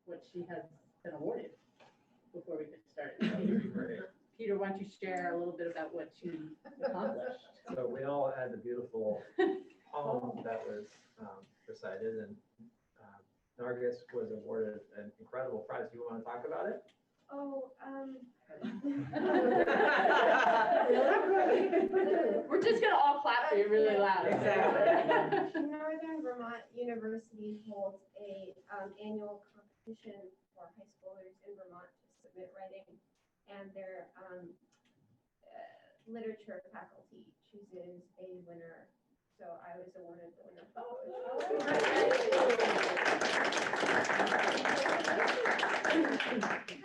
what she has been awarded before we get started. Peter, why don't you share a little bit about what she accomplished? So we all had the beautiful poem that was recited, and Nargis was awarded an incredible prize. Do you want to talk about it? Oh, We're just gonna all clap for you really loud. Exactly. Northern Vermont University holds a annual competition for high schoolers in Vermont to submit writing, and their literature faculty chooses a winner. So I was awarded the winner.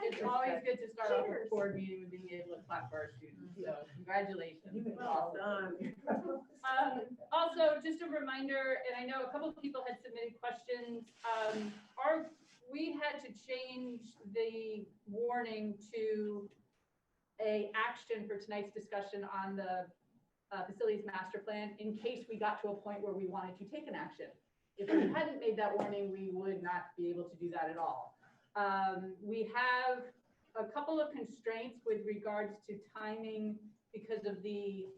It's always good to start off a board meeting with being able to clap for our students. So congratulations. Well done. Also, just a reminder, and I know a couple of people had submitted questions. We had to change the warning to a action for tonight's discussion on the facilities master plan in case we got to a point where we wanted to take an action. If we hadn't made that warning, we would not be able to do that at all. We have a couple of constraints with regards to timing because of the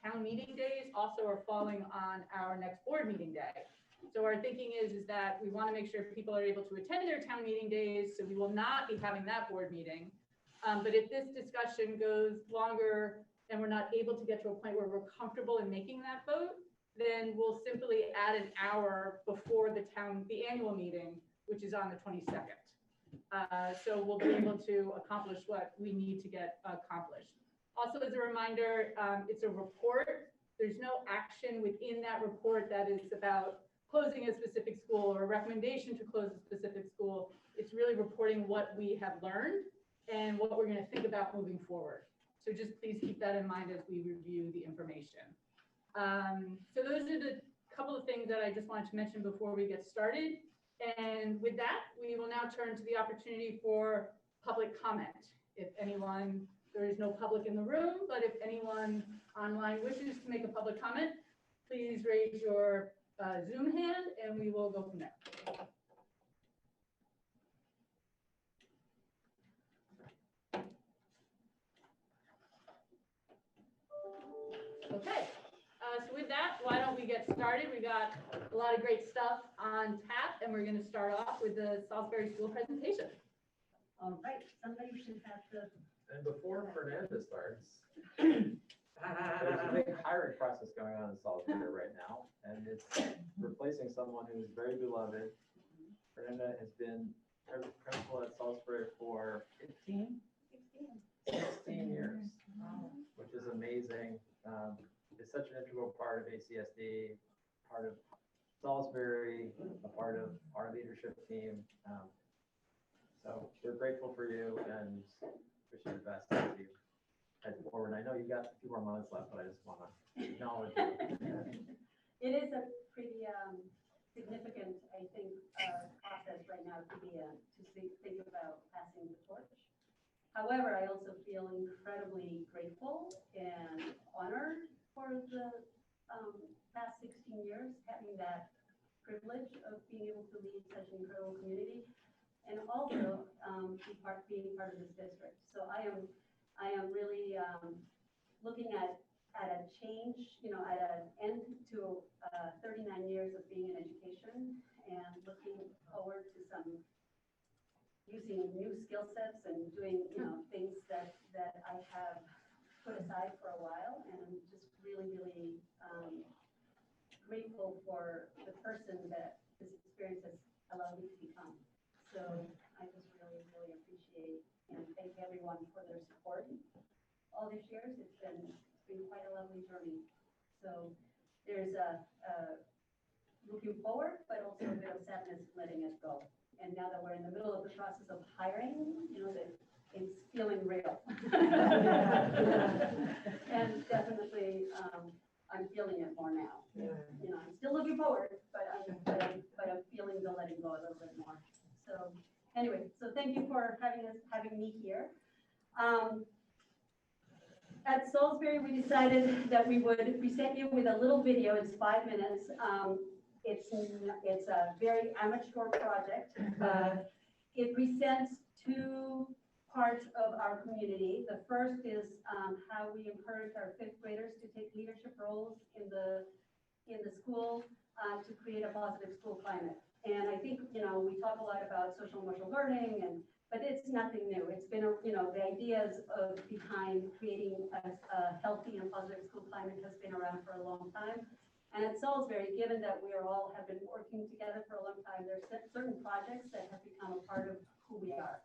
town meeting days also are falling on our next board meeting day. So our thinking is that we want to make sure people are able to attend their town meeting days, so we will not be having that board meeting. But if this discussion goes longer and we're not able to get to a point where we're comfortable in making that vote, then we'll simply add an hour before the annual meeting, which is on the 22nd. So we'll be able to accomplish what we need to get accomplished. Also, as a reminder, it's a report. There's no action within that report that is about closing a specific school or a recommendation to close a specific school. It's really reporting what we have learned and what we're going to think about moving forward. So just please keep that in mind as we review the information. So those are the couple of things that I just wanted to mention before we get started. And with that, we will now turn to the opportunity for public comment. If anyone, there is no public in the room, but if anyone online wishes to make a public comment, please raise your Zoom hand and we will go from there. Okay, so with that, why don't we get started? We got a lot of great stuff on tap, and we're going to start off with the Salisbury School presentation. All right, somebody should have the. And before Fernanda starts, there's a big hiring process going on in Salisbury right now, and it's replacing someone who is very beloved. Fernanda has been principal at Salisbury for 16 years, which is amazing. It's such an integral part of ACSD, part of Salisbury, a part of our leadership team. So we're grateful for you and wish you the best as you head forward. I know you got a few more months left, but I just want to acknowledge you. It is a pretty significant, I think, process right now to think about passing the torch. However, I also feel incredibly grateful and honored for the past 16 years, having that privilege of being able to lead such an incredible community, and also being part of this district. So I am really looking at a change, at an end to 39 years of being in education, and looking forward to using new skill sets and doing, things that I have put aside for a while, and I'm just really, really grateful for the person that this experience has allowed me to become. So I just really, really appreciate and thank everyone for their support all these years. It's been quite a lovely journey. So there's a looking forward, but also a bit of sadness letting it go. And now that we're in the middle of the process of hiring, it's feeling real. And definitely, I'm feeling it more now. I'm still looking forward, but I'm feeling the letting go a little bit more. So anyway, so thank you for having me here. At Salisbury, we decided that we would present you with a little video. It's 5 minutes. It's a very amateur project. it presents two parts of our community. The first is how we encourage our fifth graders to take leadership roles in the school to create a positive school climate. And I think, we talk a lot about social emotional learning, but it's nothing new. It's been, the ideas behind creating a healthy and positive school climate has been around for a long time. And at Salisbury, given that we have been working together for a long time, there's certain projects that have become a part of who we are.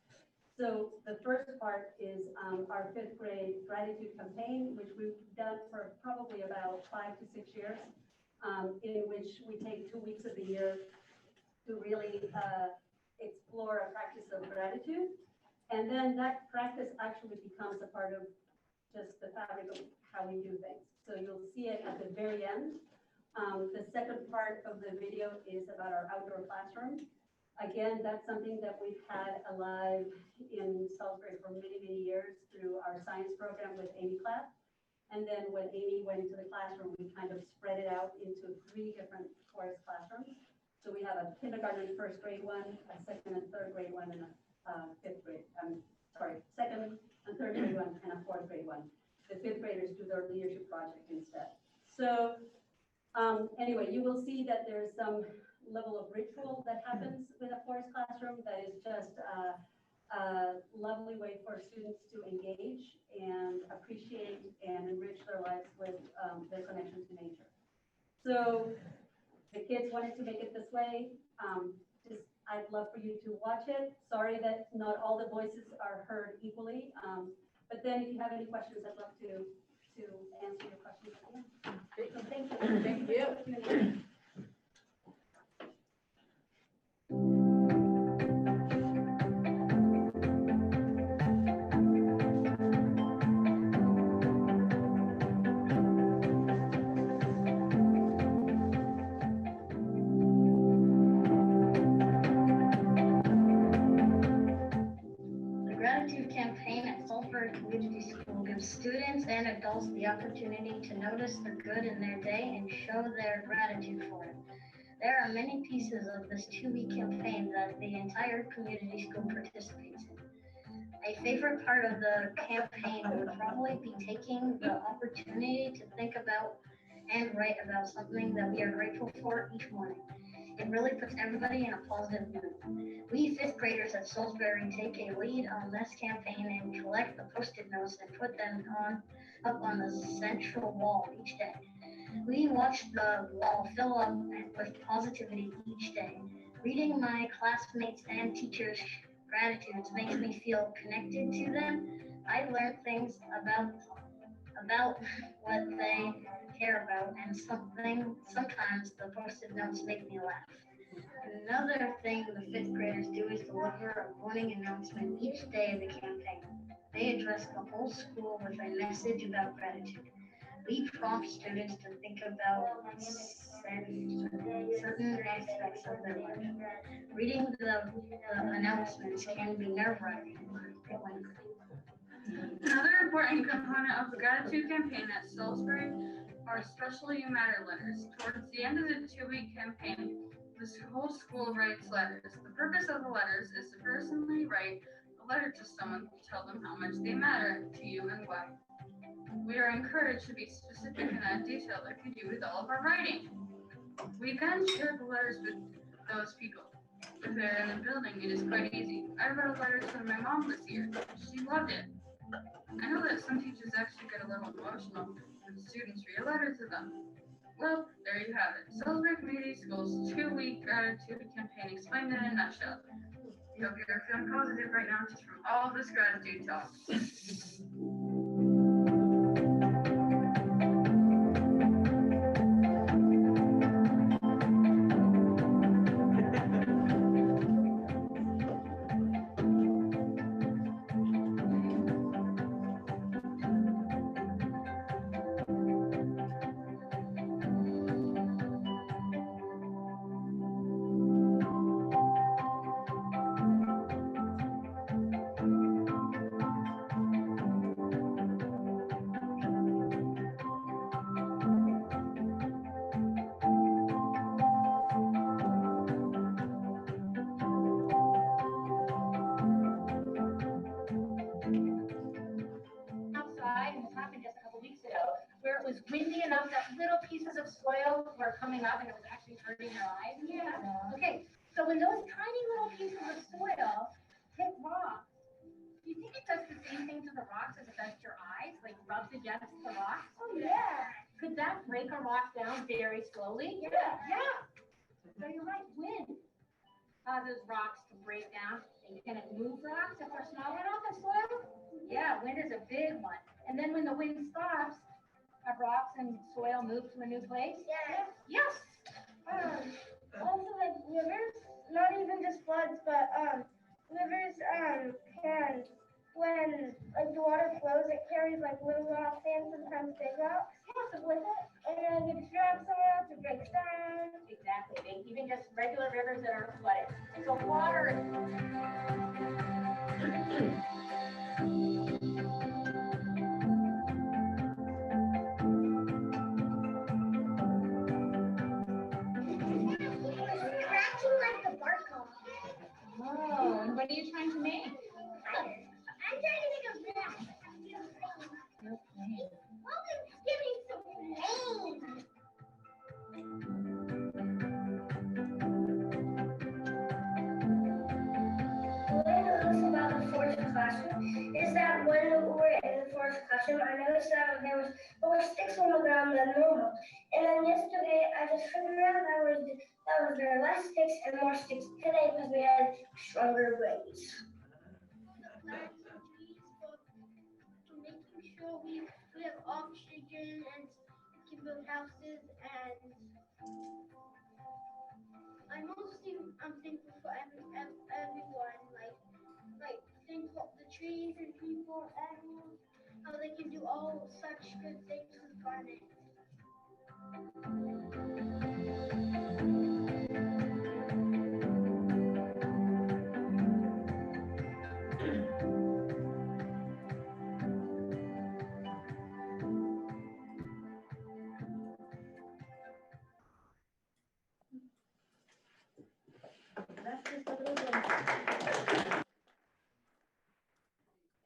So the first part is our fifth grade gratitude campaign, which we've done for probably about 5 to 6 years, in which we take 2 weeks of the year to really explore a practice of gratitude. And then that practice actually becomes a part of just the fabric of how we do things. So you'll see it at the very end. The second part of the video is about our outdoor classroom. Again, that's something that we've had alive in Salisbury for many, many years through our science program with Amy Clapp. And then when Amy went into the classroom, we kind of spread it out into 3 different forest classrooms. So we have a kindergarten and first grade one, a second and third grade one, and a second and third grade one, and a fourth grade one. The fifth graders do their leadership project instead. So anyway, you will see that there's some level of ritual that happens with a forest classroom that is just a lovely way for students to engage and appreciate and enrich their lives with their connection to nature. So the kids wanted to make it this way. I'd love for you to watch it. Sorry that not all the voices are heard equally. But then if you have any questions, I'd love to answer your questions. So thank you. Thank you. Gratitude campaign at Salisbury Community School gives students and adults the opportunity to notice the good in their day and show their gratitude for it. There are many pieces of this 2-week campaign that the entire community school participates in. A favorite part of the campaign would probably be taking the opportunity to think about and write about something that we are grateful for each morning. It really puts everybody in a positive mood. We fifth graders at Salisbury take a lead on this campaign and collect the Post-it notes and put them up on the central wall each day. We watch the wall fill up with positivity each day. Reading my classmates and teachers' gratitudes makes me feel connected to them. I learn things about what they care about, and sometimes the Post-it notes make me laugh. Another thing the fifth graders do is deliver a morning announcement each day of the campaign. They address the whole school with a message about gratitude. We prompt students to think about certain aspects of their life. Reading the announcements can be nerve-wracking. Another important component of the gratitude campaign at Salisbury are Special You Matter letters. Towards the end of the 2-week campaign, the whole school writes letters. The purpose of the letters is to personally write a letter to someone to tell them how much they matter to you and why. We are encouraged to be specific and add detail like we do with all of our writing. We then share the letters with those people. If they're in the building, it is quite easy. I wrote a letter to my mom this year. She loved it. I know that some teachers actually get a little emotional when students read a letter to them. Well, there you have it. Salisbury Community Schools 2-week gratitude campaign explained in a nutshell. I hope you're feeling positive right now just from all this gratitude talk. ones that little pieces of soil were coming up and it was actually hurting your eyes? Yeah. Okay, so when those tiny little pieces of soil hit rocks, do you think it does the same thing to the rocks as it does to your eyes? Like rubs against the rocks? Oh, yeah. Could that break a rock down very slowly? Yeah. Yeah. So you're right, wind causes rocks to break down. And can it move rocks if they're small enough in soil? Yeah, wind is a big one. And then when the wind stops, have rocks and soil move to a new place? Yeah. Yes. Also, like rivers, not even just floods, but rivers can, when like the water flows, it carries like little rocks and sometimes big rocks. Yes, with it, and then if it's dropped somewhere else, it breaks down. Exactly. Even just regular rivers that are flooded. And so water. Scratching like the bark off. Oh, and what are you trying to make? I'm trying to make a map. Give me some rain. What I noticed about the fourth classroom is that when we were in the fourth classroom, I noticed that there was more sticks on the ground than normal. And then yesterday, I just figured out that there were less sticks and more sticks today because we had stronger winds. For making sure we have oxygen and can build houses, and I'm thankful for everyone, like thankful the trees and people, animals, how they can do all such good things with the planet. That's just a little bit.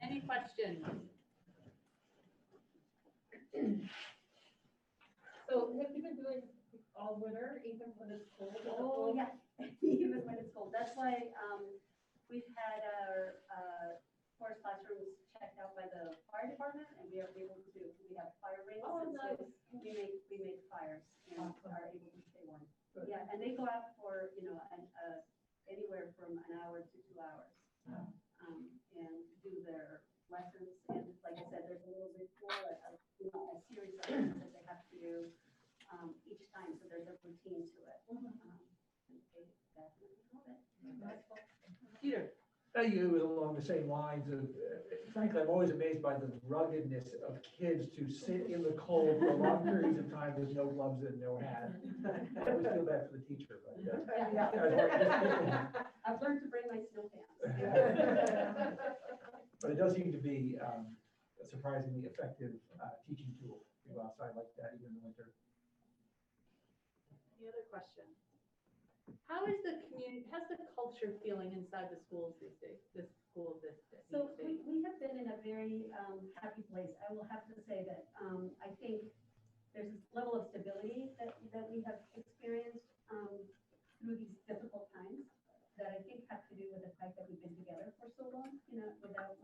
Any questions? So have you been doing all winter, even when it's cold? Oh, yeah, even when it's cold. That's why, we've had our, forest classrooms checked out by the fire department, and we are able to, we have fire rings. Oh, and so nice. we make fires and Awesome. are able to stay warm. Good. Yeah, and they go out for, anywhere from an hour to 2 hours. And do their lessons, and like I said, there's a little bit more, a series of lessons that they have to do, each time, so there's a routine to it. And they definitely love it. Peter? You along the same lines of, frankly, I'm always amazed by the ruggedness of kids to sit in the cold for long periods of time with no gloves and no hat. I always feel bad for the teacher, but. I've learned to bring my snow pants. But it does seem to be a surprisingly effective teaching tool to go outside like that, even in the winter. Any other questions? How is the community, how's the culture feeling inside the schools these days, So we have been in a very happy place. I will have to say that I think there's this level of stability that we have experienced through these difficult times that I think have to do with the fact that we've been together for so long, without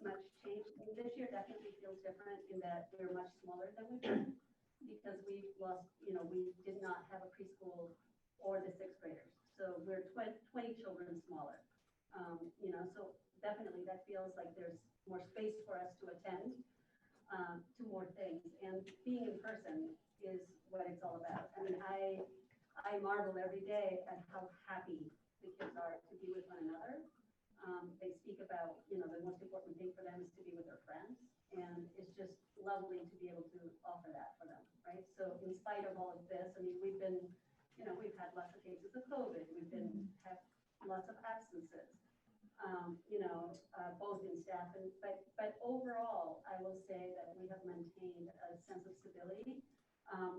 much change. And this year definitely feels different in that we're much smaller than we've been because we've lost, we did not have a preschool or the sixth graders. So we're 20 children smaller. So definitely that feels like there's more space for us to attend to more things. And being in person is what it's all about. I mean, I marvel every day at how happy the kids are to be with one another. They speak about, the most important thing for them is to be with their friends. And it's just lovely to be able to offer that for them, right? So in spite of all of this, I mean, we've been, we've had lots of cases of COVID. We've had lots of absences, both in staff but overall, I will say that we have maintained a sense of stability.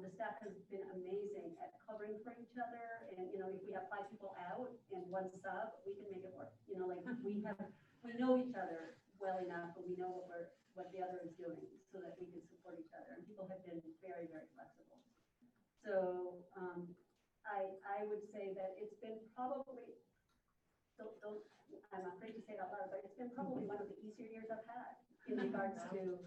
The staff has been amazing at covering for each other. And, if we have 5 people out and 1 sub, we can make it work. We know each other well enough, and we know what the other is doing. So so that we can support each other. And people have been very, very flexible. So I would say that it's been probably, I'm afraid to say it out loud, but it's been probably one of the easier years I've had in regards to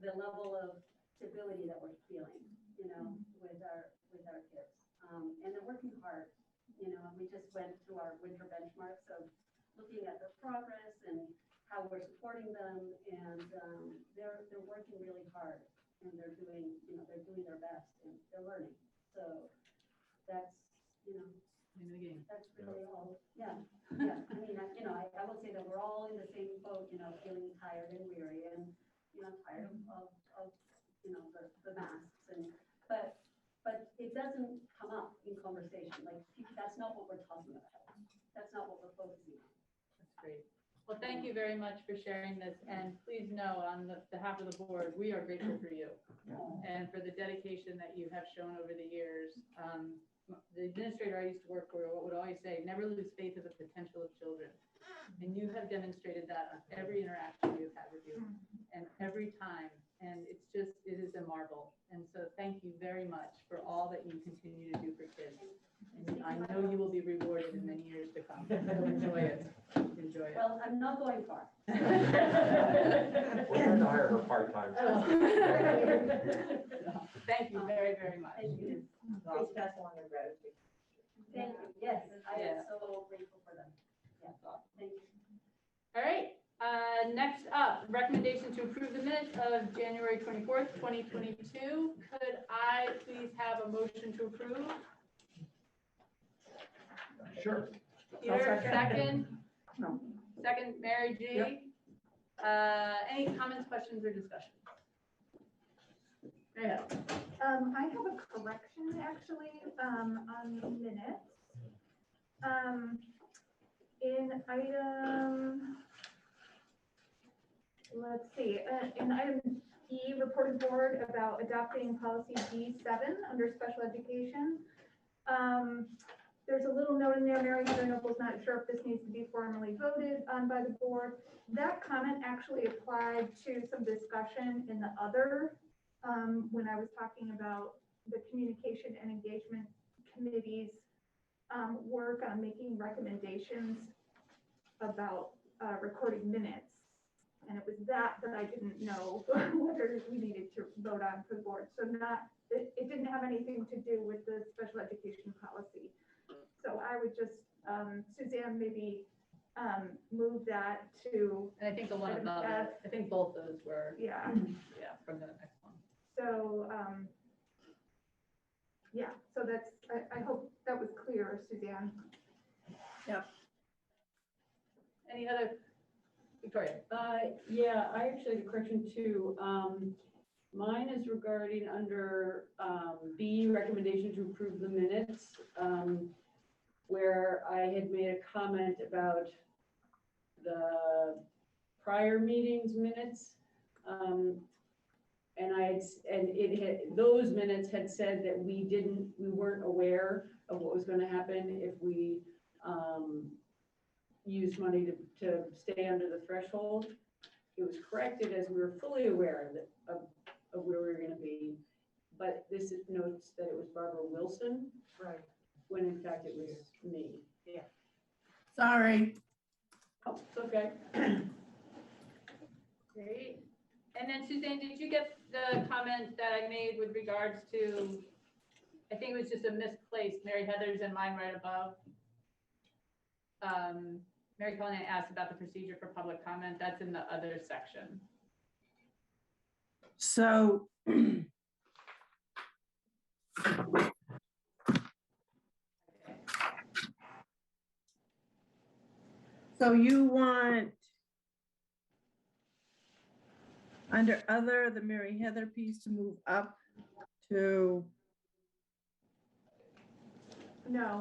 the level of stability that we're feeling, you know, with our kids. And they're working hard, you know, and we just went through our winter benchmarks of looking at their progress and how we're supporting them, and they're working really hard, and they're doing their best, and they're learning. So that's, you know, that's really all. Yeah. I mean, I will say that we're all in the same boat, you know, feeling tired and weary, and you know, tired of you know, the masks, and but it doesn't come up in conversation. Like, that's not what we're talking about. That's not what we're focusing on. That's great. Well, thank you very much for sharing this, and please know on behalf of the board, we are grateful for you and for the dedication that you have shown over the years. The administrator I used to work for would always say, never lose faith in the potential of children. And you have demonstrated that on every interaction we've had with you and every time. And it is a marvel. And so thank you very much for all that you continue to do for kids. And I know you will be rewarded in many years to come. So enjoy it. Enjoy it. Well, I'm not going far. We're trying to hire her part-time. Thank you very, very much. Thank you. Please pass along your gratitude. Thank you. Yes, I am so grateful for them. Yeah, thank you. All right. Next up, recommendation to approve the minutes of January 24th, 2022. Could I please have a motion to approve? Sure. Peter, second. No. Second, Mary G. Yep. Any comments, questions, or discussion? Go ahead. I have a correction actually, on the minutes. In item, let's see, in item E, reported board about adopting policy D7 under special education. There's a little note in there, Mary Noble is not sure if this needs to be formally voted on by the board. That comment actually applied to some discussion in the other, when I was talking about the communication and engagement committee's work on making recommendations about recording minutes. And it was that I didn't know whether we needed to vote on for the board. So it didn't have anything to do with the special education policy. So I would just, Suzanne, maybe move that to. And I think the one above it, I think both those were. Yeah. From the next one. So, yeah, so that's, I hope that was clear, Suzanne. Any other, Victoria? Yeah, I actually have a correction too. Mine is regarding under B, recommendation to approve the minutes, where I had made a comment about the prior meetings minutes. Those minutes had said that we weren't aware of what was going to happen if we used money to stay under the threshold. It was corrected as we were fully aware of where we were going to be, but this notes that it was Barbara Wilson, Right. when in fact it was me. Yeah. Sorry. Oh, it's okay. Great. And then Suzanne, did you get the comment that I made with regards to, I think it was just a misplaced Mary Heather's and mine right above. Mary Callahan asked about the procedure for public comment. That's in the other section. So so you want under other, the Mary Heather piece to move up to, No,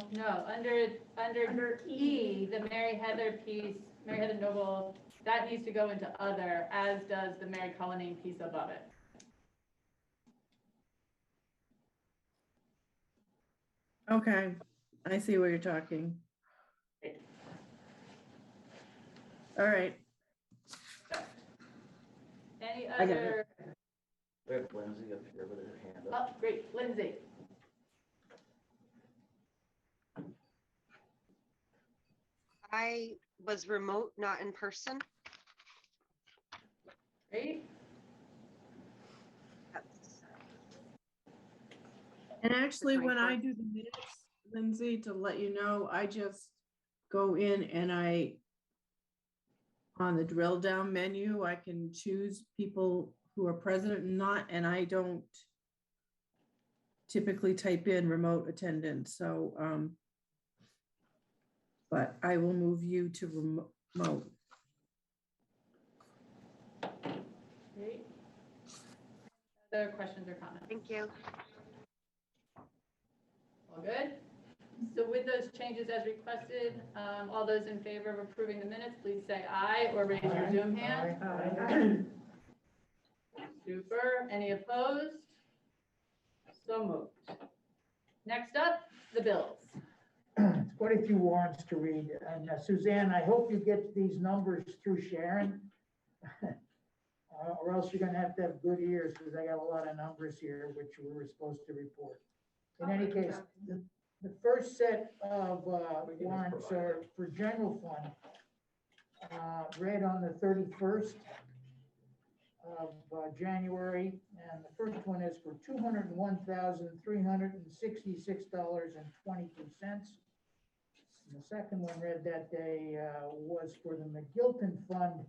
Under E, the Mary Heather piece, Mary Heather Noble, that needs to go into other, as does the Mary Cullinane piece above it. okay, I see what you're talking. All right, Any I got other We have Lindsay up here with her hand Oh, up. great, Lindsay. I was remote, not in person. Great. That's- And actually, my when I first. do the minutes, Lindsay, to let you know, I just go in and on the drill down menu, I can choose people who are present and not, and I don't typically type in remote attendance, so, but I will move you to remote. Great. Other questions or comments? Thank you. All good? So with those changes as requested, all those in favor of approving the minutes, please say aye or raise your Zoom hand. Super. Any opposed? So moved. Next up, the bills. It's quite a few warrants to read, and Suzanne, I hope you get these numbers through Sharon. Or else you're gonna have good ears, because I got a lot of numbers here, which we were supposed to report. In any case, the first set of warrants are for general fund, read on the 31st of January, and the first one is for $201,366.22. The second one read that day was for the McGilton Fund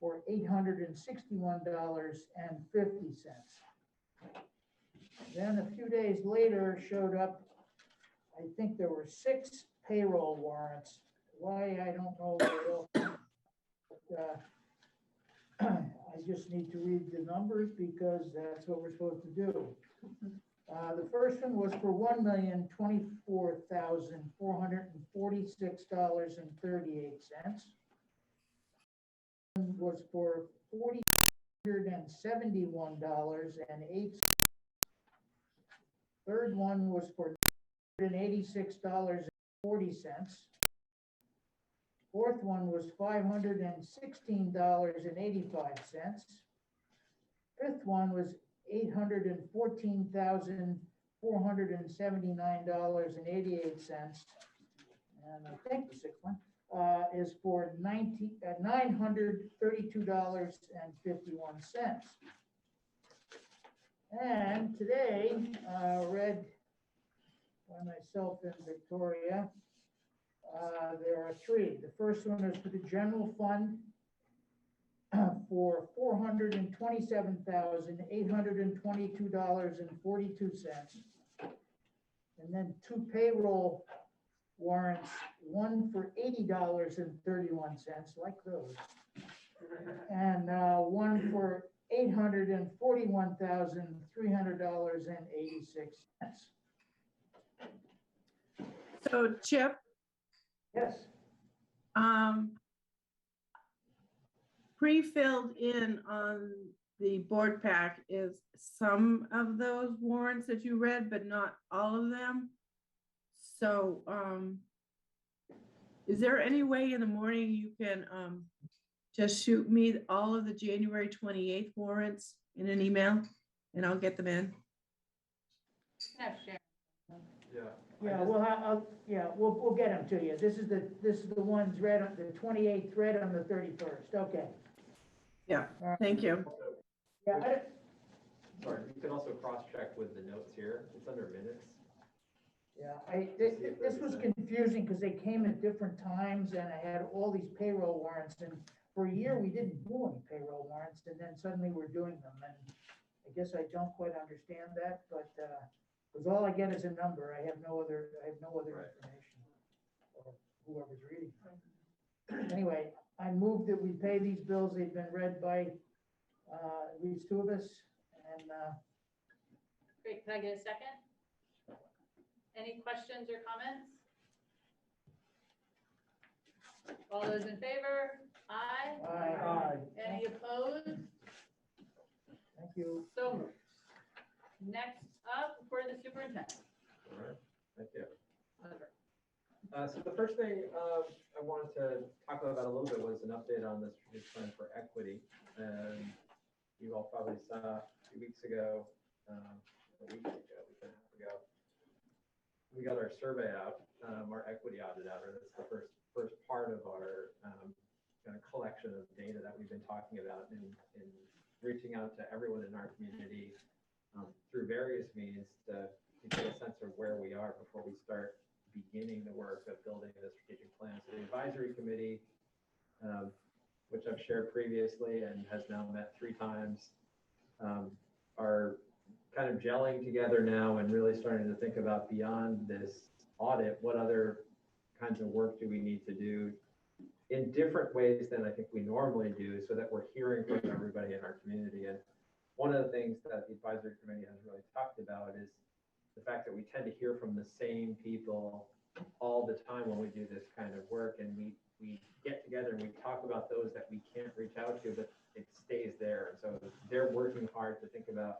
for $861.50. Then a few days later showed up, I think there were 6 payroll warrants. Why, I don't know. But, I just need to read the numbers because that's what we're supposed to do. The first one was for $1,024,446.38. Was for $4,071.08. Third one was for $186.40. Fourth one was $516.85. Fifth one was $814,479.88. And I think the sixth one is for $932.51. And today, read by myself and Victoria, there are 3. The first one is for the general fund for $427,822.42. And then 2 payroll warrants, one for $80.31, like those, and one for $841,300.86. So Chip, Yes. Pre-filled in on the board pack is some of those warrants that you read, but not all of them. So, is there any way in the morning you can, just shoot me all of the January 28th warrants in an email and I'll get them in? Yeah, Sharon. Yeah, we'll get them to you. This is the ones read on the 28th, read on the 31st. Okay. Yeah, thank you. Yeah. Sorry, you can also cross-check with the notes here. It's under minutes. Yeah, this was confusing because they came at different times and I had all these payroll warrants, and for a year we didn't do any payroll warrants, and then suddenly we're doing them, and I guess I don't quite understand that, but because all I get is a number. I have no other information, or whoever's reading. Anyway, I move that we pay these bills. They've been read by at least 2 of us, and Great, can I get a second? Any questions or comments? All those in favor? Aye. Aye. Any opposed? Thank you. So moved. Next up, report of the superintendent. All right, thank you. Oliver. So the first thing I wanted to talk about a little bit was an update on the strategic plan for equity. And you all probably saw a few weeks ago, a week and a half ago, we got our survey out, our equity audit out, or that's the first part of our kind of collection of data that we've been talking about in reaching out to everyone in our community through various means to get a sense of where we are before we start beginning the work of building the strategic plan. So the advisory committee, which I've shared previously and has now met 3 times, are kind of gelling together now and really starting to think about beyond this audit, what other kinds of work do we need to do in different ways than I think we normally do, so that we're hearing from everybody in our community. And one of the things that the advisory committee has really talked about is the fact that we tend to hear from the same people all the time when we do this kind of work, and we get together and we talk about those that we can't reach out to, but it stays there. And so they're working hard to think about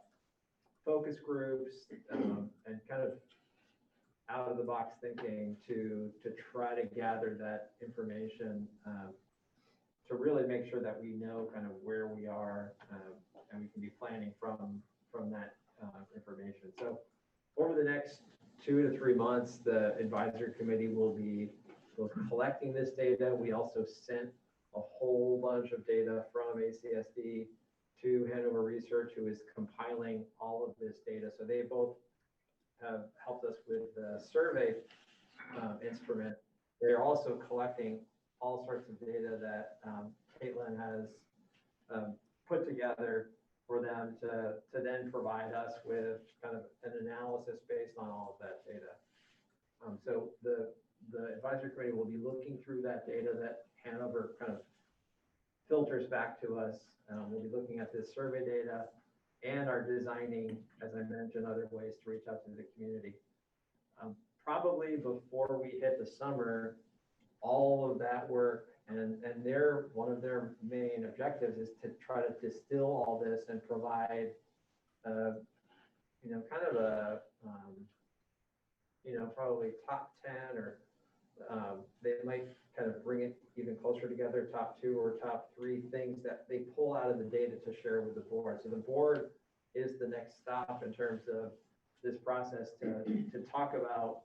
focus groups and kind of out of the box thinking to try to gather that information to really make sure that we know kind of where we are and we can be planning from that information. So over the next 2 to 3 months, the advisory committee will be collecting this data. We also sent a whole bunch of data from ACSD to Hanover Research, who is compiling all of this data. So they both have helped us with the survey instrument. They're also collecting all sorts of data that Caitlin has put together for them to then provide us with kind of an analysis based on all of that data. So the advisory committee will be looking through that data that Hanover kind of filters back to us. We'll be looking at this survey data and are designing, as I mentioned, other ways to reach out to the community. Probably before we hit the summer, all of that work and one of their main objectives is to try to distill all this and provide, kind of a, probably top 10 or they might kind of bring it even closer together, top 2 or top 3 things that they pull out of the data to share with the board. So the board is the next stop in terms of this process to talk about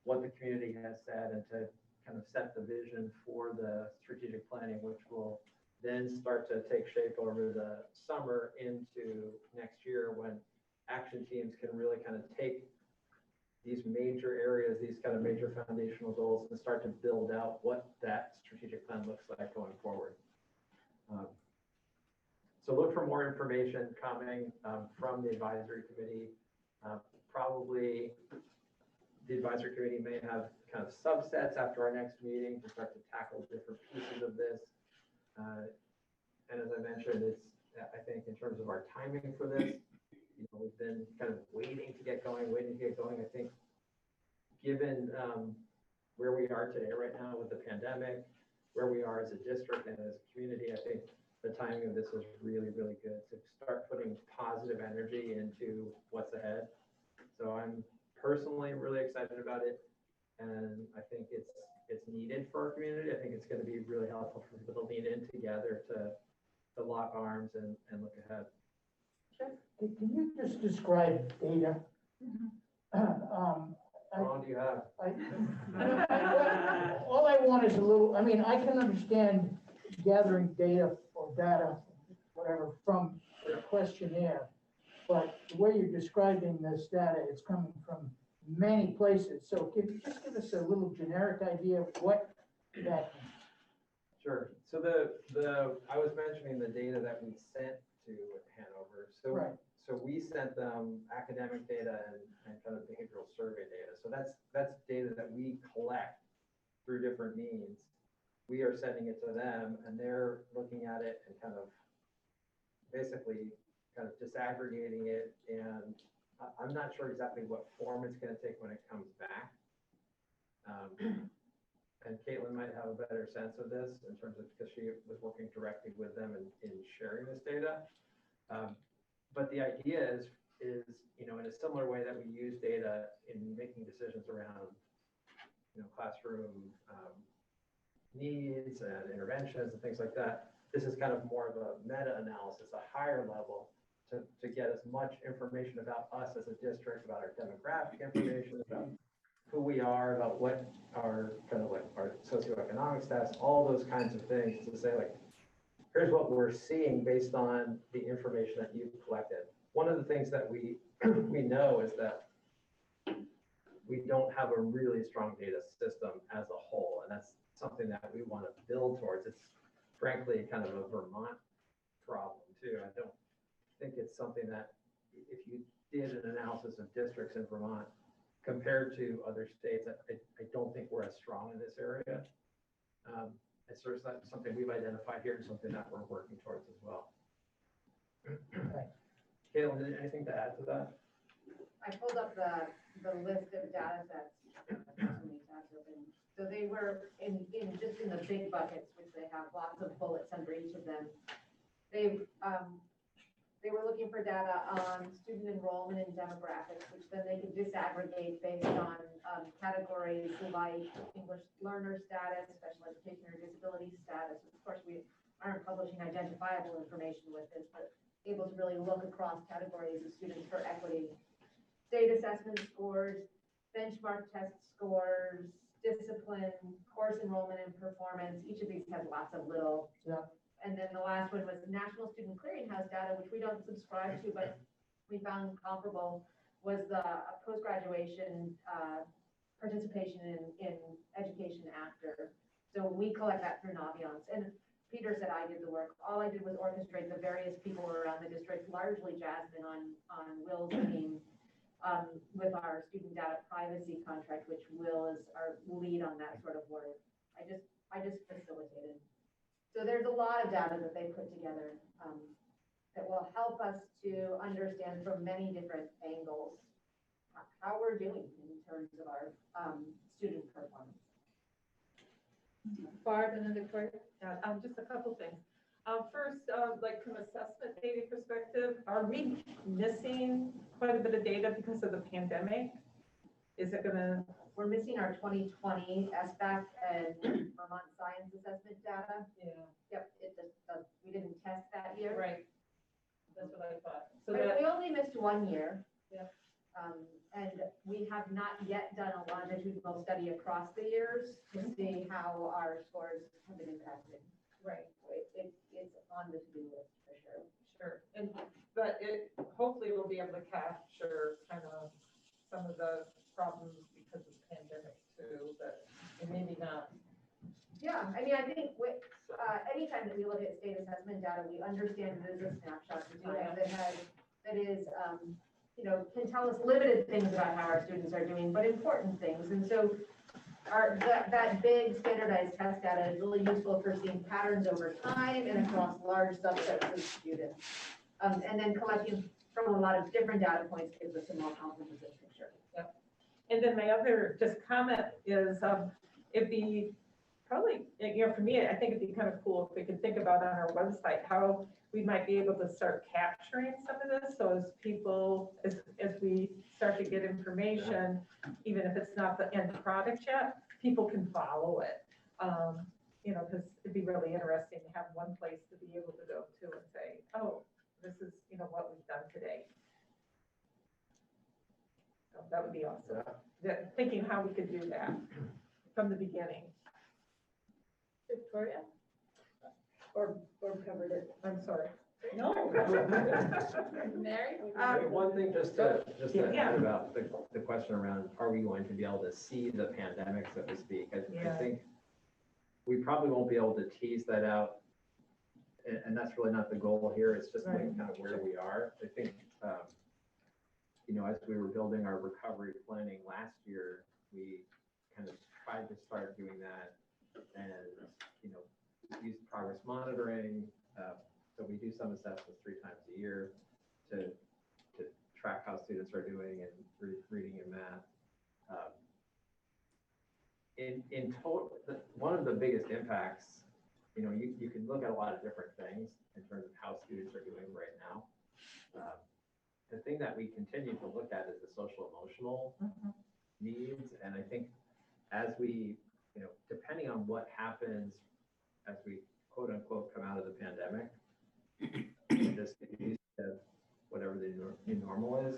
what the community has said and to kind of set the vision for the strategic planning, which will then start to take shape over the summer into next year, when action teams can really kind of take these major areas, these kind of major foundational goals, and start to build out what that strategic plan looks like going forward. So look for more information coming from the advisory committee. Probably the advisory committee may have kind of subsets after our next meeting to start to tackle different pieces of this. And as I mentioned, I think in terms of our timing for this, we've been kind of waiting to get going. I think given where we are today right now with the pandemic, where we are as a district and as a community, I think the timing of this is really, really good to start putting positive energy into what's ahead. So I'm personally really excited about it. And I think it's needed for our community. I think it's going to be really helpful for people to lean in together to lock arms and look ahead. Can you just describe data? How long do you have? All I want is a little, I mean, I can understand gathering data or data, whatever, from the questionnaire, but the way you're describing this data, it's coming from many places. So can you just give us a little generic idea of what that means? Sure. So I was mentioning the data that we sent to Hanover. So Right. So we sent them academic data and kind of behavioral survey data. So that's data that we collect through different means. We are sending it to them and they're looking at it and kind of basically kind of disaggregating it. And I'm not sure exactly what form it's going to take when it comes back. And Caitlin might have a better sense of this in terms of, because she was working directly with them in sharing this data. But the idea is, in a similar way that we use data in making decisions around, classroom needs and interventions and things like that, this is kind of more of a meta-analysis, a higher level to get as much information about us as a district, about our demographic information, about who we are, about what our kind of like our socioeconomic status, all those kinds of things to say like, here's what we're seeing based on the information that you've collected. One of the things that we we know is that we don't have a really strong data system as a whole, and that's something that we want to build towards. It's frankly kind of a Vermont problem too. I don't think it's something that if you did an analysis of districts in Vermont compared to other states, I don't think we're as strong in this area. It's sort of something we've identified here and something that we're working towards as well. Caitlin, anything to add to that? I pulled up the list of data sets. So they were in just in the big buckets, which they have lots of bullets under each of them. They were looking for data on student enrollment and demographics, which then they could disaggregate based on categories like English learner status, special education or disability status. Of course, we aren't publishing identifiable information with this, but able to really look across categories of students for equity. State assessment scores, benchmark test scores, discipline, course enrollment and performance. Each of these has lots of little. And then the last one was National Student Clearinghouse data, which we don't subscribe to, but we found comparable, was the post-graduation participation in education after. So we collect that through Naviance. And Peter said I did the work. All I did was orchestrate the various people around the district, largely Jasmine on Will's team, with our student data privacy contract, which Will is our lead on that sort of work. I just facilitated. So there's a lot of data that they put together that will help us to understand from many different angles how we're doing in terms of our student performance. Barb and then Victoria. Just a couple things. First, like from assessment data perspective, are we missing quite a bit of data because of the pandemic? Is it gonna? We're missing our 2020 SBAC and Vermont Science Assessment data. Yeah. Yep, it just does, we didn't test that year. Right. That's what I thought. So But that, we only missed 1 year. Yeah. And we have not yet done a longitudinal study across the years to see how our scores have been impacted. right. It's on the to-do list for sure. Sure. But it hopefully we'll be able to capture kind of some of the problems because of the pandemic too, but maybe not. Yeah, I mean, I think with, anytime that we look at state assessment data, we understand it is a snapshot of data that is, you know, can tell us limited things about how our students are doing, but important things. And so that big standardized test data is really useful for seeing patterns over time and across large subsets of students. And then collecting from a lot of different data points gives us a more comprehensive picture. Yep. And then my other just comment is it'd be probably, you know, for me, I think it'd be kind of cool if we could think about on our website how we might be able to start capturing some of this. So as people, as we start to get information, even if it's not the end product yet, people can follow it. You know, because it'd be really interesting to have one place to be able to go to and say, oh, this is, you know, what we've done today. So that would be awesome. Thinking how we could do that from the beginning. Victoria? Or covered it. I'm sorry. No. Mary? One thing just to Yeah. add about the question around, are we going to be able to see the pandemic, so to speak? I think we probably won't be able to tease that out. And that's really not the goal here. It's just like kind of where we are. I think, you know, as we were building our recovery planning last year, we kind of tried to start doing that and, you know, use progress monitoring. So we do some assessments 3 times a year to track how students are doing in reading and math. In total, one of the biggest impacts, you know, you can look at a lot of different things in terms of how students are doing right now. The thing that we continue to look at is the social emotional needs. And I think as we, you know, depending on what happens as we quote unquote come out of the pandemic, and just get used to whatever the new normal is.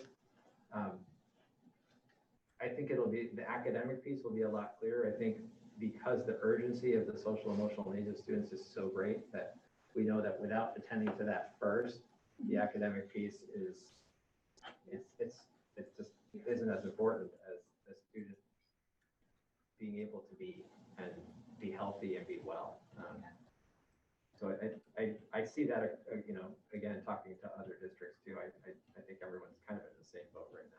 I think the academic piece will be a lot clearer. I think because the urgency of the social emotional needs of students is so great that we know that without attending to that first, the academic piece it's just isn't as important as a student being able to be healthy and be well. So I see that, again, talking to other districts too, I think everyone's kind of in the same boat right now.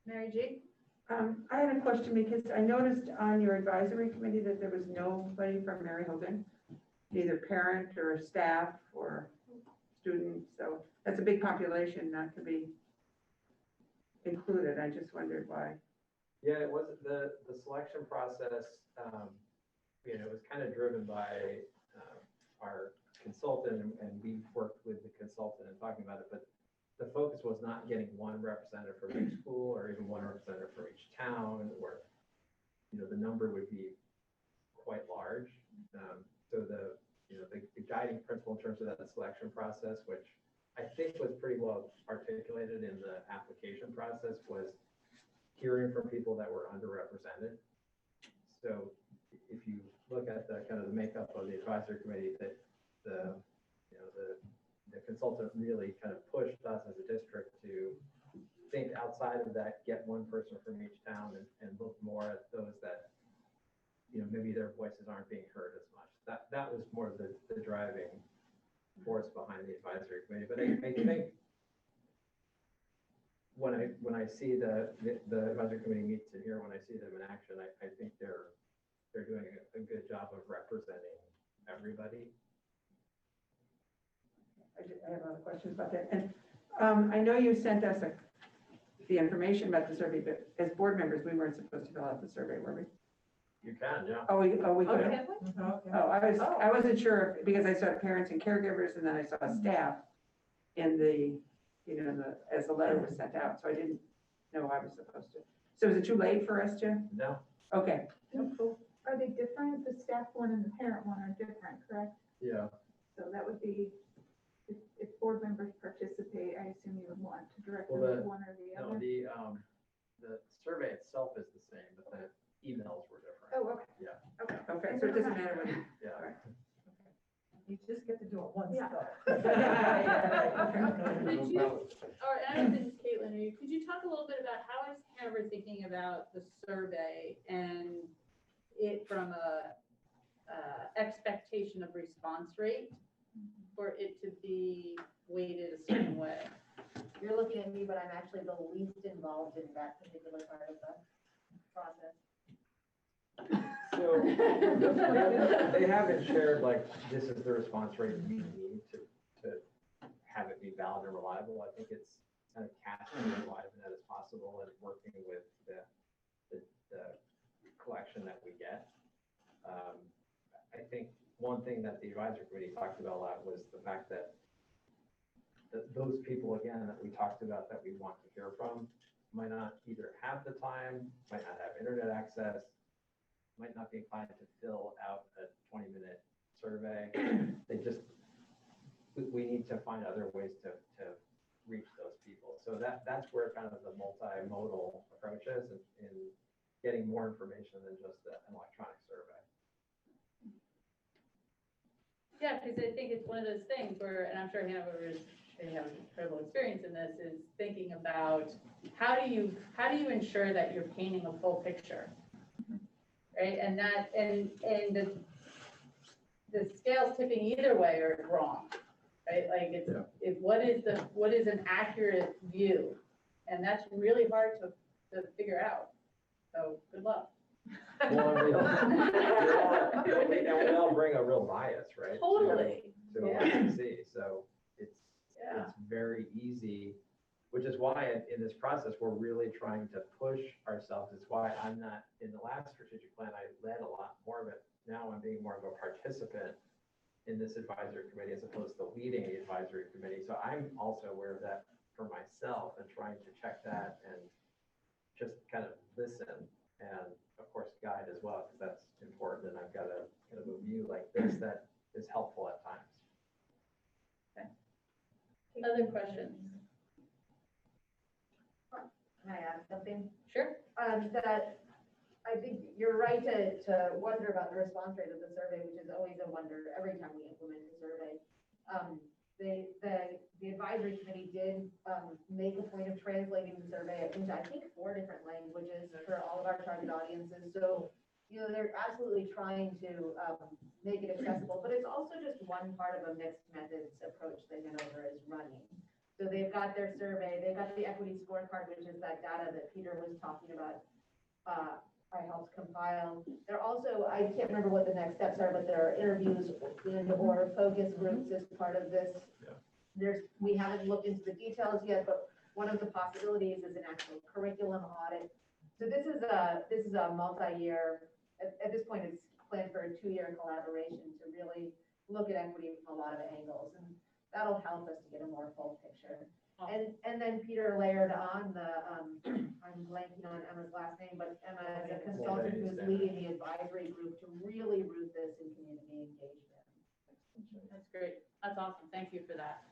Mary G? I had a question because I noticed on your advisory committee that there was nobody from Mary Hilton, neither parent or staff or student. So that's a big population not to be included. I just wondered why. Yeah, it was the selection process, it was kind of driven by our consultant, and we worked with the consultant and talking about it, but the focus was not getting one representative from each school or even one representative from each town, or, the number would be quite large. So the guiding principle in terms of that selection process, which I think was pretty well articulated in the application process, was hearing from people that were underrepresented. So if you look at the kind of the makeup of the advisory committee, that the consultant really kind of pushed us as a district to think outside of that, get one person from each town and look more at those that, maybe their voices aren't being heard as much. That was more of the driving force behind the advisory committee. But I think when I see the advisory committee meets in here, when I see them in action, I think they're doing a good job of representing everybody. I have other questions about that. And I know you sent us the information about the survey, but as board members, we weren't supposed to fill out the survey, were we? You can, yeah. Oh, we could. Okay. Oh, I wasn't sure because I saw parents and caregivers, and then I saw staff in the, as the letter was sent out. So I didn't know I was supposed to. So is it too late for us to? No. Okay. Cool. Are they different? The staff one and the parent one are different, correct? Yeah. So that would be, if board members participate, I assume you would want to direct them Well, to one or the other? No, the survey itself is the same, but the emails were different. Oh, okay. Yeah. Okay. Okay. So it doesn't matter what. Yeah. All right. You just get to do it once Yeah. though. Could you, or and Caitlin, could you talk a little bit about how is Hanover thinking about the survey and it from a expectation of response rate for it to be weighted a certain way? You're looking at me, but I'm actually the least involved in that particular part of the process. So they haven't shared like this is the response rate we need to have it be valid and reliable. I think it's kind of casting as wide of a net as possible and working with the collection that we get. I think one thing that the advisory committee talked about a lot was the fact that those people, again, that we talked about that we want to hear from might not either have the time, might not have internet access, might not be inclined to fill out a 20-minute survey. We need to find other ways to reach those people. So that's where kind of the multimodal approach is in getting more information than just an electronic survey. Yeah, because I think it's one of those things where, and I'm sure Hanover they have incredible experience in this, is thinking about how do you ensure that you're painting a full picture, right? And the scale's tipping either way or it's wrong, right? Like what is an accurate view, and that's really hard to figure out. So good luck. Well, and we all bring a real bias, right? Totally. To what we see. So it's very easy, which is why in this process, we're really trying to push ourselves. It's why I'm not, in the last strategic plan, I led a lot more of it. Now I'm being more of a participant in this advisory committee as opposed to leading the advisory committee. So I'm also aware of that for myself and trying to check that and just kind of listen and of course guide as well, because that's important. And I've got to kind of move you review like this that is helpful at times. Other questions? Can I add something? Sure. That I think you're right to wonder about the response rate of the survey, which is always a wonder every time we implement a survey. The advisory committee did make a point of translating the survey into, I think, 4 different languages for all of our target audiences. So, you know, they're absolutely trying to make it accessible, but it's also just one part of a mixed methods approach that Hanover is running. So they've got their survey, they've got the equity scorecard, which is that data that Peter was talking about. I helped compile. There also, I can't remember what the next steps are, but there are interviews and or focus groups as part of this. Yeah. We haven't looked into the details yet, but one of the possibilities is an actual curriculum audit. So this is a multi-year, at this point, it's planned for a 2-year collaboration to really look at equity from a lot of angles, and that'll help us to get a more full picture. And then Peter layered on the, I'm blanking on Emma's last name, but Emma is a consultant who's leading the advisory group to really root this in community engagement. That's great. That's awesome. Thank you for that.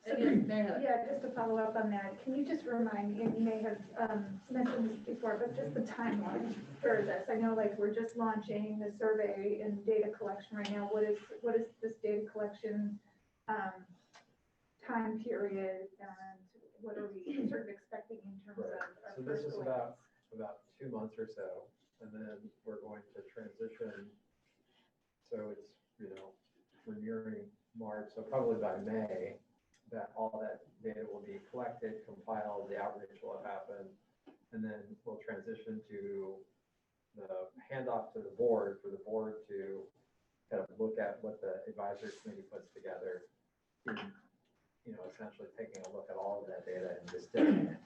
So, yeah, just to follow up on that, can you just remind me, and you may have mentioned this before, but just the timeline for this? I know, like, we're just launching the survey and data collection right now. What is this data collection time period, and what are we sort of expecting in terms of our So this first is glance? about 2 months or so, and then we're going to transition. So it's, you know, we're nearing March, so probably by May, that all that data will be collected, compiled, the outreach will have happened, and then we'll transition to the handoff to the board for the board to kind of look at what the advisory committee puts together, you know, essentially taking a look at all of that data and distilling it.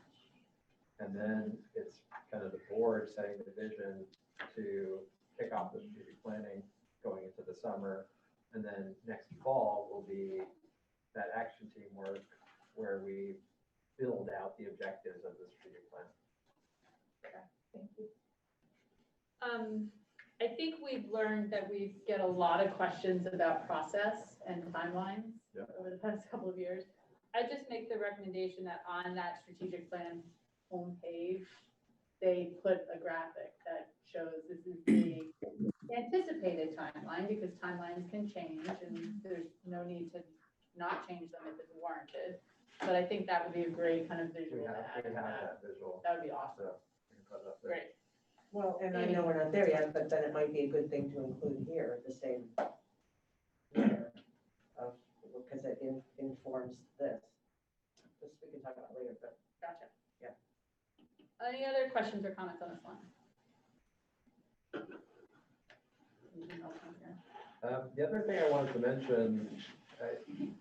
And then it's kind of the board setting the vision to kick off the strategic planning going into the summer. And then next fall will be that action team work where we build out the objectives of the strategic plan. Thank you. I think we've learned that we get a lot of questions about process and timelines over the past couple of years. I just make the recommendation that on that strategic plan homepage, they put a graphic that shows this is the anticipated timeline, because timelines can change and there's no need to not change them if it's warranted. But I think that would be a great kind of visual to add to that. That visual. That would be awesome. So we can put it up there. Great. Well, and I know we're not there yet, but then it might be a good thing to include here, the same layer of, because it informs this. This we can talk about later, but. Gotcha. Yeah. Any other questions or comments on this one? The other thing I wanted to mention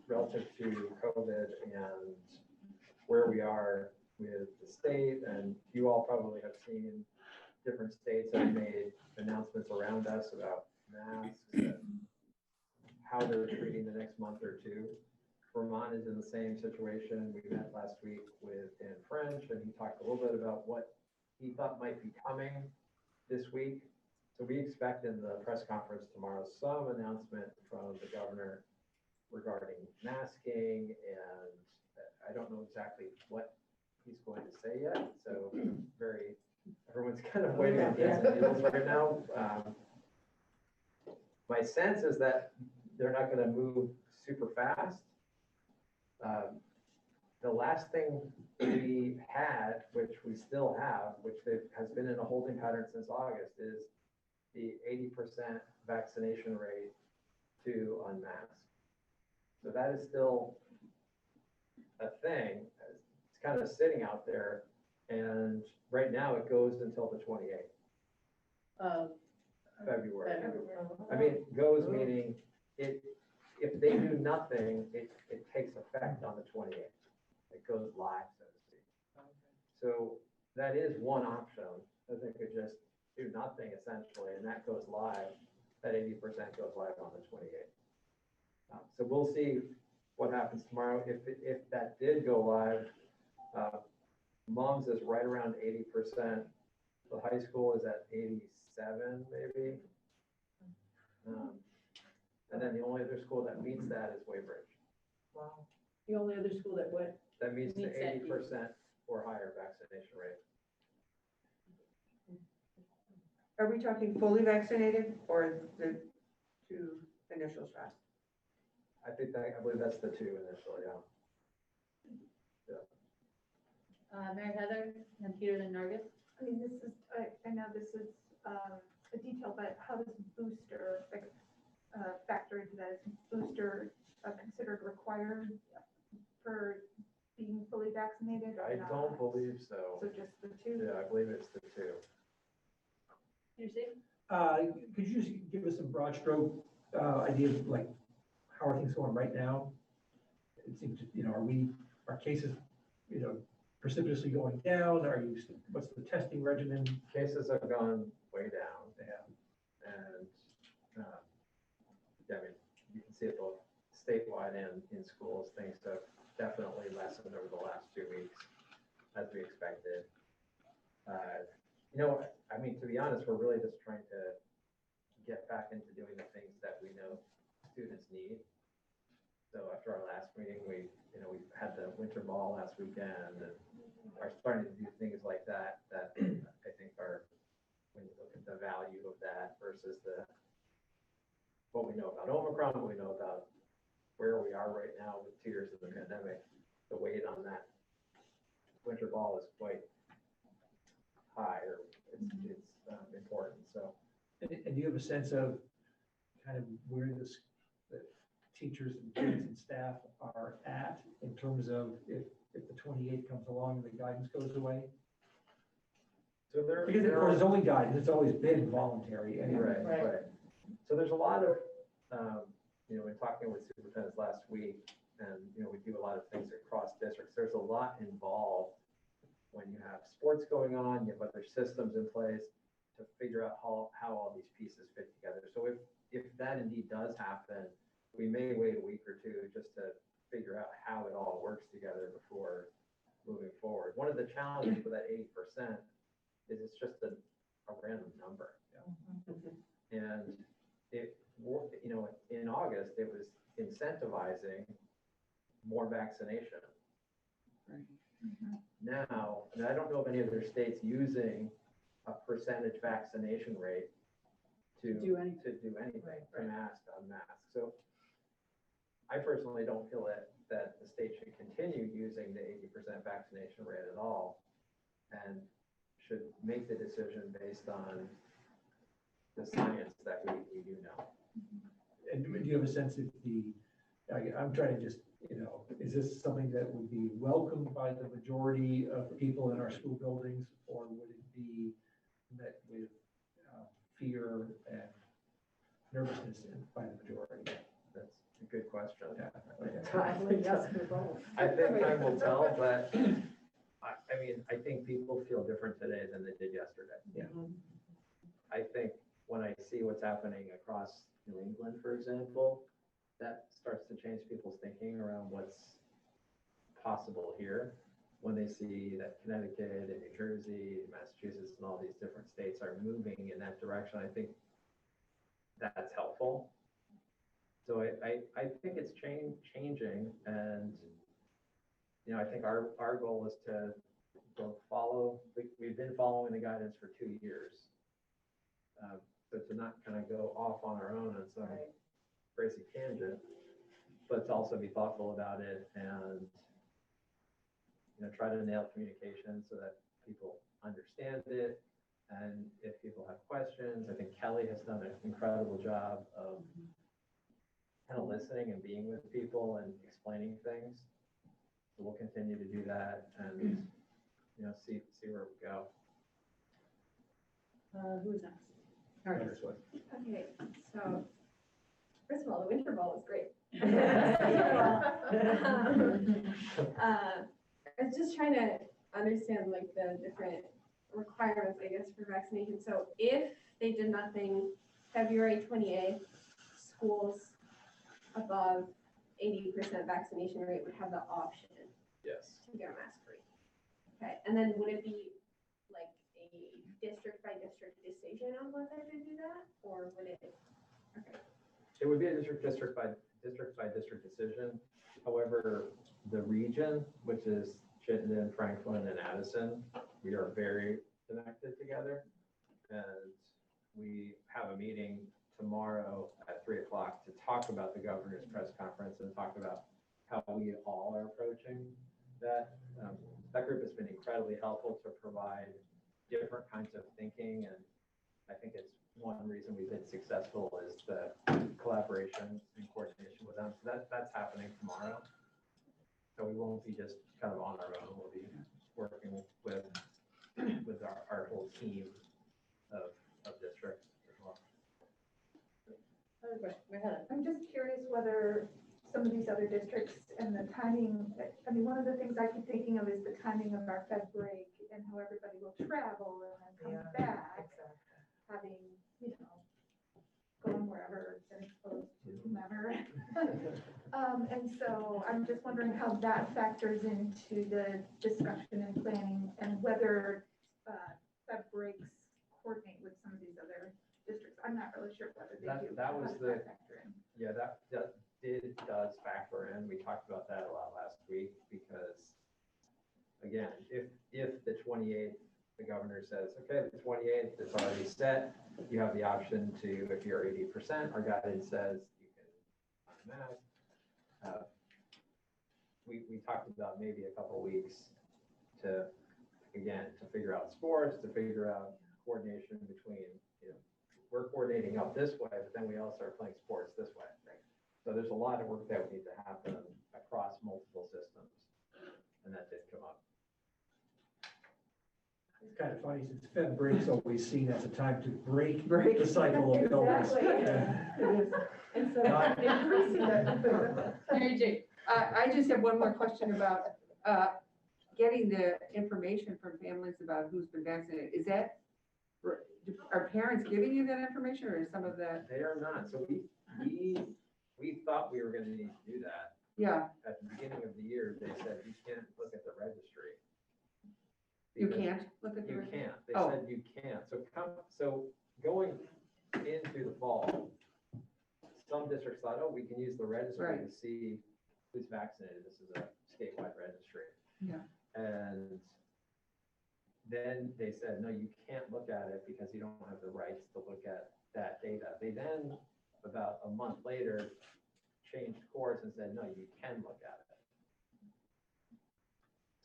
relative to COVID and where we are with the state, and you all probably have seen different states have made announcements around us about masks and how they're treating the next month or two. Vermont is in the same situation. We met last week with Dan French, and he talked a little bit about what he thought might be coming this week. So we expect in the press conference tomorrow some announcement from the governor regarding masking, and I don't know exactly what he's going to say yet. So everyone's kind of waiting on pins and needles right now. My sense is that they're not going to move super fast. The last thing we had, which we still have, which has been in a holding pattern since August, is the 80% vaccination rate to unmask. So that is still a thing. It's kind of sitting out there, and right now it goes until the 28th. February. I mean, goes meaning if they do nothing, it takes effect on the 28th. It goes live, so to speak. So that is one option, that they could just do nothing essentially, and that goes live, that 80% goes live on the 28th. So we'll see what happens tomorrow. If that did go live, Moms is right around 80%. The high school is at 87 maybe. And then the only other school that meets that is Waybridge. Wow. The only other school that what? That meets the Meets that. 80% or higher vaccination rate. Are we talking fully vaccinated or the two initial shots? I believe that's the two initial, yeah. Mary Heather and Peter and Nargis. I mean, this is, I know this is a detail, but how does booster factor into that? Is booster considered required for being fully vaccinated or I not? don't believe so. So just the two? Yeah, I believe it's the two. You see? Could you just give us some broad stroke idea of like, how are things going right now? It seems, are cases, precipitously going down? What's the testing regimen? Cases have gone way down. And, I mean, you can see it both statewide and in schools. Things have definitely lessened over the last 2 weeks, as we expected. I mean, to be honest, we're really just trying to get back into doing the things that we know students need. So after our last meeting, we had the winter ball last weekend and are starting to do things like that I think are, when you look at the value of that versus what we know about Omicron, what we know about where we are right now with 2 years of the pandemic, the weight on that winter ball is quite high, or it's important. So, And do you have a sense of kind of where the teachers and kids and staff are at in terms of if the 28th comes along and the guidance goes away? so Because of course, it's only guidance, it's always been voluntary. Anyway. Right. So there's a lot of, in talking with superintendents last week, and, we do a lot of things across districts, there's a lot involved when you have sports going on, you have other systems in place to figure out how all these pieces fit together. So if that indeed does happen, we may wait a week or two just to figure out how it all works together before moving forward. One of the challenges with that 80% is it's just a random number. And in August, it was incentivizing more vaccination. Now, and I don't know of any other states using a percentage vaccination rate to do anything, to mask, unmask. So I personally don't feel that the state should continue using the 80% vaccination rate at all, and should make the decision based on the science that we do know. And do you have a sense of I'm trying to just, is this something that would be welcomed by the majority of people in our school buildings, or would it be met with fear and nervousness by the majority? That's a good question. Yeah. I think time will tell, but I think people feel different today than they did yesterday. Yeah. I think when I see what's happening across New England, for example, that starts to change people's thinking around what's possible here. When they see that Connecticut and New Jersey, Massachusetts, and all these different states are moving in that direction, I think that's helpful. So I think it's changing, and I think our goal is to follow. We've been following the guidance for 2 years, so to not kind of go off on our own on some crazy tangent, but to also be thoughtful about it and try to nail communication so that people understand it. And if people have questions, I think Kelly has done an incredible job of kind of listening and being with people and explaining things. So we'll continue to do that and see where we go. Who's next? Okay, So, first of all, the winter ball is great. I was just trying to understand like the different requirements, I guess, for vaccination. So if they did nothing February 28th, schools above 80% vaccination rate would have the option Yes. to get a mask free. Okay, and then would it be like a district by district decision on whether to do that, or would it? Okay. It would be a district by district decision. However, the region, which is Chittenden, Franklin, and Addison, we are very connected together. And we have a meeting tomorrow at 3 o'clock to talk about the governor's press conference and talk about how we all are approaching that. That group has been incredibly helpful to provide different kinds of thinking, and I think it's one reason we've been successful is the collaboration and coordination with them. So that's happening tomorrow. So we won't be just kind of on our own. We'll be working with our whole team of districts as well. I'm just curious whether some of these other districts and the timing, I mean, one of the things I keep thinking of is the timing of our Fed break and how everybody will travel and then come back, having, going wherever, been exposed to whomever. And so I'm just wondering how that factors into the discussion and planning and whether Fed breaks coordinate with some of these other districts. I'm not really sure whether they do. That was How does the, that factor in? yeah, that does factor in. We talked about that a lot last week because, again, if the 28th, the governor says, okay, the 28th is already set, you have the option to, if you're 80%, our guidance says you can unmask. We talked about maybe a couple weeks to, again, to figure out sports, to figure out coordination between, we're coordinating up this way, but then we also are playing sports this way. So there's a lot of work that would need to happen across multiple systems, and that did come up. It's kind of funny since Fed break's always seen as a time to break the cycle of illness. Exactly. Instead of increasing that. Mary Jane. I just have one more question about getting the information from families about who's been vaccinated. Is that, are parents giving you that information, or is some of that? They are not. So we thought we were going to need to do that. Yeah. At the beginning of the year, they said you can't look at the registry. You can't look at the You registry? can't. They Oh. said you can't. So going into the fall, some districts thought, oh, we can use the registry Right. to see who's vaccinated. This is a statewide registry. Yeah. And then they said, no, you can't look at it because you don't have the rights to look at that data. They then, about a month later, changed course and said, no, you can look at it.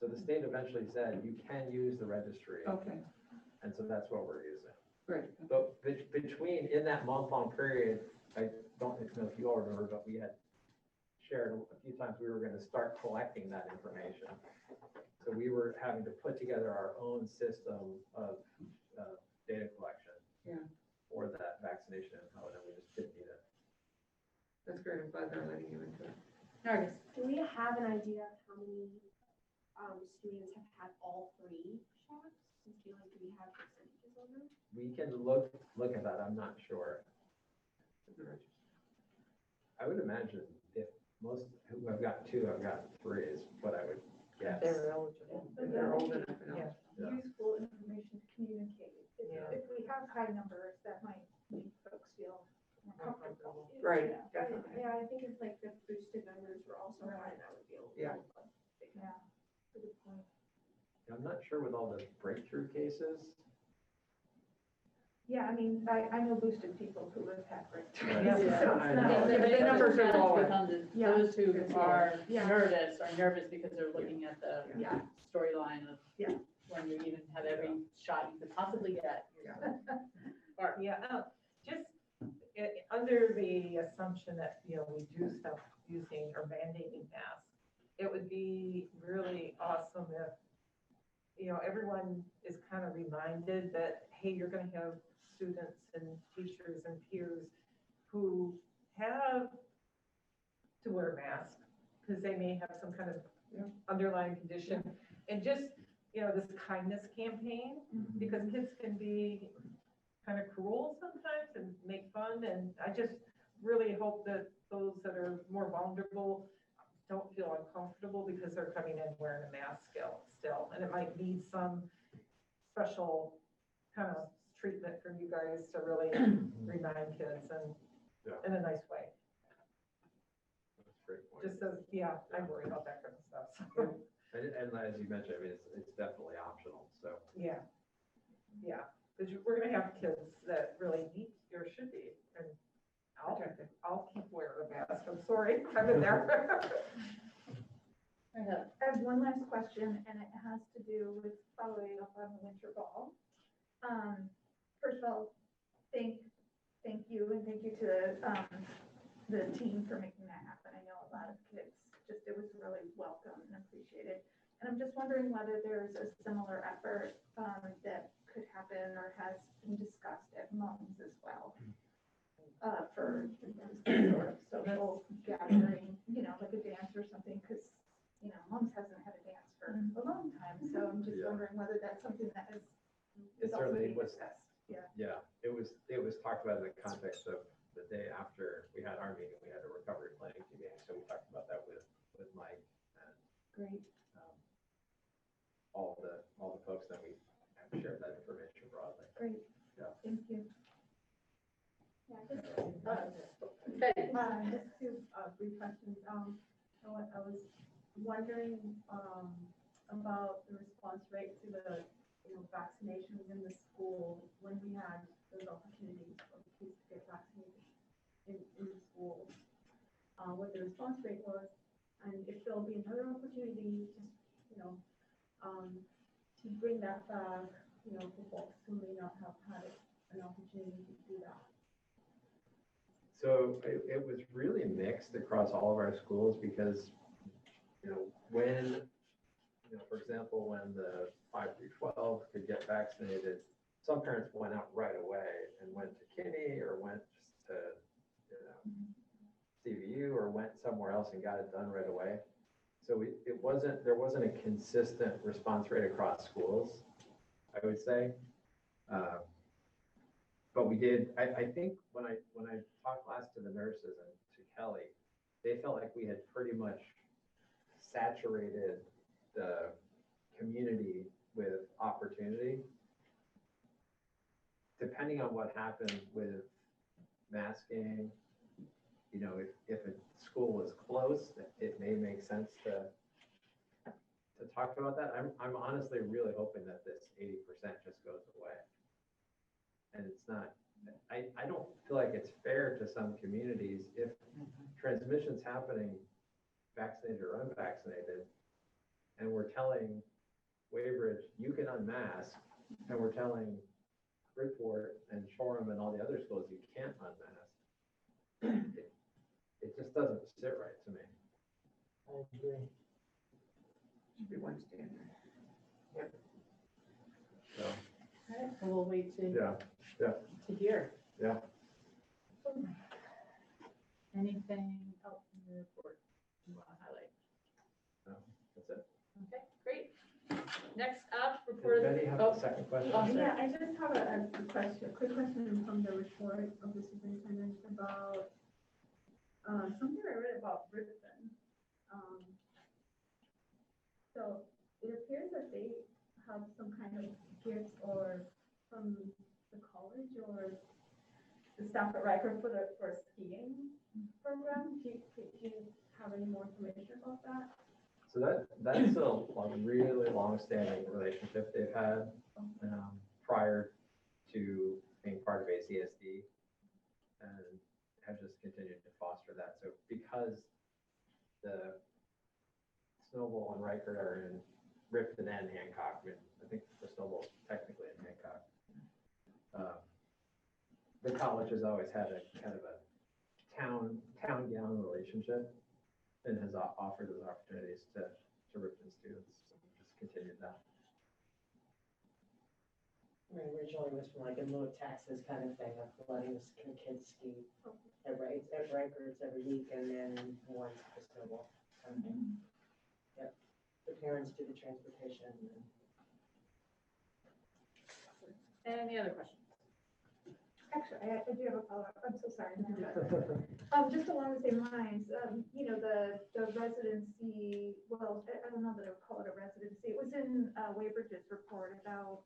So the state eventually said, you can use the registry. Okay, And so that's what we're using. great. But in that month-long period, I don't know if you all remember, but we had shared a few times we were going to start collecting that information. So we were having to put together our own system of data collection for that vaccination info, and we just didn't need it. That's great. I'm glad they're letting you into it. Do we have an idea of how many students have had all 3 shots? Do we have percentages on them? We can look at that. I'm not sure. I would imagine if most who have gotten 2 have gotten 3 is what I would guess. They're eligible. If they're old enough. Yeah. Useful information to communicate. Yeah. If we have high numbers, that might make folks feel more comfortable. Right, Yeah. definitely. Yeah, I think if like the boosted numbers were also high, that would be a little. Yeah. Yeah, good point. I'm not sure with all the breakthrough cases. Yeah, I mean, I know boosted people who have had breakthroughs. Right. So it's Yeah, I not- know. The numbers are lower. Yeah. Those who are Yeah. nervous are nervous because they're looking at the Yeah. storyline of Yeah. when you even have every shot you could possibly get. Yeah, just under the assumption that, we do stuff using or mandating masks, it would be really awesome if, everyone is kind of reminded that, hey, you're going to have students and teachers and peers who have to wear a mask because they may have some kind of underlying condition. And just, this kindness campaign, because kids can be kind of cruel sometimes and make fun. And I just really hope that those that are more vulnerable don't feel uncomfortable because they're coming in wearing a mask still. And it might need some special kind of treatment from you guys to really remind kids. And in a nice way. That's a great point. Just so, yeah, I worry about that kind of stuff, so, And as you mentioned, I mean, it's definitely optional, so. yeah. Yeah, because we're gonna have kids that really need, or should be, and I'll keep wearing a mask, I'm sorry, I've been there. I have one last question, and it has to do with following up on the winter ball. First of all, thank you, and thank you to the team for making that happen. I know a lot of kids, it was really welcome and appreciated. And I'm just wondering whether there's a similar effort that could happen or has been discussed at MUMS as well. For some sort of social gathering, like a dance or something, because MUMS hasn't had a dance for a long time, so I'm just wondering whether that's something that is It also certainly being was. discussed. Yeah. Yeah, it was talked about in the context of the day after we had our meeting, we had a recovery planning team meeting, so we talked about that with Mike and Great. all the folks that we have shared that information broadly. Great. Yeah. Thank you. Yeah, just two brief questions. I was wondering about the response rate to the vaccinations in the school when we had those opportunities for the kids to get vaccinated in the schools. What the response rate was, and if there'll be another opportunity, to bring that back, for folks who may not have had an opportunity to do that. So it was really mixed across all of our schools because, when, for example, when the 5 through 12 could get vaccinated, some parents went out right away and went to Kinney or went just to, CVU or went somewhere else and got it done right away. So there wasn't a consistent response rate across schools, I would say. But we did, I think when I talked last to the nurses and to Kelly, they felt like we had pretty much saturated the community with opportunity. Depending on what happened with masking, if a school was close, it may make sense to talk about that. I'm honestly really hoping that this 80% just goes away. And it's not, I don't feel like it's fair to some communities if transmission's happening vaccinated or unvaccinated, and we're telling Waybridge, you can unmask, and we're telling Bridgeport and Shoreham and all the other schools, you can't unmask. It just doesn't sit right to me. I agree. Should be one standard. Yep. So, All right, well, we'll wait to hear. Yeah. Anything else in the report you want to highlight? No, that's it. Okay, great. Next up, report. Does Betty have a second question? Yeah, I just have a quick question from the report of the superintendent about something I read about Ripon. So it appears that they have some kind of gift or from the college or the staff at Riker for a skiing program. Do you have any more information about that? So that's a really long-standing relationship they've had prior to being part of ACSD, and have just continued to foster that. So because the Snowball and Riker are in Ripon and Hancock, I think the Snowball's technically in Hancock. The college has always had a kind of a town-gown relationship and has offered those opportunities to Ripon students. So we just continued that. Originally it was from like a low taxes kind of thing of letting the kids ski at Rikers every week and then once for Snowball kind of thing. Yep, the parents do the transportation. Any other questions? Actually, I do have a follow-up. I'm so sorry. Just along the same lines, the residency, well, I don't know that I would call it a residency. It was in Waybridge's report about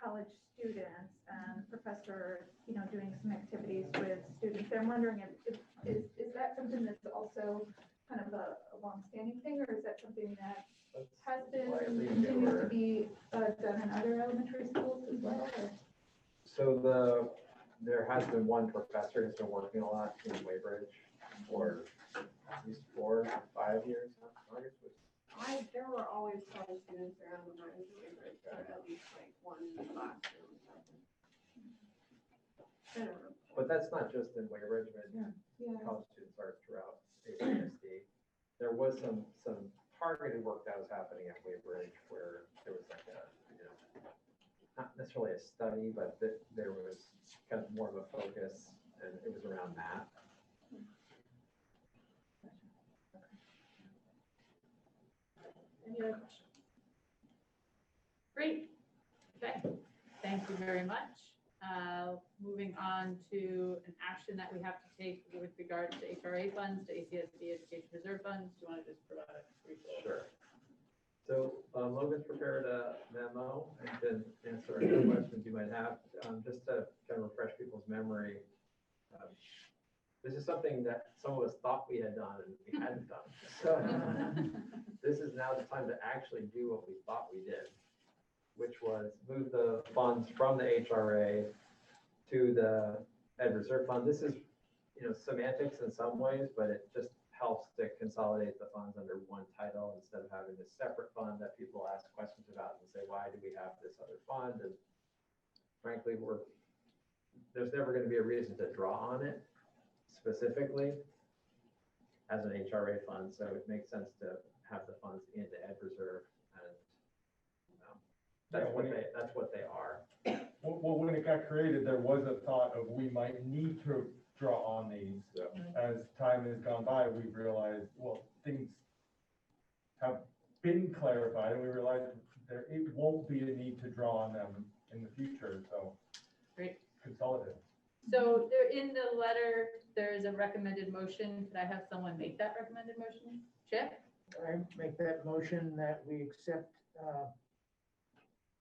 college students and professor, doing some activities with students. I'm wondering if is that something that's also kind of a longstanding thing, or is that something that has been continues to be done in other elementary schools as well? Or? So there has been one professor who's been working a lot in Waybridge for at least 4 to 5 years. There were always college students around when I was in Waybridge, at least like one classroom. I don't know. But that's not just in Waybridge, but college students are throughout ACSD. There was some targeted work that was happening at Waybridge where there was like a, not necessarily a study, but there was kind of more of a focus, and it was around math. Any other questions? Great. Okay. Thank you very much. Moving on to an action that we have to take with regards to HRA funds, to ACSD Education Reserve Funds. Do you want to just provide a brief? Sure. So Logan's prepared a memo and can answer any questions you might have. Just to kind of refresh people's memory, this is something that some of us thought we had done and we hadn't done. So this is now the time to actually do what we thought we did, which was move the funds from the HRA to the Ed Reserve Fund. This is, semantics in some ways, but it just helps to consolidate the funds under one title instead of having this separate fund that people ask questions about and say, why do we have this other fund? And frankly, there's never going to be a reason to draw on it specifically as an HRA fund. So it makes sense to have the funds in the Ed Reserve, and that's what they are. Well, when it got created, there was a thought of we might need to draw on these. As time has gone by, we've realized, well, things have been clarified, and we realized it won't be a need to draw on them in the future. So great. Consolidate. So there in the letter, there is a recommended motion. Could I have someone make that recommended motion? Chip? I make that motion that we accept,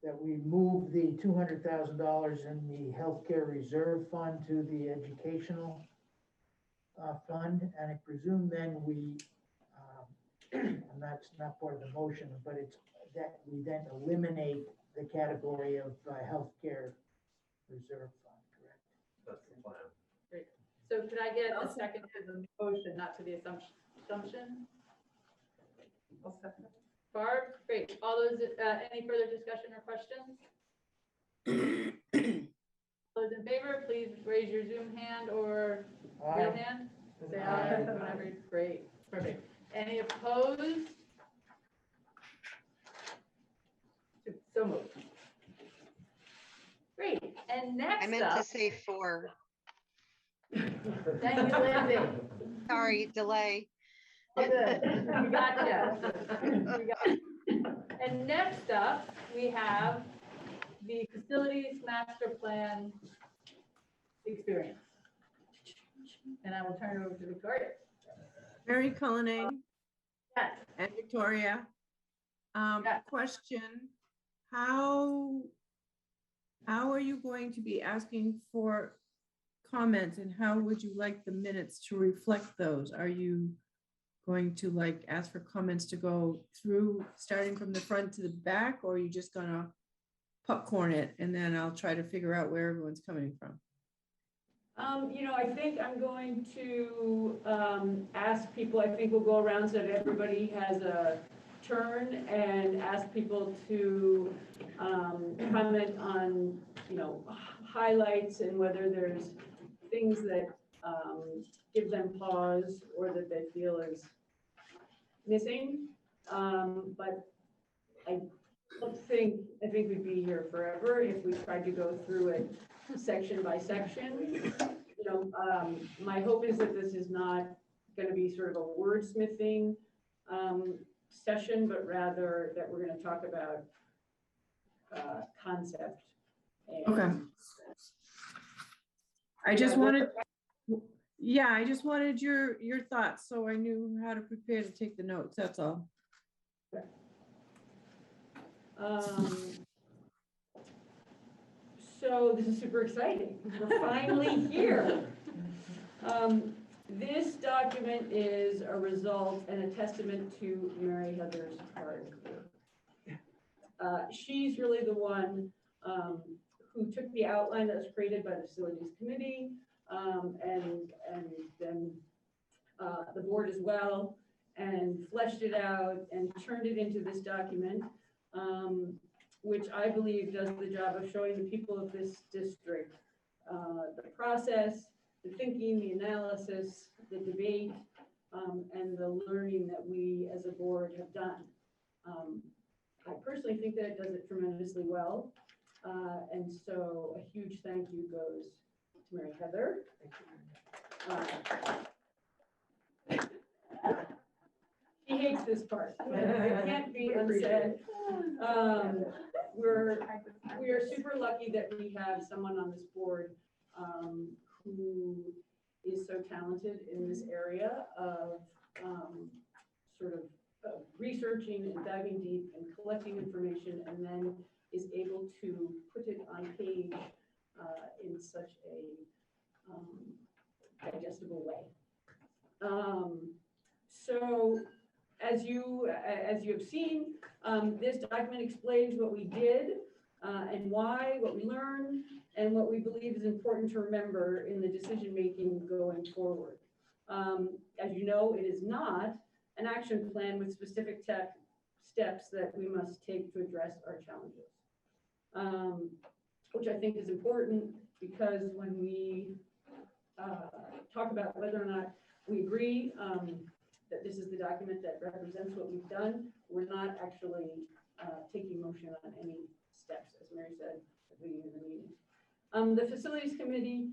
that we move the $200,000 in the healthcare reserve fund to the educational fund, and I presume then we, and that's not part of the motion, but it's that we then eliminate the category of healthcare reserve fund, correct? That's the plan. Great. So could I get a second to the motion, not to the assumption? I'll second. Barb, great. All those, any further discussion or questions? Those in favor, please raise your Zoom hand or real hand. Say aye, whatever. Great, perfect. Any opposed? So moved. Great, and next I meant up. to say 4. Thank you, Lindsay. Sorry, delay. Oh, good. We got you. And next up, we have the facilities master plan experience. And I will turn it over to Victoria. Mary Cullinane. Yes. And Victoria. Question, how are you going to be asking for comments, and how would you like the minutes to reflect those? Are you going to ask for comments to go through starting from the front to the back, or are you just gonna popcorn it and then I'll try to figure out where everyone's coming from? I think I'm going to ask people, I think we'll go around so that everybody has a turn and ask people to comment on, highlights and whether there's things that give them pause or that they feel is missing. But I think we'd be here forever if we tried to go through it section by section. My hope is that this is not going to be sort of a wordsmithing session, but rather that we're going to talk about concept. Okay. I just wanted your thoughts so I knew how to prepare to take the notes. That's all. So this is super exciting. We're finally here. This document is a result and a testament to Mary Heather's hard work. She's really the one who took the outline that was created by the facilities committee and then the board as well, and fleshed it out and turned it into this document, which I believe does the job of showing the people of this district the process, the thinking, the analysis, the debate, and the learning that we as a board have done. I personally think that it does it tremendously well. And so a huge thank you goes to Mary Heather. She hates this part. It can't be unsaid. We are super lucky that we have someone on this board who is so talented in this area of sort of researching and diving deep and collecting information, and then is able to put it on page in such a digestible way. So as you have seen, this document explains what we did and why, what we learned, and what we believe is important to remember in the decision-making going forward. As you know, it is not an action plan with specific steps that we must take to address our challenges, which I think is important because when we talk about whether or not we agree that this is the document that represents what we've done, we're not actually taking motion on any steps, as Mary said at the beginning of the meeting. The facilities committee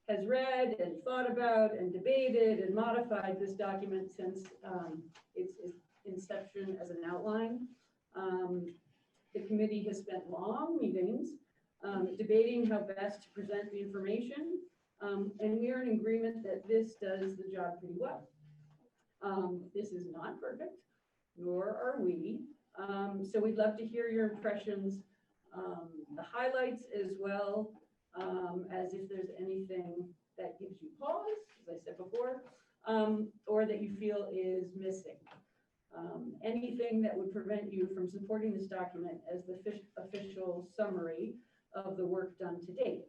has read and thought about and debated and modified this document since its inception as an outline. The committee has spent long meetings debating how best to present the information, and we are in agreement that this does the job pretty well. This is not perfect, nor are we. So we'd love to hear your impressions, the highlights as well, as if there's anything that gives you pause, as I said before, or that you feel is missing. Anything that would prevent you from supporting this document as the official summary of the work done to date.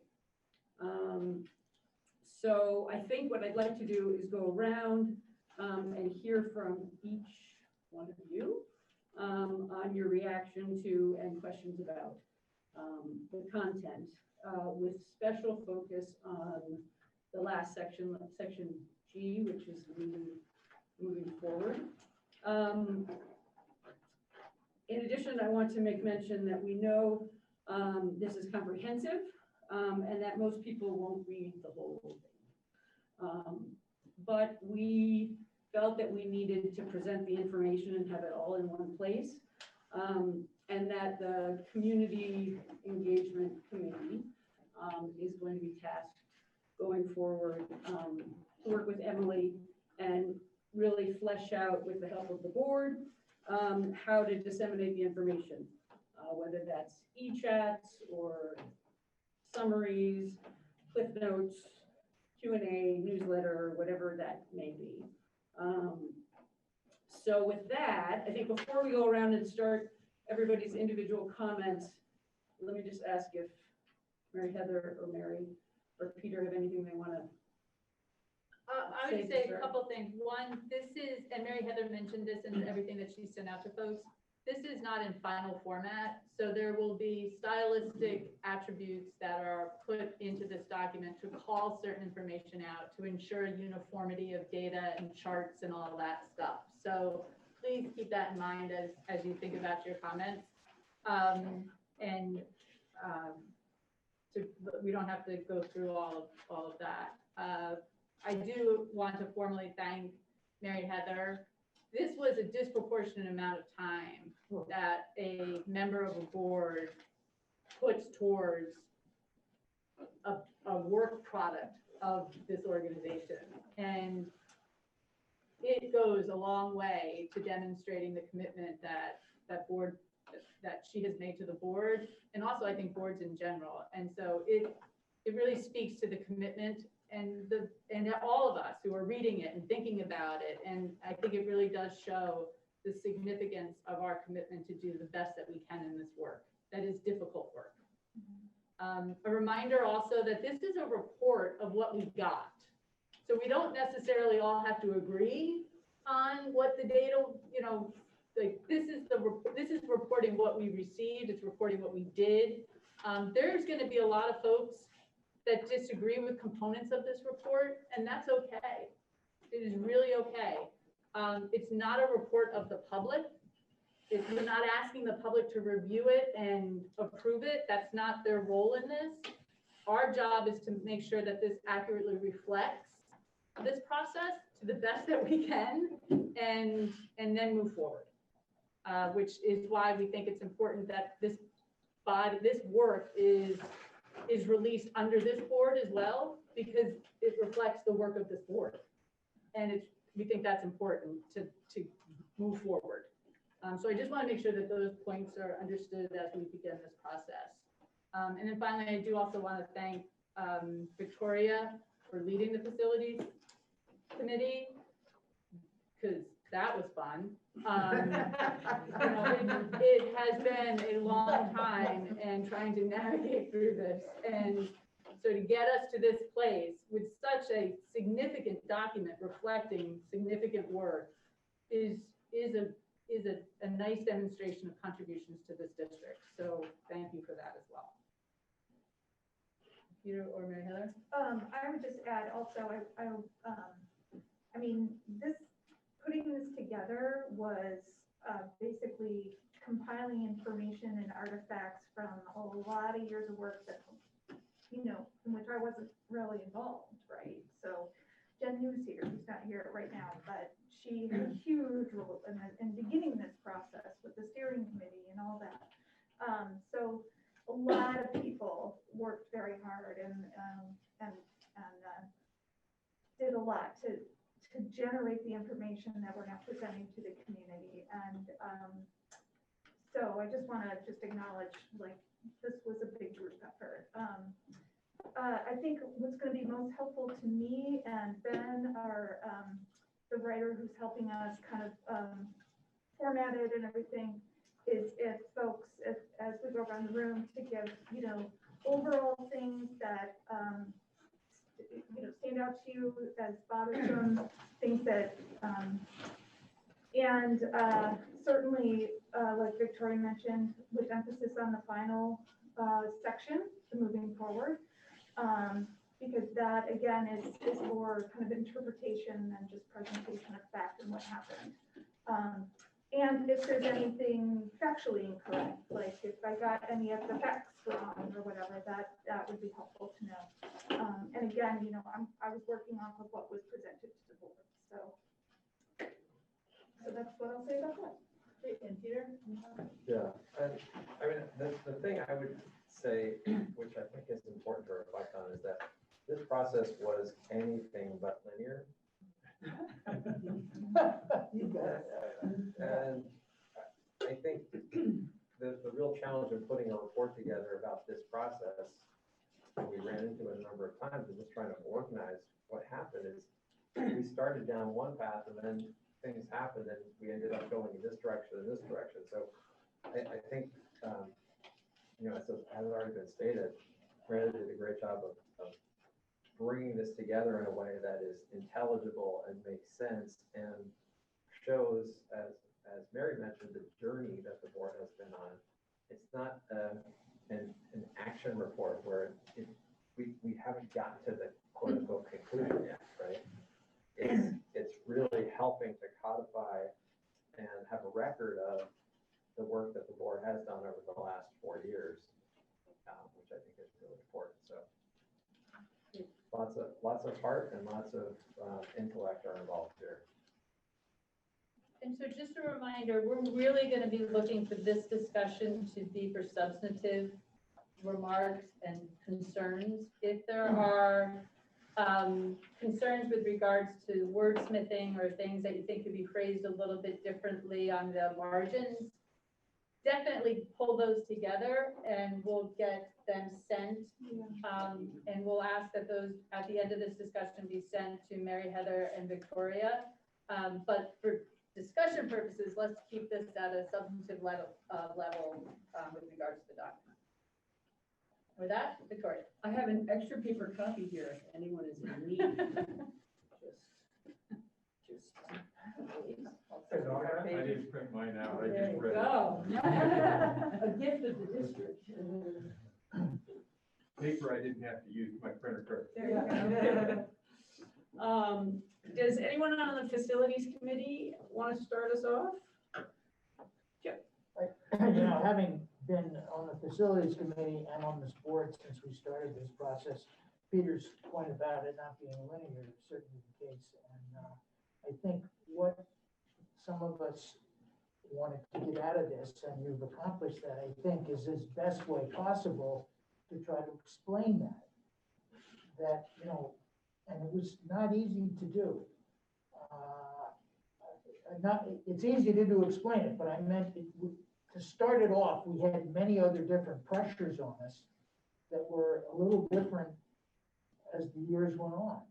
So I think what I'd like to do is go around and hear from each one of you on your reaction to and questions about the content, with special focus on the last section, section G, which is moving forward. In addition, I want to make mention that we know this is comprehensive and that most people won't read the whole thing. But we felt that we needed to present the information and have it all in one place, and that the community engagement committee is going to be tasked going forward to work with Emily and really flesh out, with the help of the board, how to disseminate the information, whether that's e-chats or summaries, cliff notes, Q&A, newsletter, whatever that may be. So with that, I think before we go around and start everybody's individual comments, let me just ask if Mary Heather or Mary or Peter have anything they want to I would say a couple things. One, this is, and Mary Heather mentioned this in everything that she sent out to folks, this is not in final format. So there will be stylistic attributes that are put into this document to call certain information out, to ensure uniformity of data and charts and all that stuff. So please keep that in mind as you think about your comments. We don't have to go through all of that. I do want to formally thank Mary Heather. This was a disproportionate amount of time that a member of a board puts towards a work product of this organization. And it goes a long way to demonstrating the commitment that board that she has made to the board, and also I think boards in general. And so it really speaks to the commitment and all of us who are reading it and thinking about it. And I think it really does show the significance of our commitment to do the best that we can in this work. That is difficult work. A reminder also that this is a report of what we got. So we don't necessarily all have to agree on what the data, like this is reporting what we received, it's reporting what we did. There's gonna be a lot of folks that disagree with components of this report, and that's okay. It is really okay. It's not a report of the public. If we're not asking the public to review it and approve it, that's not their role in this. Our job is to make sure that this accurately reflects this process to the best that we can and then move forward. Which is why we think it's important that this work is released under this board as well, because it reflects the work of this board. And we think that's important to move forward. So I just want to make sure that those points are understood as we begin this process. And then finally, I do also want to thank Victoria for leading the facilities committee, because that was fun. It has been a long time and trying to navigate through this. And so to get us to this place with such a significant document reflecting significant work is a nice demonstration of contributions to this district. So thank you for that as well. Peter or Mary Heather? I would just add also, I mean, putting this together was basically compiling information and artifacts from a lot of years of work that, in which I wasn't really involved, right? So Jen Hughes here, who's not here right now, but she had a huge role in beginning this process with the steering committee and all that. So a lot of people worked very hard and did a lot to generate the information that we're now presenting to the community. And so I just want to acknowledge, like, this was a big group effort. I think what's going to be most helpful to me and Ben, the writer who's helping us kind of format it and everything, is if folks, as we go around the room, to give, overall things that, stand out to you as bothersome, things that, and certainly, like Victoria mentioned, with emphasis on the final section, the moving forward, because that, again, is more kind of interpretation than just presentation of fact and what happened. And if there's anything factually incorrect, like if I got any of the facts wrong or whatever, that would be helpful to know. And again, I was working off of what was presented to the board. So that's what I'll say about that. Great. And Peter? Yeah, and I mean, the thing I would say, which I think is important to reflect on, is that this process was anything but linear. And I think the real challenge in putting a report together about this process, and we ran into it a number of times, and just trying to organize what happened is we started down one path and then things happened and we ended up going in this direction and this direction. So I think, as has already been stated, Miranda did a great job of bringing this together in a way that is intelligible and makes sense and shows, as Mary mentioned, the journey that the board has been on. It's not an action report where we haven't gotten to the quote unquote conclusion yet, right? It's really helping to codify and have a record of the work that the board has done over the last 4 years, which I think is really important. So lots of heart and lots of intellect are involved here. And so just a reminder, we're really going to be looking for this discussion to be for substantive remarks and concerns. If there are concerns with regards to wordsmithing or things that you think could be phrased a little bit differently on the margins, definitely pull those together and we'll get them sent. And we'll ask that those, at the end of this discussion, be sent to Mary, Heather, and Victoria. But for discussion purposes, let's keep this at a substantive level with regards to the document. With that, Victoria. I have an extra paper copy here if anyone is in need. Just. I didn't print mine out, I There just you read it. go. A gift of the district. Paper I didn't have to use, my printer card. There you go. Does anyone on the facilities committee want to start us off? You know, having been on the facilities committee and on this board since we started this process, Peter's point about it not being linear is certainly the case. And I think what some of us wanted to get out of this, and you've accomplished that, I think, is his best way possible to try to explain that. That, you know, and it was not easy to do. It's easy to do explain it, but I meant to start it off, we had many other different pressures on us that were a little different as the years went on,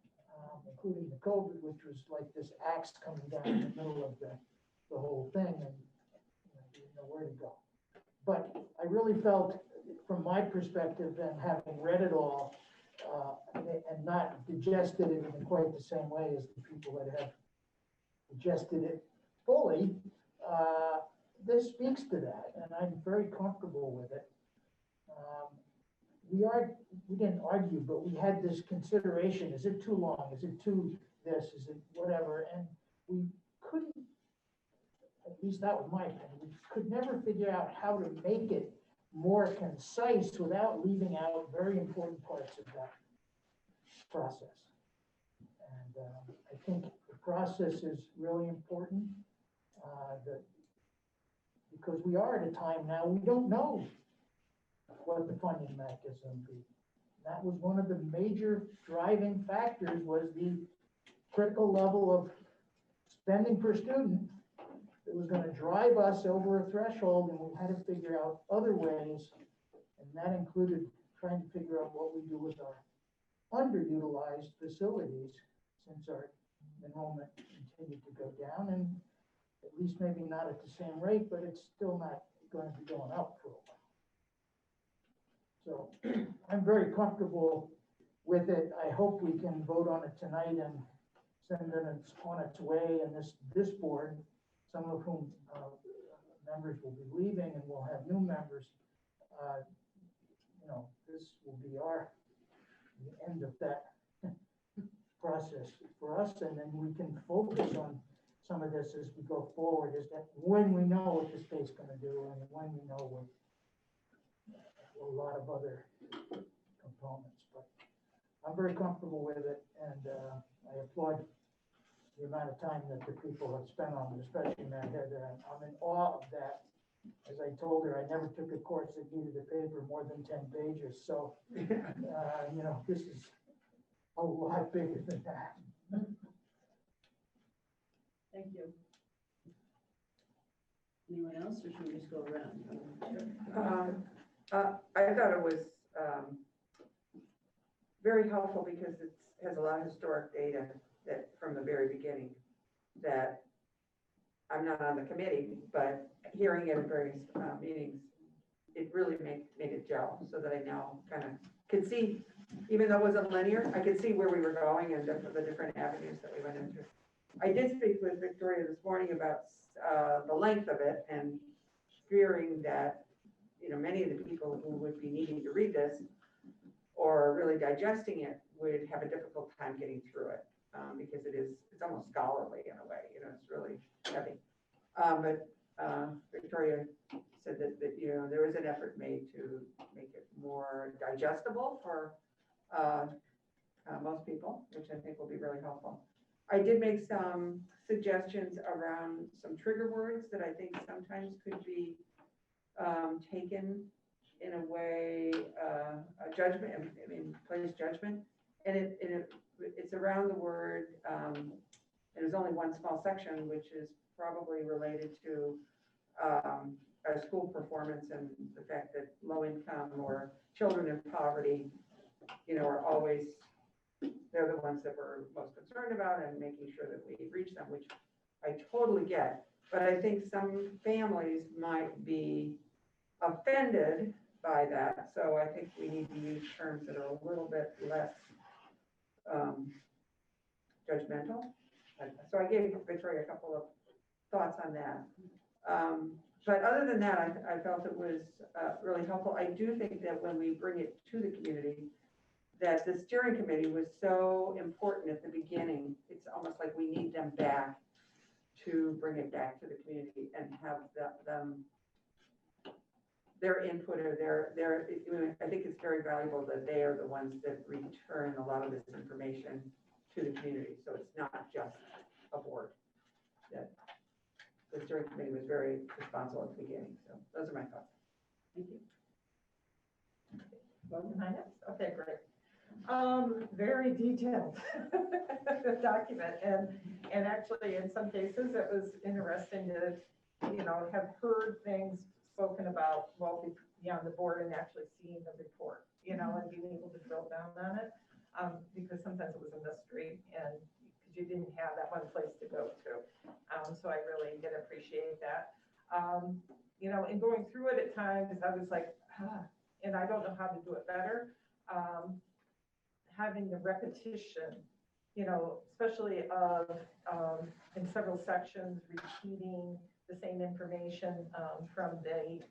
including the COVID, which was like this axe coming down in the middle of the whole thing, and you didn't know where to go. But I really felt, from my perspective, and having read it all, and not digested it in quite the same way as the people that have digested it fully, this speaks to that, and I'm very comfortable with it. We didn't argue, but we had this consideration: is it too long? Is it too this? Is it whatever? And we couldn't. At least that was my opinion. We could never figure out how to make it more concise without leaving out very important parts of that process. And I think the process is really important. Because we are at a time now, we don't know what the funding mechanism would be. That was one of the major driving factors, was the critical level of spending per student. It was going to drive us over a threshold, and we had to figure out other ways, and that included trying to figure out what we do with our underutilized facilities, since our enrollment continued to go down, and at least maybe not at the same rate, but it's still not going to be going up for a while. So I'm very comfortable with it. I hope we can vote on it tonight and send it on its way. And this board, some of whom members will be leaving, and we'll have new members. You know, this will be the end of that process for us, and then we can focus on some of this as we go forward, is that when we know what the state's going to do, and when we know what a lot of other components. But I'm very comfortable with it, and I applaud the amount of time that the people have spent on it, especially Mary Heather. I'm in awe of that. As I told her, I never took a course that needed a paper more than 10 pages. So, you know, this is a lot bigger than that. Thank you. Anyone else, or should we just go around? I thought it was very helpful because it has a lot of historic data that from the very beginning, that I'm not on the committee, but hearing it at various meetings, it really made it gel, so that I now kind of could see, even though it wasn't linear, I could see where we were going and the different avenues that we went into. I did speak with Victoria this morning about the length of it, and fearing that, you know, many of the people who would be needing to read this or really digesting it would have a difficult time getting through it, because it's almost scholarly in a way, you know, it's really heavy. But Victoria said that, you know, there was an effort made to make it more digestible for most people, which I think will be really helpful. I did make some suggestions around some trigger words that I think sometimes could be taken in a way, a judgment, I mean, place judgment. And it's around the word, and there's only one small section, which is probably related to our school performance and the fact that low income or children in poverty, are always, they're the ones that we're most concerned about and making sure that we reach them, which I totally get. But I think some families might be offended by that. So I think we need to use terms that are a little bit less judgmental. So I gave Victoria a couple of thoughts on that. But other than that, I felt it was really helpful. I do think that when we bring it to the community, that the steering committee was so important at the beginning. It's almost like we need them back to bring it back to the community and have them, their input or their, I think it's very valuable that they are the ones that return a lot of this information to the community. So it's not just a board. That the steering committee was very responsible at the beginning. So those are my thoughts. Thank you. Well, next? Okay, great. Very detailed document, and actually in some cases it was interesting to, have heard things spoken about well beyond the board and actually seeing the report, and being able to drill down on it, because sometimes it was a mystery and because you didn't have that one place to go to. So I really did appreciate that. In going through it at times, I was like, and I don't know how to do it better. Having the repetition, especially of in several sections, repeating the same information from the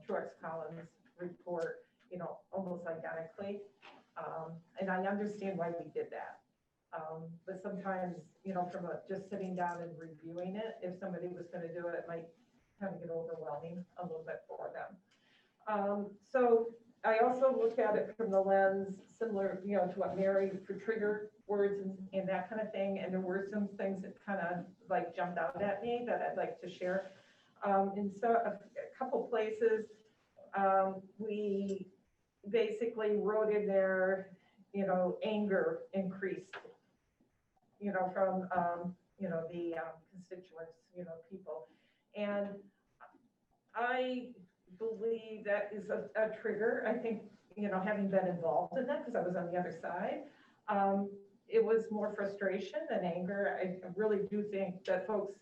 Truex Collins report, almost identically. And I understand why we did that. But sometimes, from just sitting down and reviewing it, if somebody was going to do it, it might kind of get overwhelming a little bit for them. So I also looked at it from the lens similar, to what Mary for trigger words and that kind of thing. And there were some things that kind of like jumped out at me that I'd like to share. And so a couple places, we basically wrote in there, anger increased, from, the constituents, people. And I believe that is a trigger. I think, having been involved in that, because I was on the other side, it was more frustration than anger. I really do think that folks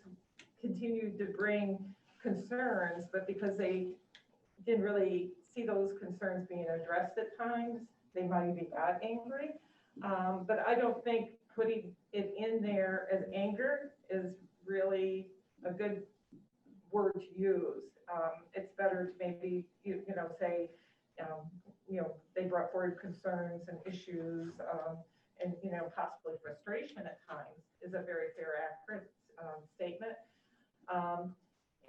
continued to bring concerns, but because they didn't really see those concerns being addressed at times, they might even got angry. But I don't think putting it in there as anger is really a good word to use. It's better to maybe, say, they brought forward concerns and issues, and, possibly frustration at times is a very fair, accurate statement.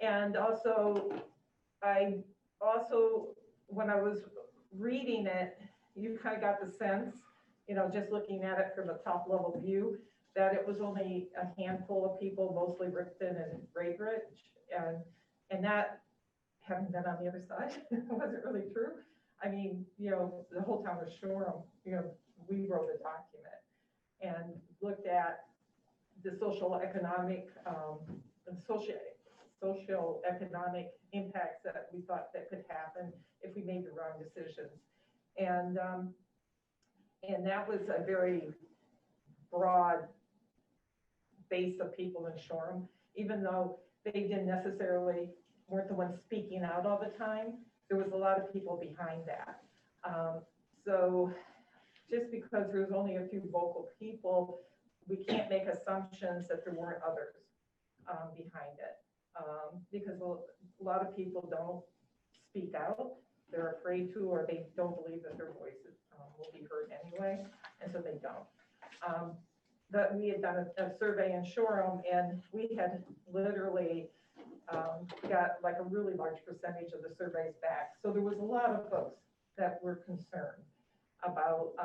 And also, when I was reading it, you kind of got the sense, just looking at it from a top level view, that it was only a handful of people, mostly Ripton and Braidridge, and that, having been on the other side, wasn't really true. I mean, the whole town of Shoreham, we wrote a document and looked at the social economic impacts that we thought that could happen if we made the wrong decisions. And that was a very broad base of people in Shoreham, even though they didn't necessarily weren't the ones speaking out all the time. There was a lot of people behind that. So just because there was only a few vocal people, we can't make assumptions that there weren't others behind it. Because a lot of people don't speak out. They're afraid to, or they don't believe that their voices will be heard anyway, and so they don't. But we had done a survey in Shoreham, and we had literally got like a really large percentage of the surveys back. So there was a lot of folks that were concerned about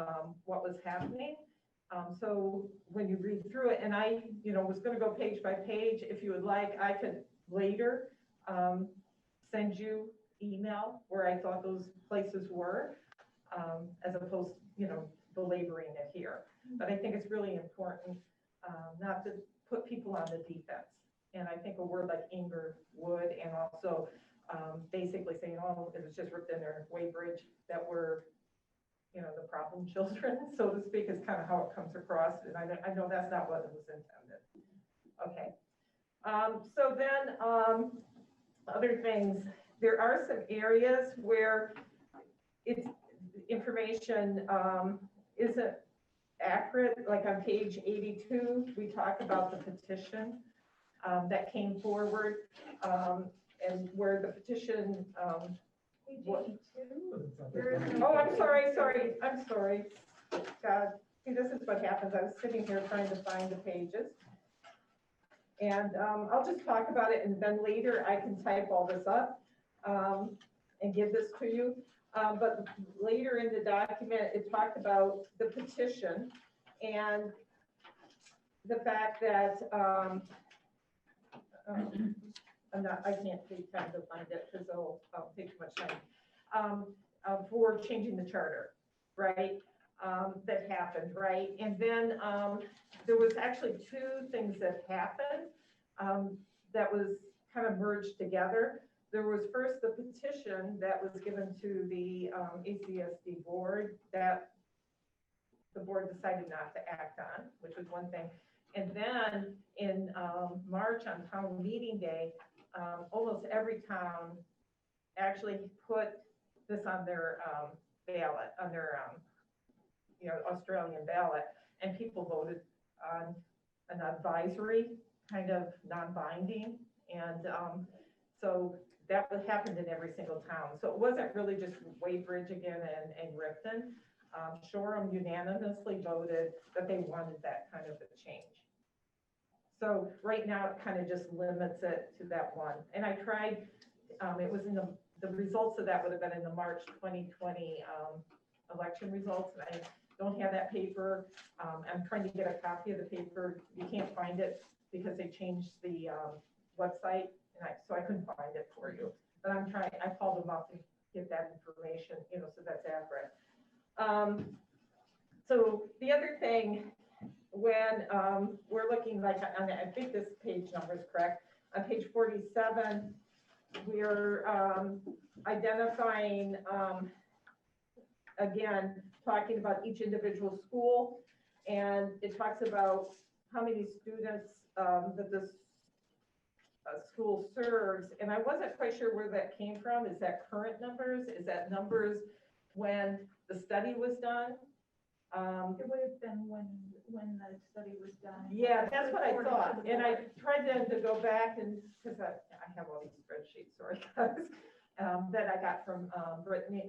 what was happening. So when you read through it, and I, was going to go page by page. If you would like, I could later send you email where I thought those places were, as opposed, belaboring it here. But I think it's really important not to put people on the defense. And I think a word like anger would, and also basically saying, oh, it was just Ripon or Waybridge that were, you know, the problem children, so to speak, is kind of how it comes across, and I know that's not what it was intended. Okay. So then, other things, there are some areas where it's information isn't accurate, like on page 82, we talk about the petition that came forward, and where the petition, what? Oh, I'm sorry. God, see, this is what happens. I was sitting here trying to find the pages. And I'll just talk about it, and then later I can type all this up and give this to you. But later in the document, it talked about the petition and the fact that I can't take time to find it because it'll take too much time, for changing the charter, right? That happened, right? And then there was actually two things that happened that was kind of merged together. There was first the petition that was given to the ACSD board that the board decided not to act on, which was one thing. And then in March on town meeting day, almost every town actually put this on their ballot, on their you know, Australian ballot, and people voted on an advisory, kind of non-binding, and so that happened in every single town. So it wasn't really just Waybridge again and Ripon. Shoreham unanimously voted that they wanted that kind of a change. So right now it kind of just limits it to that one. And I tried, it was in the results of that would have been in the March 2020 election results, and I don't have that paper. I'm trying to get a copy of the paper. You can't find it because they changed the website, and so I couldn't find it for you. But I'm trying, I called them up to get that information, you know, so that's accurate. So the other thing, when we're looking like on, I think this page number is correct, on page 47, we're identifying, again, talking about each individual school, and it talks about how many students that this school serves, and I wasn't quite sure where that came from. Is that current numbers? Is that numbers when the study was done? It would have been when the study was done. Yeah, that's what I thought, and I tried to go back and, because I have all these spreadsheets, sorry guys, that I got from Brittany,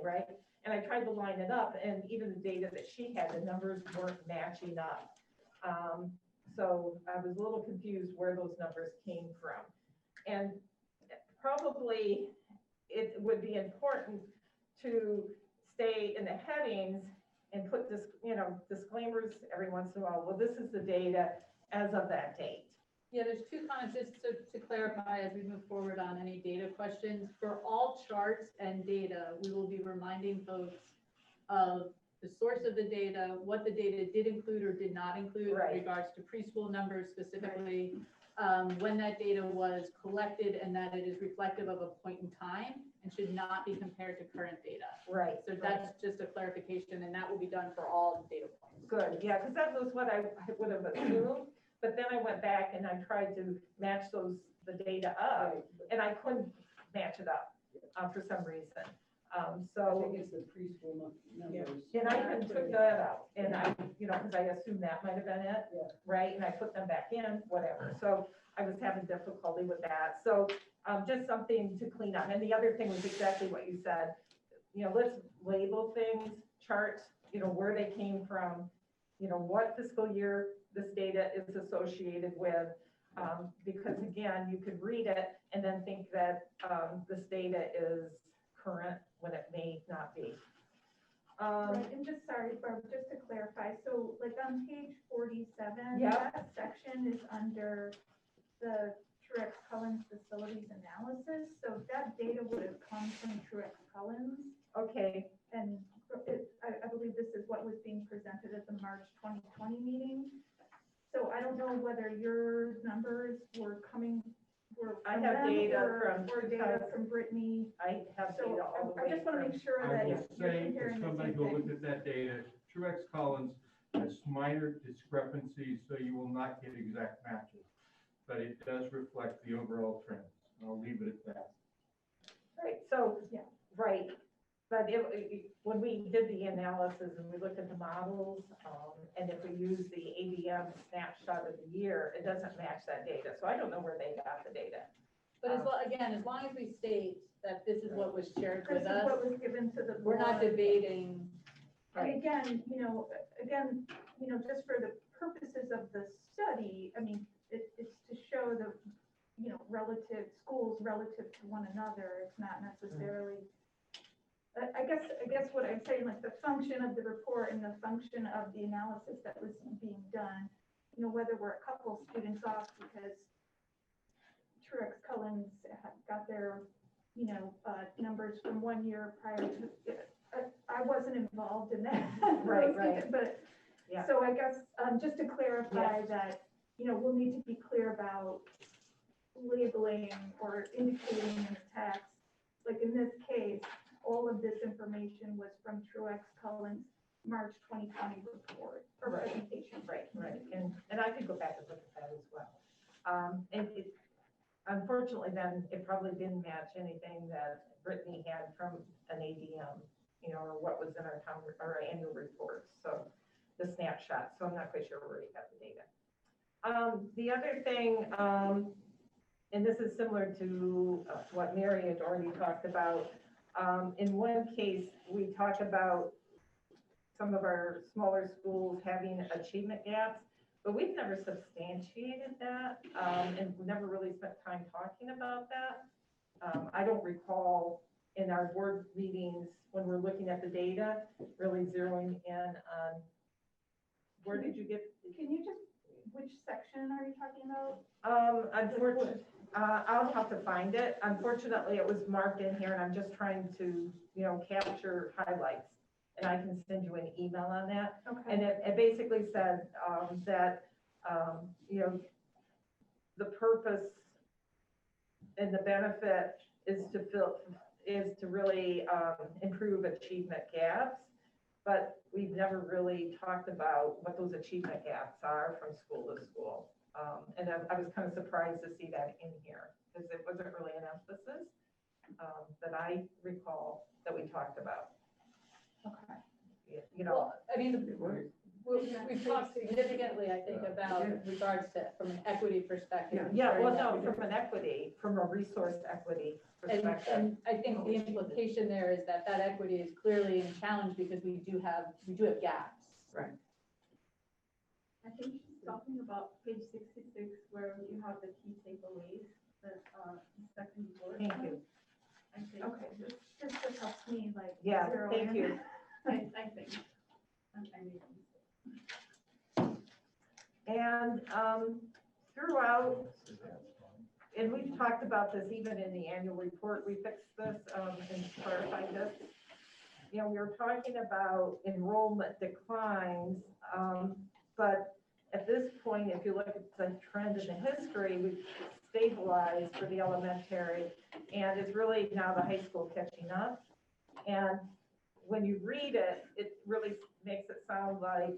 right? And I tried to line it up, and even the data that she had, the numbers weren't matching up. So I was a little confused where those numbers came from. And probably it would be important to stay in the headings and put this, you know, disclaimers every once in a while. Well, this is the data as of that date. Yeah, there's two comments just to clarify as we move forward on any data questions. For all charts and data, we will be reminding folks of the source of the data, what the data did include or did not include Right. in regards to preschool numbers specifically, when that data was collected, and that it is reflective of a point in time and should not be compared to current data. Right. So that's just a clarification, and that will be done for all data points. Good, yeah, because that was what I would have assumed, but then I went back and I tried to match the data up, and I couldn't match it up for some reason. So. I think it's the preschool numbers. And I even took that out, and I, you know, because I assumed that might have been it, Yeah. right? And I put them back in, whatever. So I was having difficulty with that. So just something to clean up. And the other thing was exactly what you said. You know, let's label things, charts, you know, where they came from, you know, what fiscal year this data is associated with. Because again, you could read it and then think that this data is current when it may not be. Right, and just, sorry, Barb, just to clarify, so like on page 47, Yep. that section is under the Truex Collins facilities analysis, so that data would have come from Truex Collins. Okay. And I believe this is what was being presented at the March 2020 meeting. So I don't know whether your numbers were were I from have them data or from data 2000. from Brittany. I have So data all the I way just want to from. make sure I that will you're say, comparing for the somebody same who thing. looked at that data, Truex Collins has minor discrepancies, so you will not get exact matches. But it does reflect the overall trend. I'll leave it at that. Right, so, Yeah. right, but when we did the analysis and we looked at the models, and if we use the ADM snapshot of the year, it doesn't match that data, so I don't know where they got the data. But again, as long as we state that this is what was shared This with is us, what was given to the we're not board. debating. And again, just for the purposes of the study, I mean, it's to show the, relative schools relative to one another. It's not necessarily, I guess what I'm saying, like the function of the report and the function of the analysis that was being done, whether we're a couple students off because Truex Collins got their, numbers from 1 year prior to, I wasn't involved in that. Right. But, Yeah. so I guess, just to clarify that, we'll need to be clear about labeling or indicating in the text, like in this case, all of this information was from Truex Collins' March 2020 report or Right. presentation. Right, and I could go back and look at that as well. And it, unfortunately, then it probably didn't match anything that Brittany had from an ADM, or what was in our annual reports, so the snapshot, so I'm not quite sure where you got the data. The other thing, and this is similar to what Mary had already talked about, in one case, we talk about some of our smaller schools having achievement gaps, but we've never substantiated that, and we've never really spent time talking about that. I don't recall in our board meetings, when we're looking at the data, really zeroing in on, where did you get? Can you just, which section are you talking about? Unfortunately, I'll have to find it. Unfortunately, it was marked in here and I'm just trying to, capture highlights. And I can send you an email on that. Okay. And it basically said, that, the purpose and the benefit is to really, improve achievement gaps. But we've never really talked about what those achievement gaps are from school to school. And I was kind of surprised to see that in here, because it wasn't really an emphasis that I recall that we talked about. Okay. Well, I mean, we've talked significantly, I think, about regards to, from an equity perspective. Yeah, well, no, from an equity, from a resource equity perspective. And I think the implication there is that equity is clearly in challenge because we do have gaps. Right. I think she's talking about page 66, where you have the key takeaways, the second bullet. Thank you. I think. Okay, this just helps me like. Yeah, zero thank in. you. I think. I made a mistake. And throughout, and we've talked about this even in the annual report, we fixed this and clarified this. We were talking about enrollment declines, but at this point, if you look at the trend in the history, we've stabilized for the elementary, and it's really now the high school catching up. And when you read it, it really makes it sound like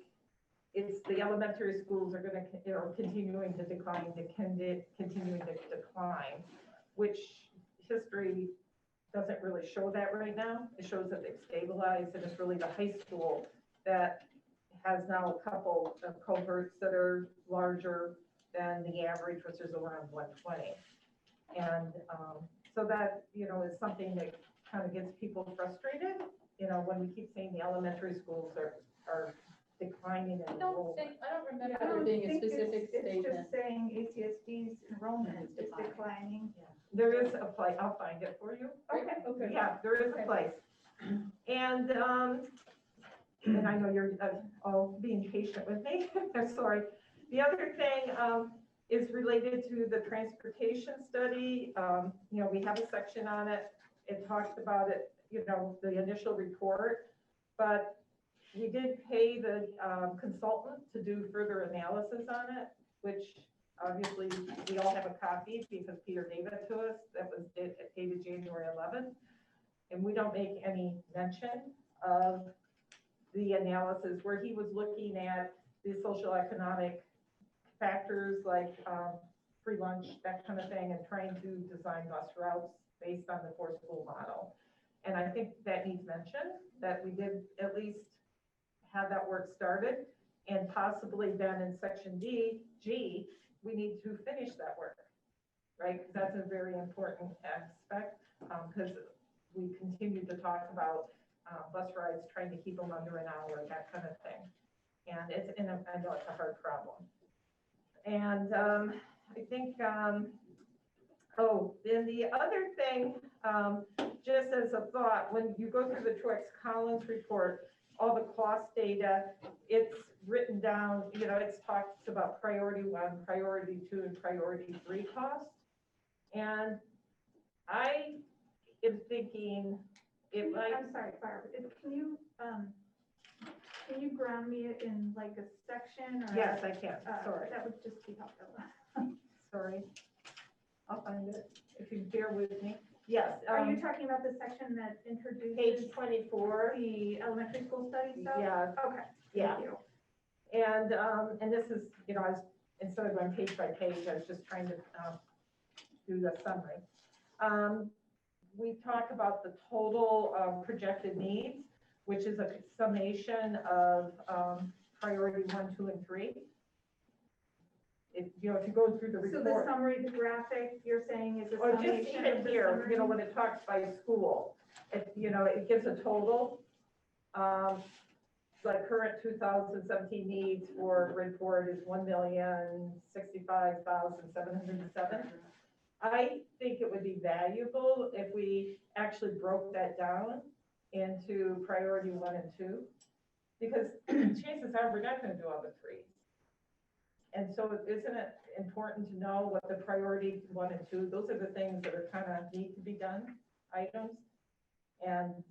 it's the elementary schools are going to, continuing to decline, continuing to decline, which history doesn't really show that right now. It shows that they've stabilized, and it's really the high school that has now a couple of cohorts that are larger than the average, which is around 120. And so that, is something that kind of gets people frustrated, when we keep saying the elementary schools are declining in enrollment. I don't remember Yeah, I there don't being a think specific it's statement. just saying ACSD's enrollment is declining. There is a place, I'll find it for you. Okay. Yeah, there is a place. And I know you're all being patient with me. I'm sorry. The other thing is related to the transportation study. We have a section on it. It talks about it, the initial report, but we did pay the consultant to do further analysis on it, which obviously, we all have a copy because Peter gave it to us, that was dated January 11th. And we don't make any mention of the analysis where he was looking at the social economic factors like free lunch, that kind of thing, and trying to design bus routes based on the four-school model. And I think that needs mention, that we did at least have that work started, and possibly then in section G, we need to finish that work, right? Because that's a very important aspect, because we continue to talk about bus rides, trying to keep them under an hour, that kind of thing. And I know it's a hard problem. And I think, then the other thing, just as a thought, when you go through the Truex Collins report, all the cost data, it's written down, it talks about priority 1, priority 2, and priority 3 cost. And I am thinking, I'm sorry, Barb, can you ground me in like a section or? Yes, I can, sorry. That would just be helpful. Sorry, I'll find it, if you bear with me. Yes. Are you talking about the section that introduces? Page 24. The elementary school study stuff? Yeah. Okay, Yeah. thank you. And this is, instead of going page by page, I was just trying to do the summary. We talk about the total projected needs, which is a summation of priority 1, 2, and 3. If you go through the report. So the summary, the graphic, you're saying is a Or just summation even of the here, summary? when it talks by school, it gives a total. Like current 2017 needs for report is 1,065,707. I think it would be valuable if we actually broke that down into priority 1 and 2, because chances are we're not going to do all the 3s. And so isn't it important to know what the priority 1 and 2, those are the things that are kind of need to be done items, and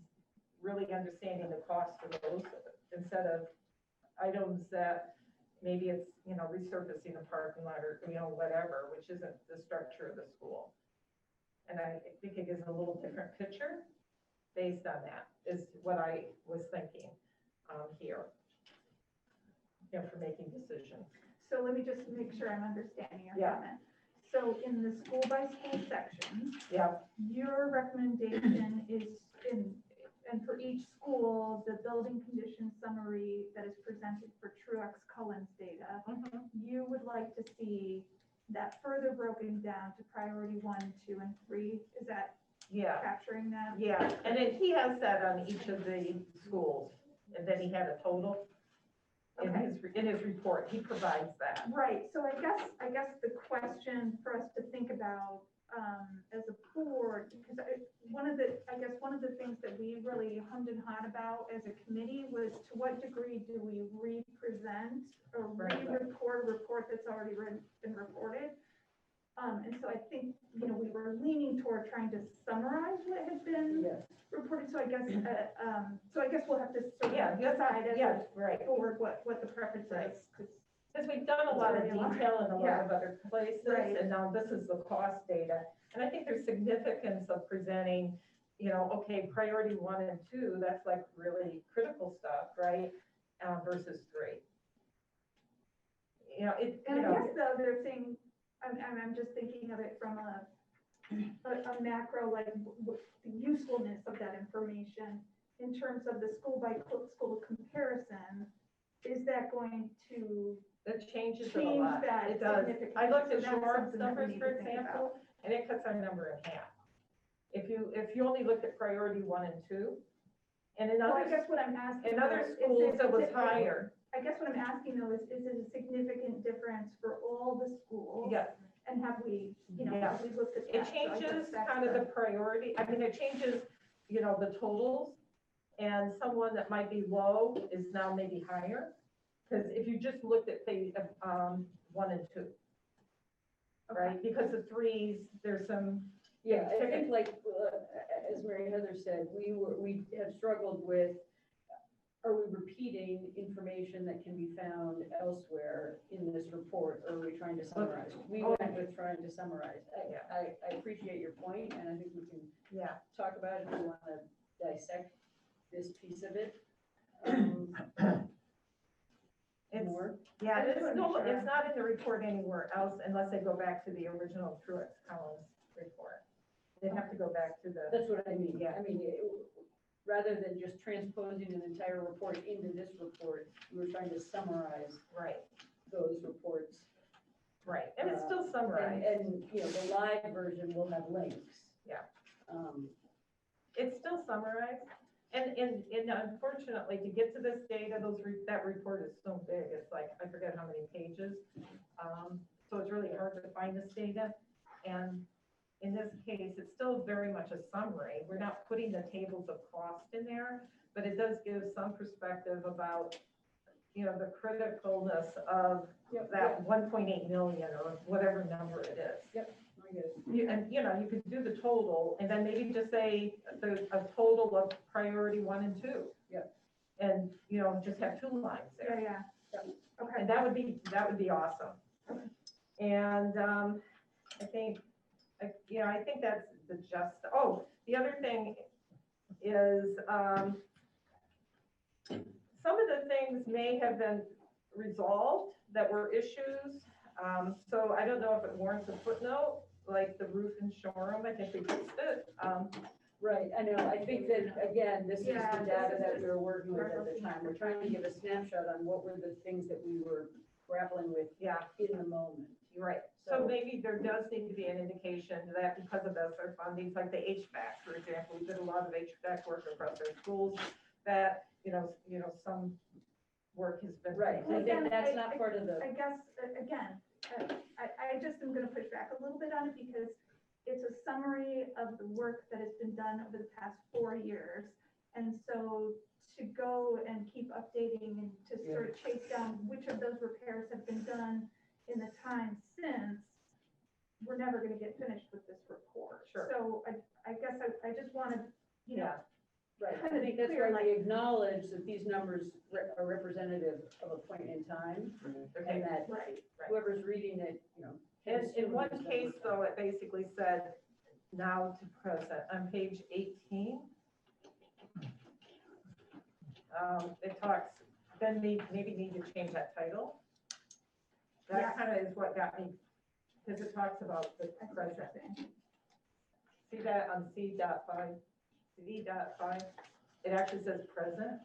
really understanding the cost of those instead of items that maybe it's, resurfacing a parking lot or, whatever, which isn't the structure of the school. And I think it gives a little different picture based on that, is what I was thinking here, for making decisions. So let me just make sure I'm understanding your Yeah. comment. So in the school by school section, Yeah. your recommendation is and for each school, the building condition summary that is presented for Truex Collins data, you would like to see that further broken down to priority 1, 2, and 3. Is that capturing that? Yeah, and then he has that on each of the schools, and then he had a total in his report. He provides that. Right, so I guess the question for us to think about as a board, because one of the things that we really hummed and hawed about as a committee was to what degree do we re-present or re-report a report that's already been reported? And so I think, we were leaning toward trying to summarize what had been reported. So I guess we'll have to sort of decide as a board what the preference is. Because we've done a lot of detail in a lot of other places, and now this is the cost data. And I think there's significance of presenting, priority 1 and 2, that's like really critical stuff, right? Versus 3. And I guess the other thing, I'm just thinking of it from a macro, like the usefulness of that information in terms of the school by school comparison. Is that going to It changes it a lot. that It does. significantly? I looked at So that's Short's something that we numbers, need for to think about. example, and it cuts our number in half. If you only looked at priority 1 and 2, and in Well, I other, guess what I'm asking. in other though, schools, is it was higher. I guess what I'm asking though is it a significant difference for all the schools? Yeah. And have we, Yeah. have we looked at that? It So I changes guess that's kind of the priority, it changes, the totals, and someone that might be low is now maybe higher. Because if you just looked at, say, 1 and 2, right? Because the 3s, there's some. Yeah, I think like, as Mary Heather said, we have struggled with are we repeating information that can be found elsewhere in this report, or are we trying to summarize? We went with trying to summarize. I appreciate your point, and I think we can talk about it if we want to dissect this piece of it. More. Yeah, it's not in the report anywhere else unless they go back to the original Truex Collins report. They'd have to go back to the. That's what I mean. Yeah. I mean, rather than just transposing an entire report into this report, we're trying to summarize those reports. Right, and it's still summarized. And, you know, the live version will have links. Yeah. It's still summarized. And unfortunately, to get to this data, that report is so big, it's like, I forget how many pages. So it's really hard to find this data. And in this case, it's still very much a summary. We're not putting the tables of cost in there, but it does give some perspective about, you know, the criticalness of that 1.8 million or whatever number it is. Yep. And, you know, you could do the total and then maybe just say a total of priority 1 and 2. Yep. And, you know, just have 2 lines there. Yeah. Okay. And that would be awesome. And I think, you know, I think that's the the other thing is some of the things may have been resolved that were issues. So I don't know if it warrants a footnote, like the roof and showroom. I think we fixed it. Right, I know. I think that, again, this is the data that we were working with at the time. We're trying to give a snapshot on what were the things that we were grappling with in the moment. You're right. So maybe there does need to be an indication that because of this, our fundings, like the HVAC, for example, we did a lot of HVAC work across our schools, that, you know, some work has been. Right. I think that's not part of the. I guess, again, I just am gonna push back a little bit on it because it's a summary of the work that has been done over the past 4 years. And so to go and keep updating and to sort of chase down which of those repairs have been done in the time since, we're never gonna get finished with this report. Sure. So I guess I just wanna, you know. Right, kind I of think be that's clear, why we acknowledge that these numbers are representative of a point in time. And that whoever's reading it, you know. In one case, though, it basically said now to present on page 18. It talks, then maybe need to change that title. That kind of is what got me, because it talks about the present. See that on C.5? C.5, it actually says present.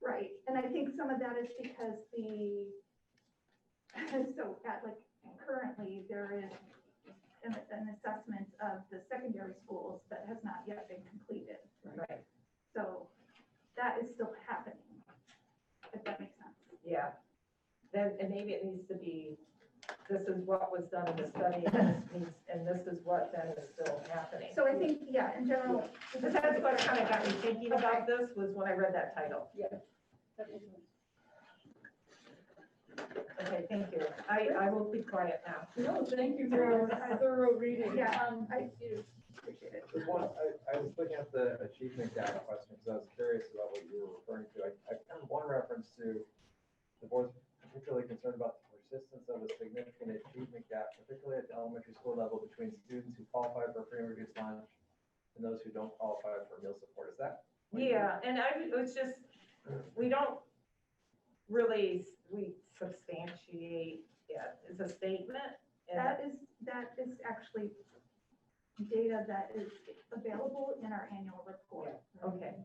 Right, and I think some of that is because currently there is an assessment of the secondary schools that has not yet been completed. Right. So that is still happening, if that makes sense. Yeah. Then, and maybe it needs to be, this is what was done in the study, and this is what then is still happening. So I think, in general. Because that's what kind of got me thinking about this, was when I read that title. Yeah. That makes sense. Okay, thank you. I will be quiet now. No, thank you for a thorough reading. Yeah, I appreciate it. There's one, I was looking at the achievement gap question because I was curious about what you were referring to. I found one reference to the board's particularly concerned about the persistence of a significant achievement gap, particularly at the elementary school level between students who qualify for free and reduced lunch and those who don't qualify for meal support. Is that? Yeah, and it's just, we don't really, we substantiate it. It's a statement. That is actually data that is available in our annual report. Okay.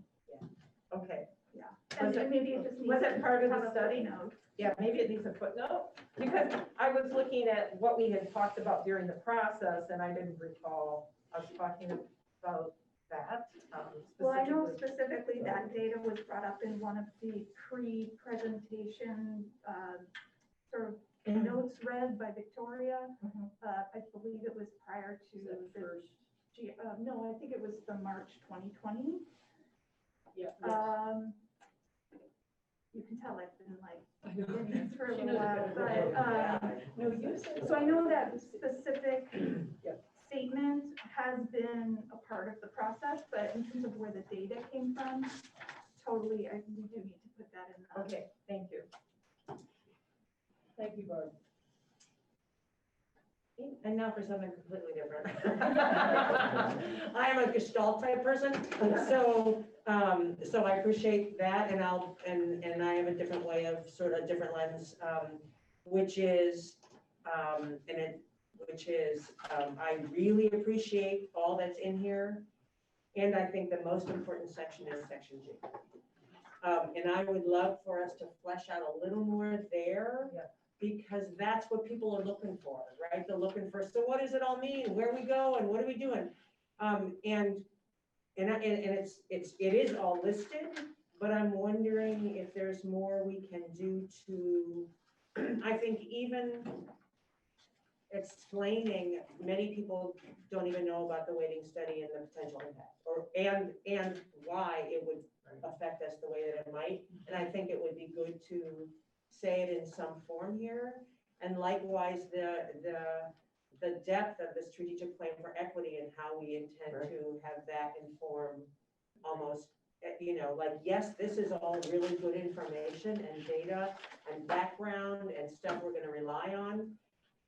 Okay. Yeah. And maybe it just needs. Was it part of the study? No. Yeah, maybe it needs a footnote, because I was looking at what we had talked about during the process, and I didn't recall us talking about that. Well, I know specifically that data was brought up in one of the pre-presentation sort of notes read by Victoria. I believe it was prior to the first. No, I think it was the March 2020. Yeah. You can tell I've been like in this for a little while, but so I know that specific statement has been a part of the process, but in terms of where the data came from, totally, we do need to Thank you, Barb. And now for something completely different. I am a Gestalt type person, so I appreciate that, and I have a different way of sort of different lens, which is I really appreciate all that's in here, and I think the most important section is section G. And I would love for us to flesh out a little more there. Yeah. Because that's what people are looking for, right? They're looking for, so what does it all mean? Where we go and what are we doing? And it is all listed, but I'm wondering if there's more we can do to, I think even explaining, many people don't even know about the weighting study and the potential impact, and why it would affect us the way that it might. And I think it would be good to say it in some form here, and likewise the depth of the strategic plan for equity and how we intend to have that inform almost, like, yes, this is all really good information and data and background and stuff we're going to rely on,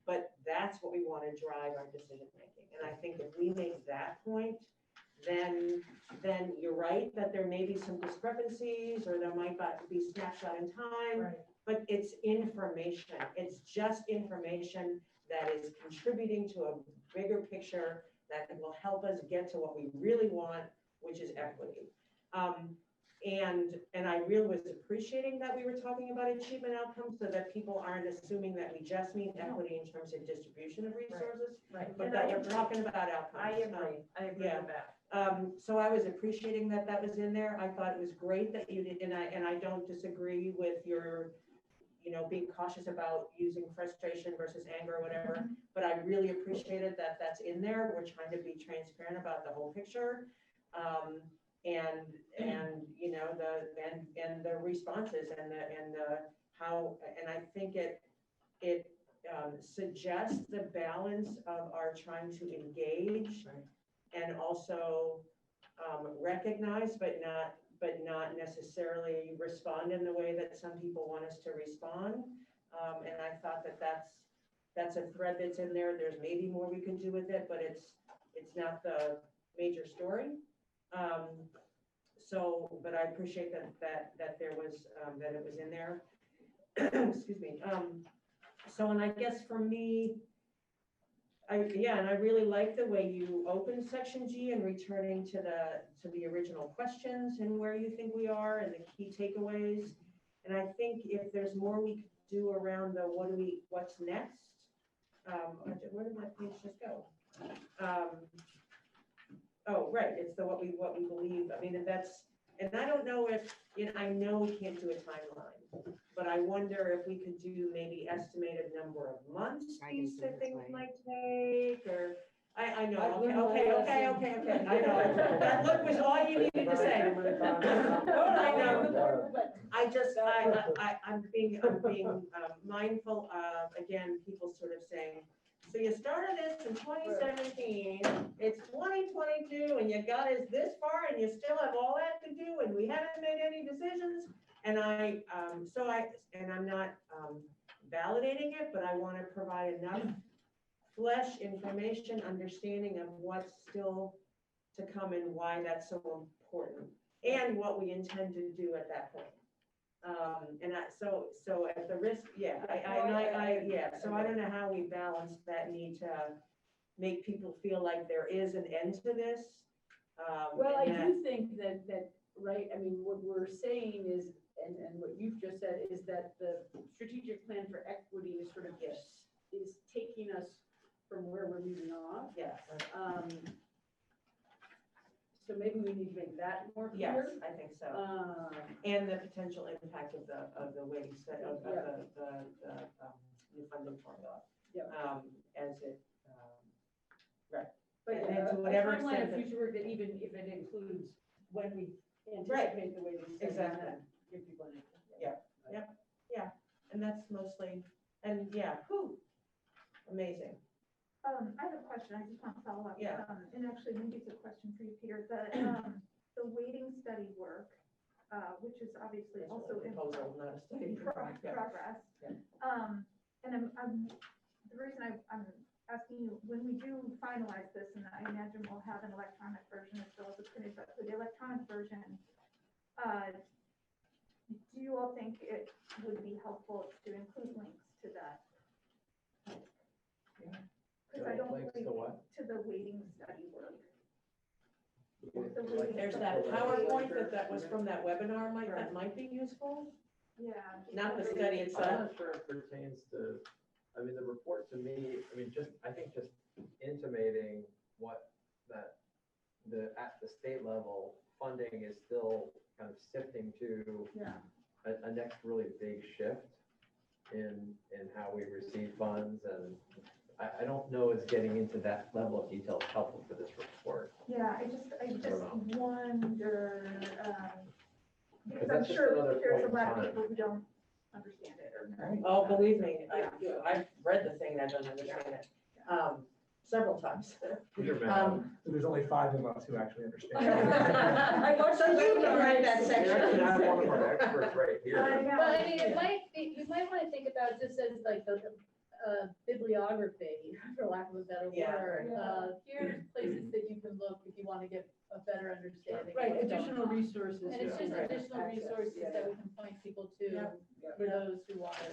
but that's what we want to drive our decision making. And I think if we make that point, then you're right that there may be some discrepancies, or there might be snapshot in time. Right. But it's information. It's just information that is contributing to a bigger picture that will help us get to what we really want, which is equity. And I really was appreciating that we were talking about achievement outcomes, so that people aren't assuming that we just mean equity in terms of distribution of resources, Right. but that we're talking about outcomes. I agree with that. So I was appreciating that was in there. I thought it was great that you did, and I don't disagree with your, being cautious about using frustration versus anger or whatever, but I really appreciated that that's in there. We're trying to be transparent about the whole picture. And the responses and how, and I think it suggests the balance of our trying to engage and also recognize, but not necessarily respond in the way that some people want us to respond. And I thought that that's a thread that's in there. There's maybe more we can do with it, but it's not the major story. But I appreciate that there was, that it was in there. Excuse me. And I guess for me, and I really like the way you open section G and returning to the original questions and where you think we are and the key takeaways. And I think if there's more we could do around the what's next. Where did that page just go? Oh, right, it's the what we believe. I mean, and I don't know if, I know we can't do a timeline, but I wonder if we could do maybe estimated number of months these things might take, or, I know, okay. I know, that look was all you needed to say. I know, I'm being mindful of, again, people sort of saying, so you started this in 2017, it's 2022, and you got us this far, and you still have all that to do, and we haven't made any decisions. And I'm not validating it, but I want to provide enough flesh information, understanding of what's still to come and why that's so important, and what we intend to do at that point. So at the risk, so I don't know how we balance that need to make people feel like there is an end to this. Well, I do think that, right, I mean, what we're saying is, and what you've just said is that the strategic plan for equity is sort of, is taking us from where we're moving off. Yes. So maybe we need to make that more Yes, clear. I think so. And the potential impact of the weighting study, of the new funding formula. Yeah. As it, right. But And to a whatever timeline extent of future work that even if it includes when we Right. anticipate the weighting study. Exactly. and that give people an idea. Yeah. And that's mostly, amazing. I have a question, I just want to follow up. Yeah. And actually, maybe it's a question for you, Peter. The weighting study work, which is obviously It's also a proposal, not a study. progress. Yeah. And the reason I'm asking you, when we do finalize this, and I imagine we'll have an electronic version as well as a printed, but for the electronic version, do you all think it would be helpful to include links to that? Because I don't Links believe to what? to the waiting study work. There's that PowerPoint that was from that webinar, that might be useful, Yeah. not the study I'm itself. not sure it pertains to, I mean, the report to me, I mean, I think just intimating what at the state level, funding is still kind of sifting to a next really big shift in how we receive funds, and I don't know is getting into that level of detail is helpful for this report. Yeah, I just wonder, because I'm that's just sure another there's a point in lot of time. people who don't understand it or. Oh, believe me, I've read the thing and I don't understand it, several times. There's only 5 of us who actually understand. I watched so you can write that We section. actually have one of our experts right here. But I mean, it might be, you might want to think about just as like the bibliography, for lack of a better Yeah. word. Here's places that you can look if you want to get a better understanding. of Right, what's going additional on. resources. And it's just Right. additional Access, resources yeah. that we can point people to for those who want to,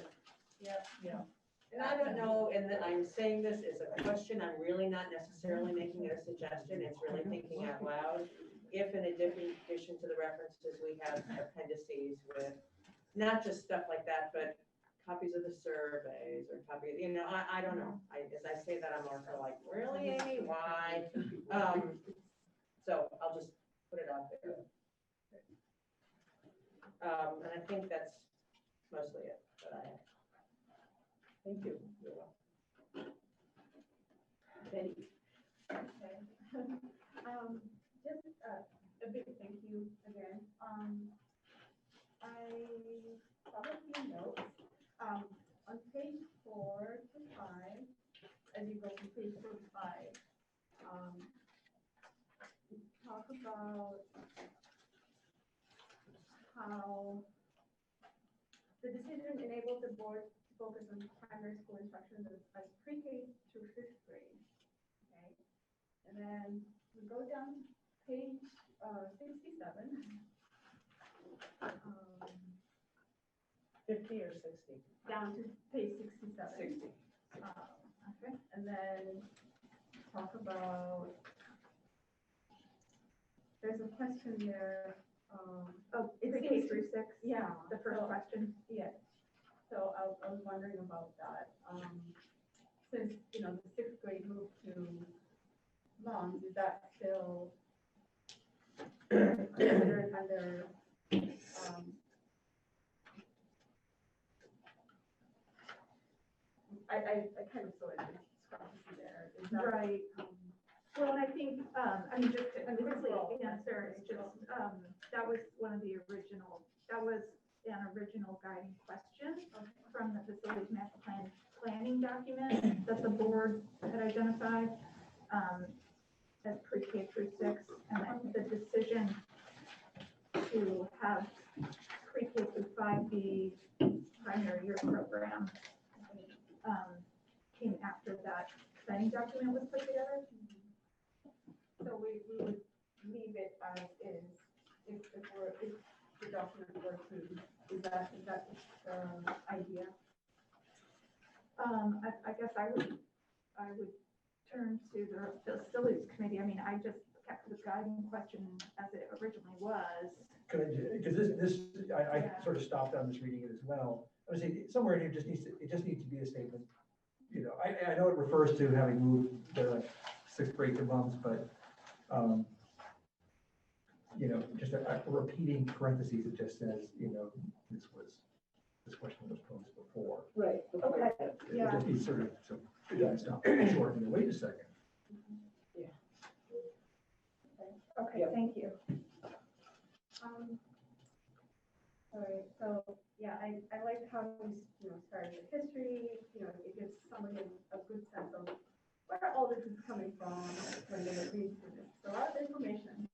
you know. And I don't know, and I'm saying this as a question, I'm really not necessarily making it a suggestion, it's really thinking out loud. If in addition to the references, we have appendices with not just stuff like that, but copies of the surveys or copies, I don't know. As I say that, I'm more kind of like, really, Amy, why? So I'll just put it out there. And I think that's mostly it that I have. Thank you. You're welcome. Betty. Just a big thank you again. I probably note, on page 4 to 5, as you go from page 4 to 5, talk about how the decision enabled the board to focus on primary school instruction as pre-K through 5th grade. Okay, and then we go down to page 67. 50 or 60? Down to page 67. 60. Okay, and then talk about, there's a question there. Is it K through 6? Yeah. The first question. Yeah. So I was wondering about that. Since, the 6th grade moved to Lawns, is that still considered under, I kind of saw it in discrepancy there. Is that, Right. Well, and I think, just to quickly answer, it's just, that was one of the original, that was an original guiding question from the facilities master planning document that the board had identified, as pre-K through 6, and then the decision to have pre-K through 5 be primary year program, came after that planning document was put together. so we would leave it as is, if the document were approved, is that the idea? I guess I would turn to the facilities committee. I mean, I just kept the guiding question as it originally was. Because I sort of stopped on this reading it as well. I would say somewhere in here it just needs to be a statement. I know it refers to having moved the 6th grade to months, but just a repeating parentheses, it just says, this question was posed before. Right. Okay. It just needs sort of, so it's not short, wait a second. Okay, thank you. All right, so, yeah, I like how we, started with history, it gives somebody a good sense of where all this is coming from when they read through this. So a lot of information.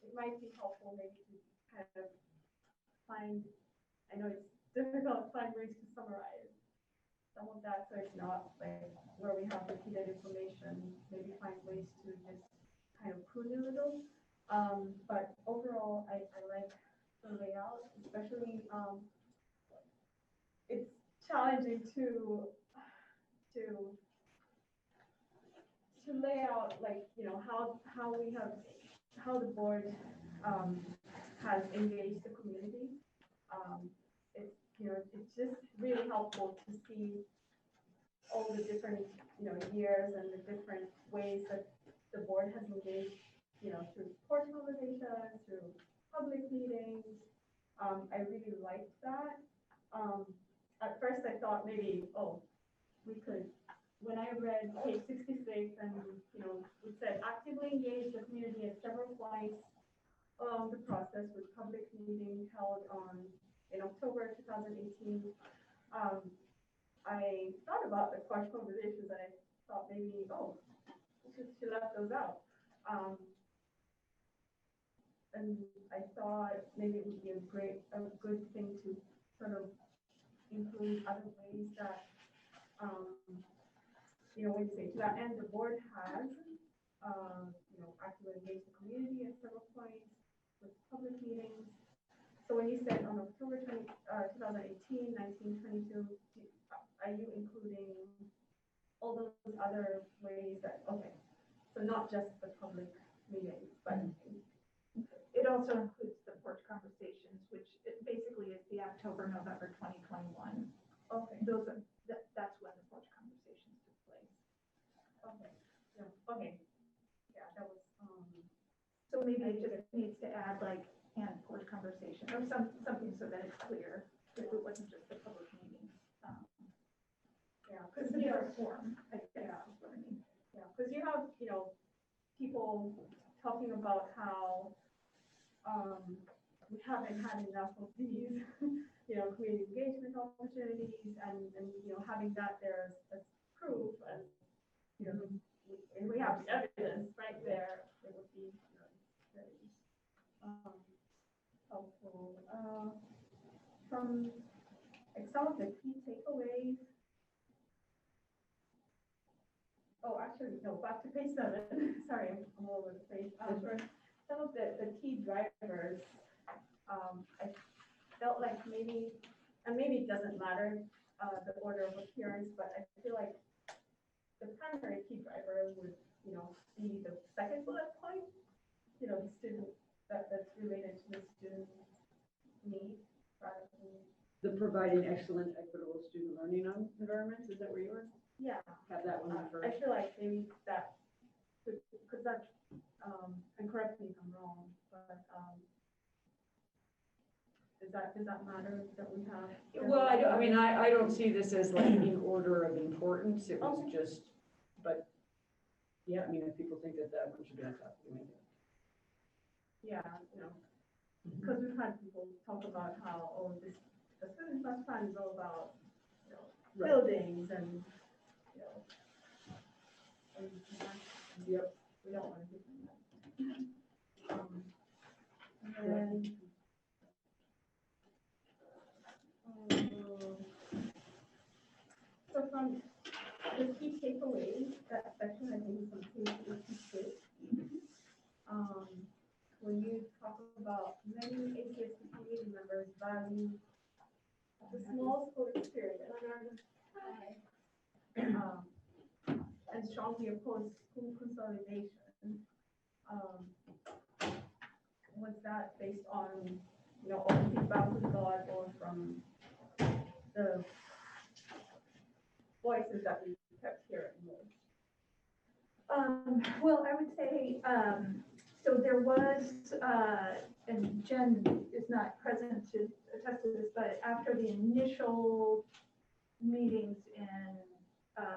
It might be helpful maybe to kind of find, I know it's difficult find ways to summarize some of that, so it's not like where we have repeated information, maybe find ways to just kind of prune a little. But overall, I like the layout, especially, it's challenging to lay out, like, how the board, has engaged the community. It's just really helpful to see all the different, years and the different ways that the board has engaged, through porch conversations, through public meetings. I really liked that. At first I thought maybe, we could, when I read page 66 and, it said actively engage the community at several points along the process with public meeting held in October 2018. I thought about the porch conversations and I thought maybe, she left those out. And I thought maybe it would be a good thing to sort of include other ways that, when you say to that end, the board has, actively engaged the community at several points with public meetings. So when you said on October 2018, 1922, are you including all those other ways that, so not just the public meetings, but It also includes the porch conversations, which basically is the October, November 2021. Okay. That's when the porch conversations took place. Okay. Yeah. Okay. Yeah, that was. So maybe it just needs to add like and porch conversation or something so that it's clear if it wasn't just the public meeting. Yeah, because because it's a form. I guess is what I mean. Yeah, because you have people talking about how we haven't had enough of these community engagement opportunities and having that there as proof and and we have the evidence right there, it would be very helpful. From like some of the key takeaways. Oh, actually, no, back to page 7. Sorry, I'm all over the place. For some of the key drivers, I felt like maybe it doesn't matter the order of appearance, but I feel like the primary key driver would, be the second bullet point, the student that's related to the student need rather than. The providing excellent, equitable student learning environments, is that where you were? Yeah. Have that one first. I feel like maybe that, because that, and correct me if I'm wrong, but does that matter that we have? Well, I don't see this as like in order of importance. It was just, but yeah, if people think that one should be on top, we make it. Yeah, because we've had people talk about how, the student bus plan is all about, Right. buildings and, and yep. We don't want to give them that. And then, so from the key takeaways, that section, I think is on page 86. When you talk about many ACSD community members value the small school experience, and strongly oppose school consolidation. Was that based on, all the feedback we got or from the voices that we kept hearing? Well, I would say, so there was, and Jen is not present to attest to this, but after the initial meetings in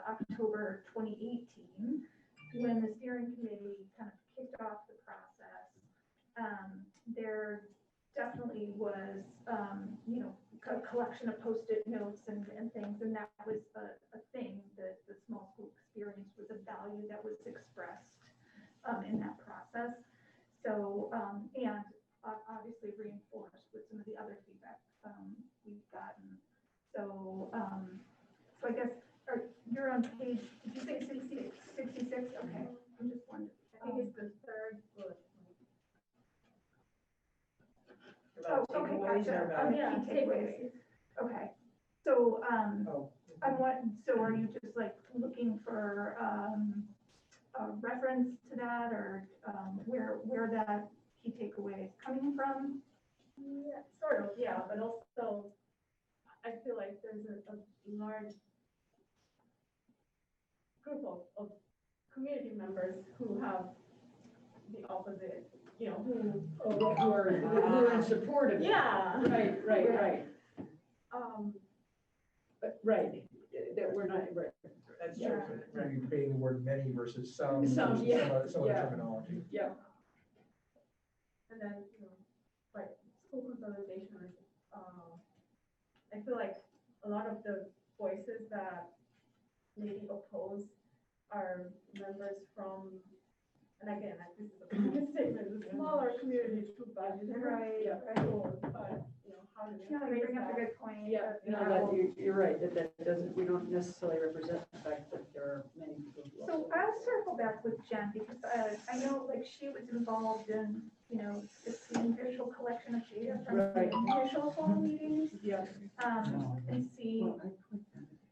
October 2018, when the steering committee kind of kicked off the process, there definitely was, a collection of Post-it notes and things, and that was a thing, that the small school experience was a value that was expressed in that process. So, and obviously reinforced with some of the other feedback we've gotten. so I guess, you're on page, did you say 66? Okay, I'm just wondering. I think it's the third bullet. Oh, okay, gotcha. about Yeah, key takeaways. Okay, so, so are you just like looking for, a reference to that, or, where that key takeaway is coming from? Yeah, sort of, yeah, but also I feel like there's a large group of community members who have the opposite, you know, who are in support of it. Yeah. Right. Right. That we're not, right. That's Yeah. true. Maybe debating the word many versus some, Some, versus yeah, some other yeah. terminology. Yeah. And then, you know, like school consolidation, I feel like a lot of the voices that maybe oppose are members from, and again, like, this is a big statement, the smaller communities too, but Right, yeah, right. cool, but, you know, how do we Yeah, you phrase bring up a that? good point. Yeah. No, that you're right, that doesn't, we don't necessarily represent the fact that there are many people who So also. I'll circle back with Jen, because I know like she was involved in, you know, the initial collection of data from the Right. initial fall meetings, Yeah. and see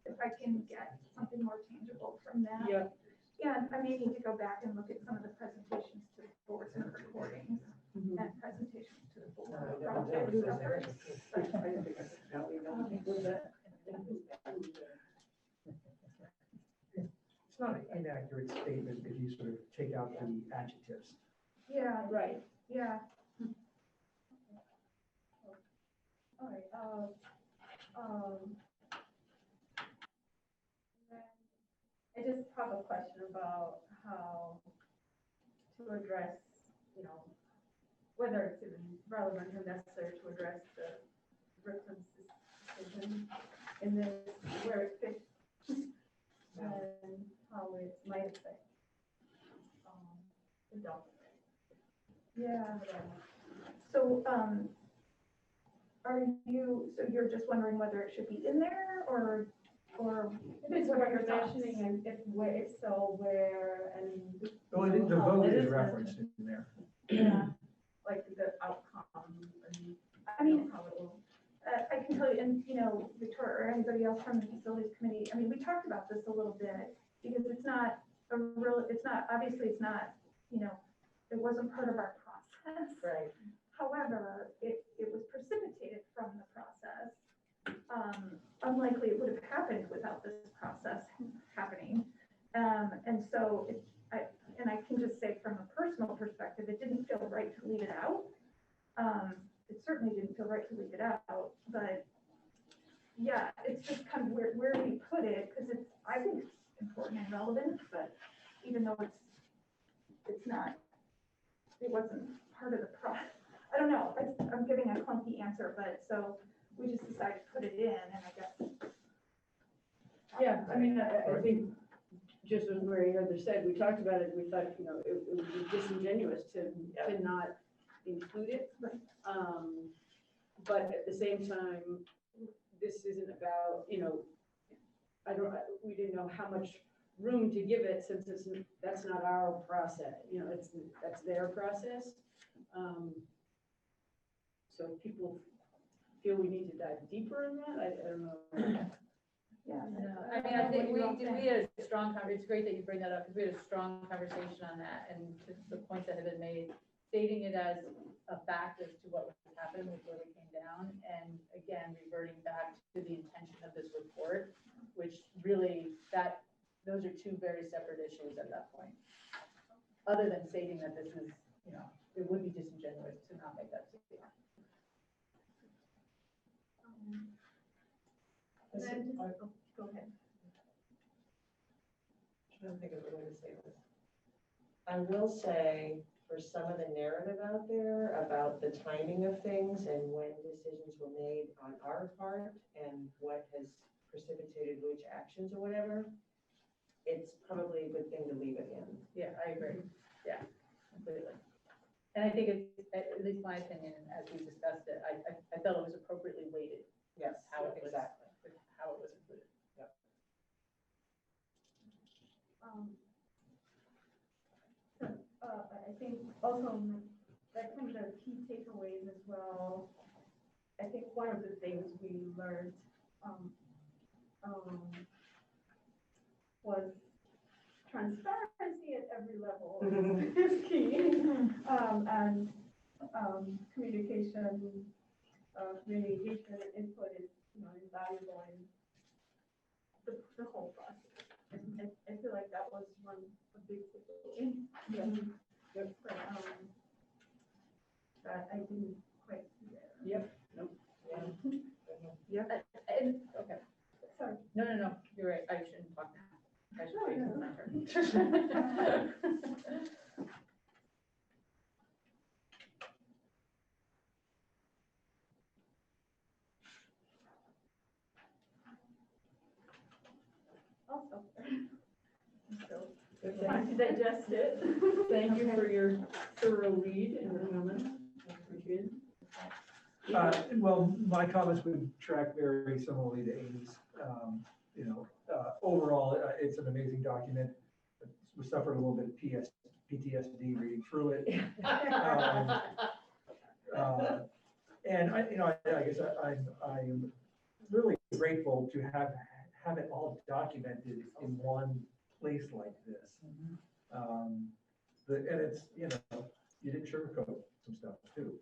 if I can get something more tangible from that. Yeah. Yeah, I may need to go back and look at some of the presentations to the board, some of the recordings and presentations to the board. It's not an inaccurate statement if you sort of take out the adjectives. Yeah, Right. yeah. All right, I just have a question about how to address, you know, whether it's even relevant or necessary to address the Brooklyn's decision in this, where it fits and how it might affect the dog. Yeah. So, so you're just wondering whether it should be in there, or If it's what are worth your thoughts? mentioning, and if so, where, and. Well, the how vote it is referenced in there. Yeah. Like the outcome and. I mean, how it will. I can tell you, and you know, Victoria or anybody else from the facilities committee, I mean, we talked about this a little bit, because it's not, obviously it's not, you know, it wasn't part of our process. Right. However, it was precipitated from the process. Unlikely it would have happened without this process happening. And so I can just say from a personal perspective, it didn't feel right to leave it out. It certainly didn't feel right to leave it out, but yeah, it's just kind of where do you put it? Because I think it's important and relevant, but even though it wasn't part of the process. I don't know, I'm giving a clunky answer, but so we just decided to put it in, and I guess. Yeah, I mean, I think, just as Mary Heather said, we talked about it, we thought, you know, it would be disingenuous to not include it. But at the same time, this isn't about, you know, we didn't know how much room to give it, since that's not our process, you know, that's their process. So if people feel we need to dive deeper in that, I don't know. Yeah. I mean, I think we had a strong it's great that you bring that up, because we had a strong conversation on that, and to the points that have been made, stating it as a fact as to what was happened before we came down, and again, reverting back to the intention of this report, which really, those are two very separate issues at that point. Other than stating that this is, you know, it would be disingenuous to not make that statement. And then go ahead. Trying to think of a way to say this. I will say, for some of the narrative out there about the timing of things and when decisions were made on our part and what has precipitated which actions or whatever, it's probably a good thing to leave it in. Yeah, I agree. Yeah, completely. And I think it's, at least my opinion, as we discussed it, I felt it was appropriately weighted. Yes, How it was, exactly. how it was I think also like some of the key takeaways as well. I think one of the things we learned was transparency at every level is key. And communication, community engagement and input is, invaluable in the whole process. I feel like that was a big takeaway. That I didn't quite see there. Yep, nope. Yeah. Okay. Sorry. No, you're right, I shouldn't talk. I should wait till my turn. Also. So, time to digest it. Thank you for your thorough read and your comments. Appreciate it. Well, my comments would track very similarly to Amy's. Overall, it's an amazing document. We suffered a little bit of PTSD reading through it. And I guess I'm really grateful to have it all documented in one place like this. And it's, you didn't sugarcoat some stuff too.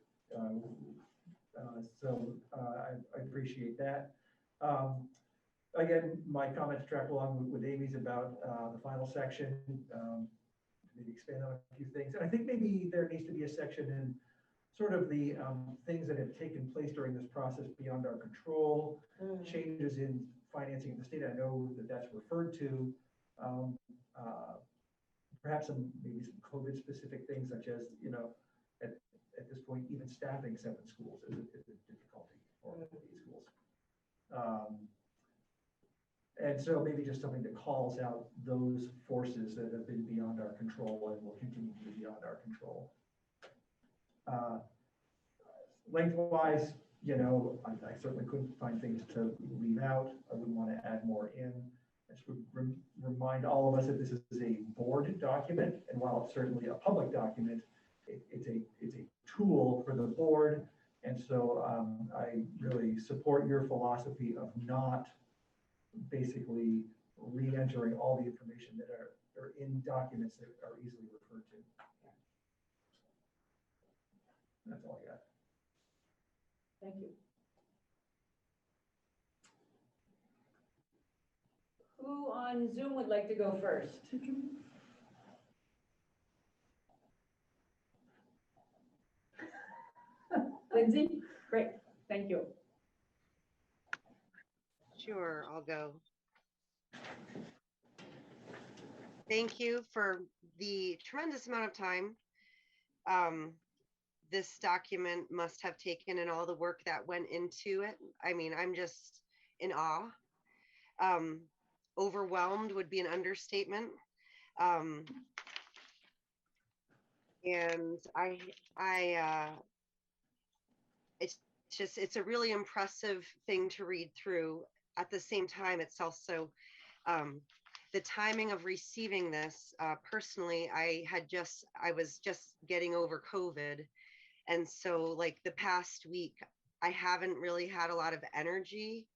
So I appreciate that. Again, my comments track along with Amy's about the final section, maybe expand on a few things. And I think maybe there needs to be a section in sort of the things that have taken place during this process beyond our control, changes in financing of the state. I know that that's referred to. Perhaps maybe some COVID specific things such as, at this point, even staffing 7 schools is a difficulty for these schools. And so maybe just something that calls out those forces that have been beyond our control and will continue to be beyond our control. Lengthwise, I certainly couldn't find things to leave out. I wouldn't want to add more in. I just would remind all of us that this is a board document, and while it's certainly a public document, it's a tool for the board. And so I really support your philosophy of not basically re-entering all the information that are in documents that are easily referred to. That's all I got. Thank you. Who on Zoom would like to go first? Lindsay? Great, thank you. Sure, I'll go. Thank you for the tremendous amount of time this document must have taken and all the work that went into it. I mean, I'm just in awe. Overwhelmed would be an understatement. And it's a really impressive thing to read through. At the same time, it's also the timing of receiving this. Personally, I was just getting over COVID. And so like the past week, I haven't really had a lot of energy,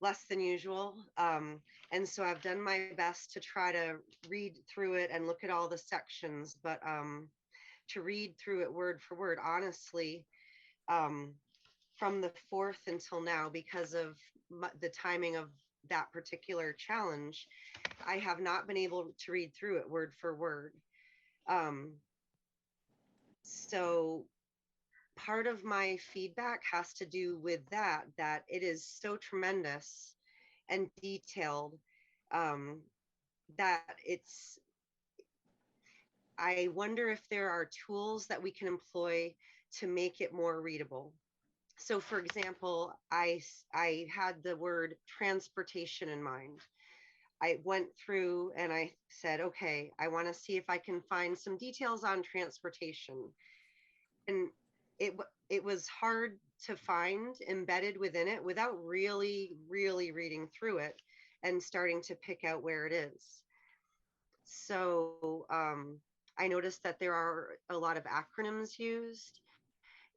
less than usual. And so I've done my best to try to read through it and look at all the sections, but to read through it word for word, honestly, from the 4th until now, because of the timing of that particular challenge, I have not been able to read through it word for word. So part of my feedback has to do with that it is so tremendous and detailed that I wonder if there are tools that we can employ to make it more readable. So for example, I had the word transportation in mind. I went through and I said, okay, I want to see if I can find some details on transportation. And it was hard to find embedded within it without really reading through it and starting to pick out where it is. So I noticed that there are a lot of acronyms used.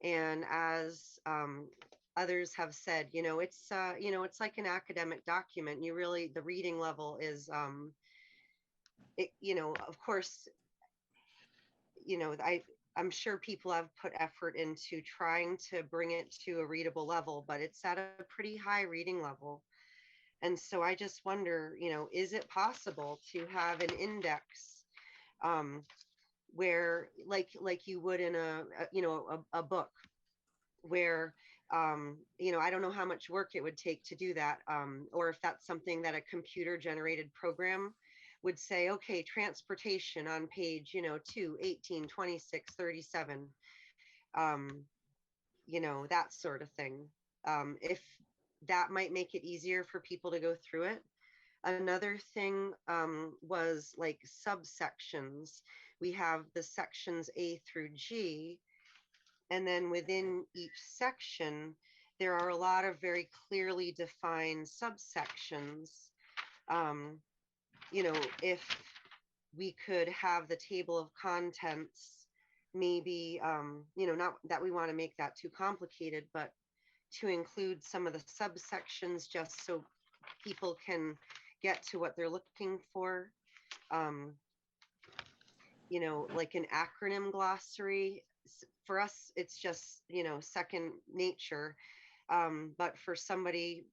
And as others have said, it's like an academic document. You really, the reading level is, of course, I'm sure people have put effort into trying to bring it to a readable level, but it's at a pretty high reading level. And so I just wonder, is it possible to have an index where like you would in a book where, I don't know how much work it would take to do that, or if that's something that a computer generated program would say, okay, transportation on page, 2, 18, 26, 37, that sort of thing. If that might make it easier for people to go through it. Another thing was like subsections. We have the sections A through G, and then within each section, there are a lot of very clearly defined subsections. If we could have the table of contents, maybe, not that we want to make that too complicated, but to include some of the subsections just so people can get to what they're looking for. Like an acronym glossary. For us, it's just, second nature. But for somebody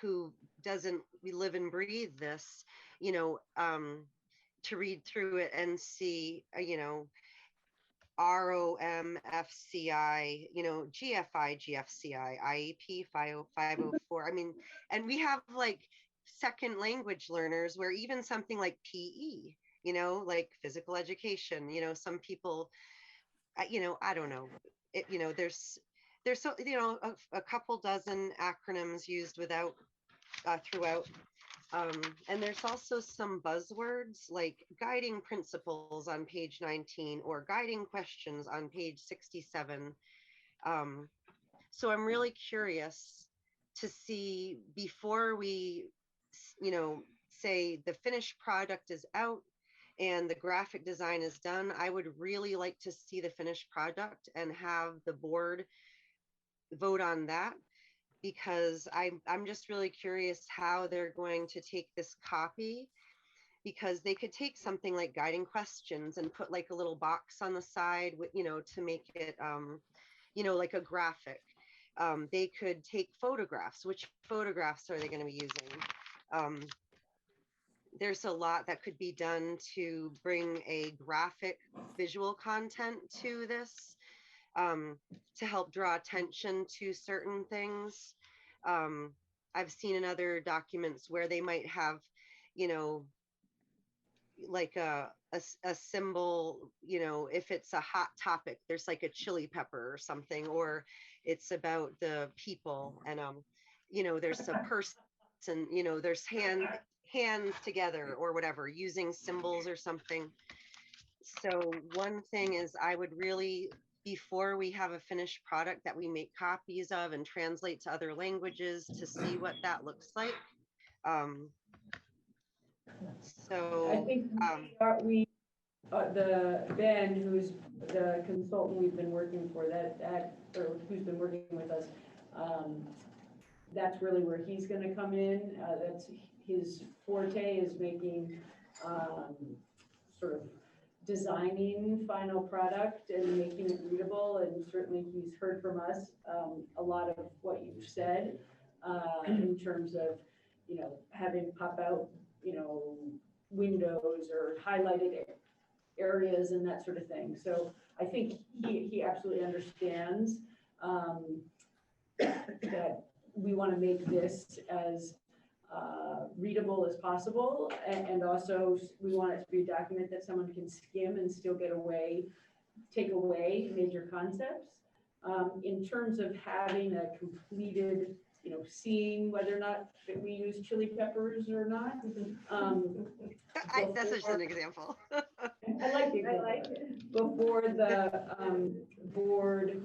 who doesn't live and breathe this, to read through it and see, ROMFCI, GFI, GFCI, IEP 504. I mean, and we have like second language learners where even something like PE, like physical education, some people, I don't know, there's so, a couple dozen acronyms used throughout. And there's also some buzzwords like guiding principles on page 19 or guiding questions on page 67. So I'm really curious to see, before we, say the finished product is out and the graphic design is done, I would really like to see the finished product and have the board vote on that, because I'm just really curious how they're going to take this copy, because they could take something like guiding questions and put like a little box on the side with, to make it, like a graphic. They could take photographs. Which photographs are they going to be using? There's a lot that could be done to bring a graphic visual content to this, to help draw attention to certain things. I've seen in other documents where they might have, like a symbol, if it's a hot topic, there's like a chili pepper or something, or it's about the people, and there's a person, there's hands together or whatever, using symbols or something. So one thing is, I would really, before we have a finished product, that we make copies of and translate to other languages to see what that looks like. So I think the Ben, who's the consultant we've been working for, or who's been working with us, that's really where he's going to come in. That's his forte, is making sort of designing final product and making it readable. And certainly he's heard from us a lot of what you've said in terms of, having pop out, windows or highlighted areas and that sort of thing. So I think he absolutely understands that we want to make this as readable as possible, and also we want it to be a document that someone can skim and still take away major concepts. In terms of having a completed, seeing whether or not that we use chili peppers or not. That's just an example. I like it. Before the board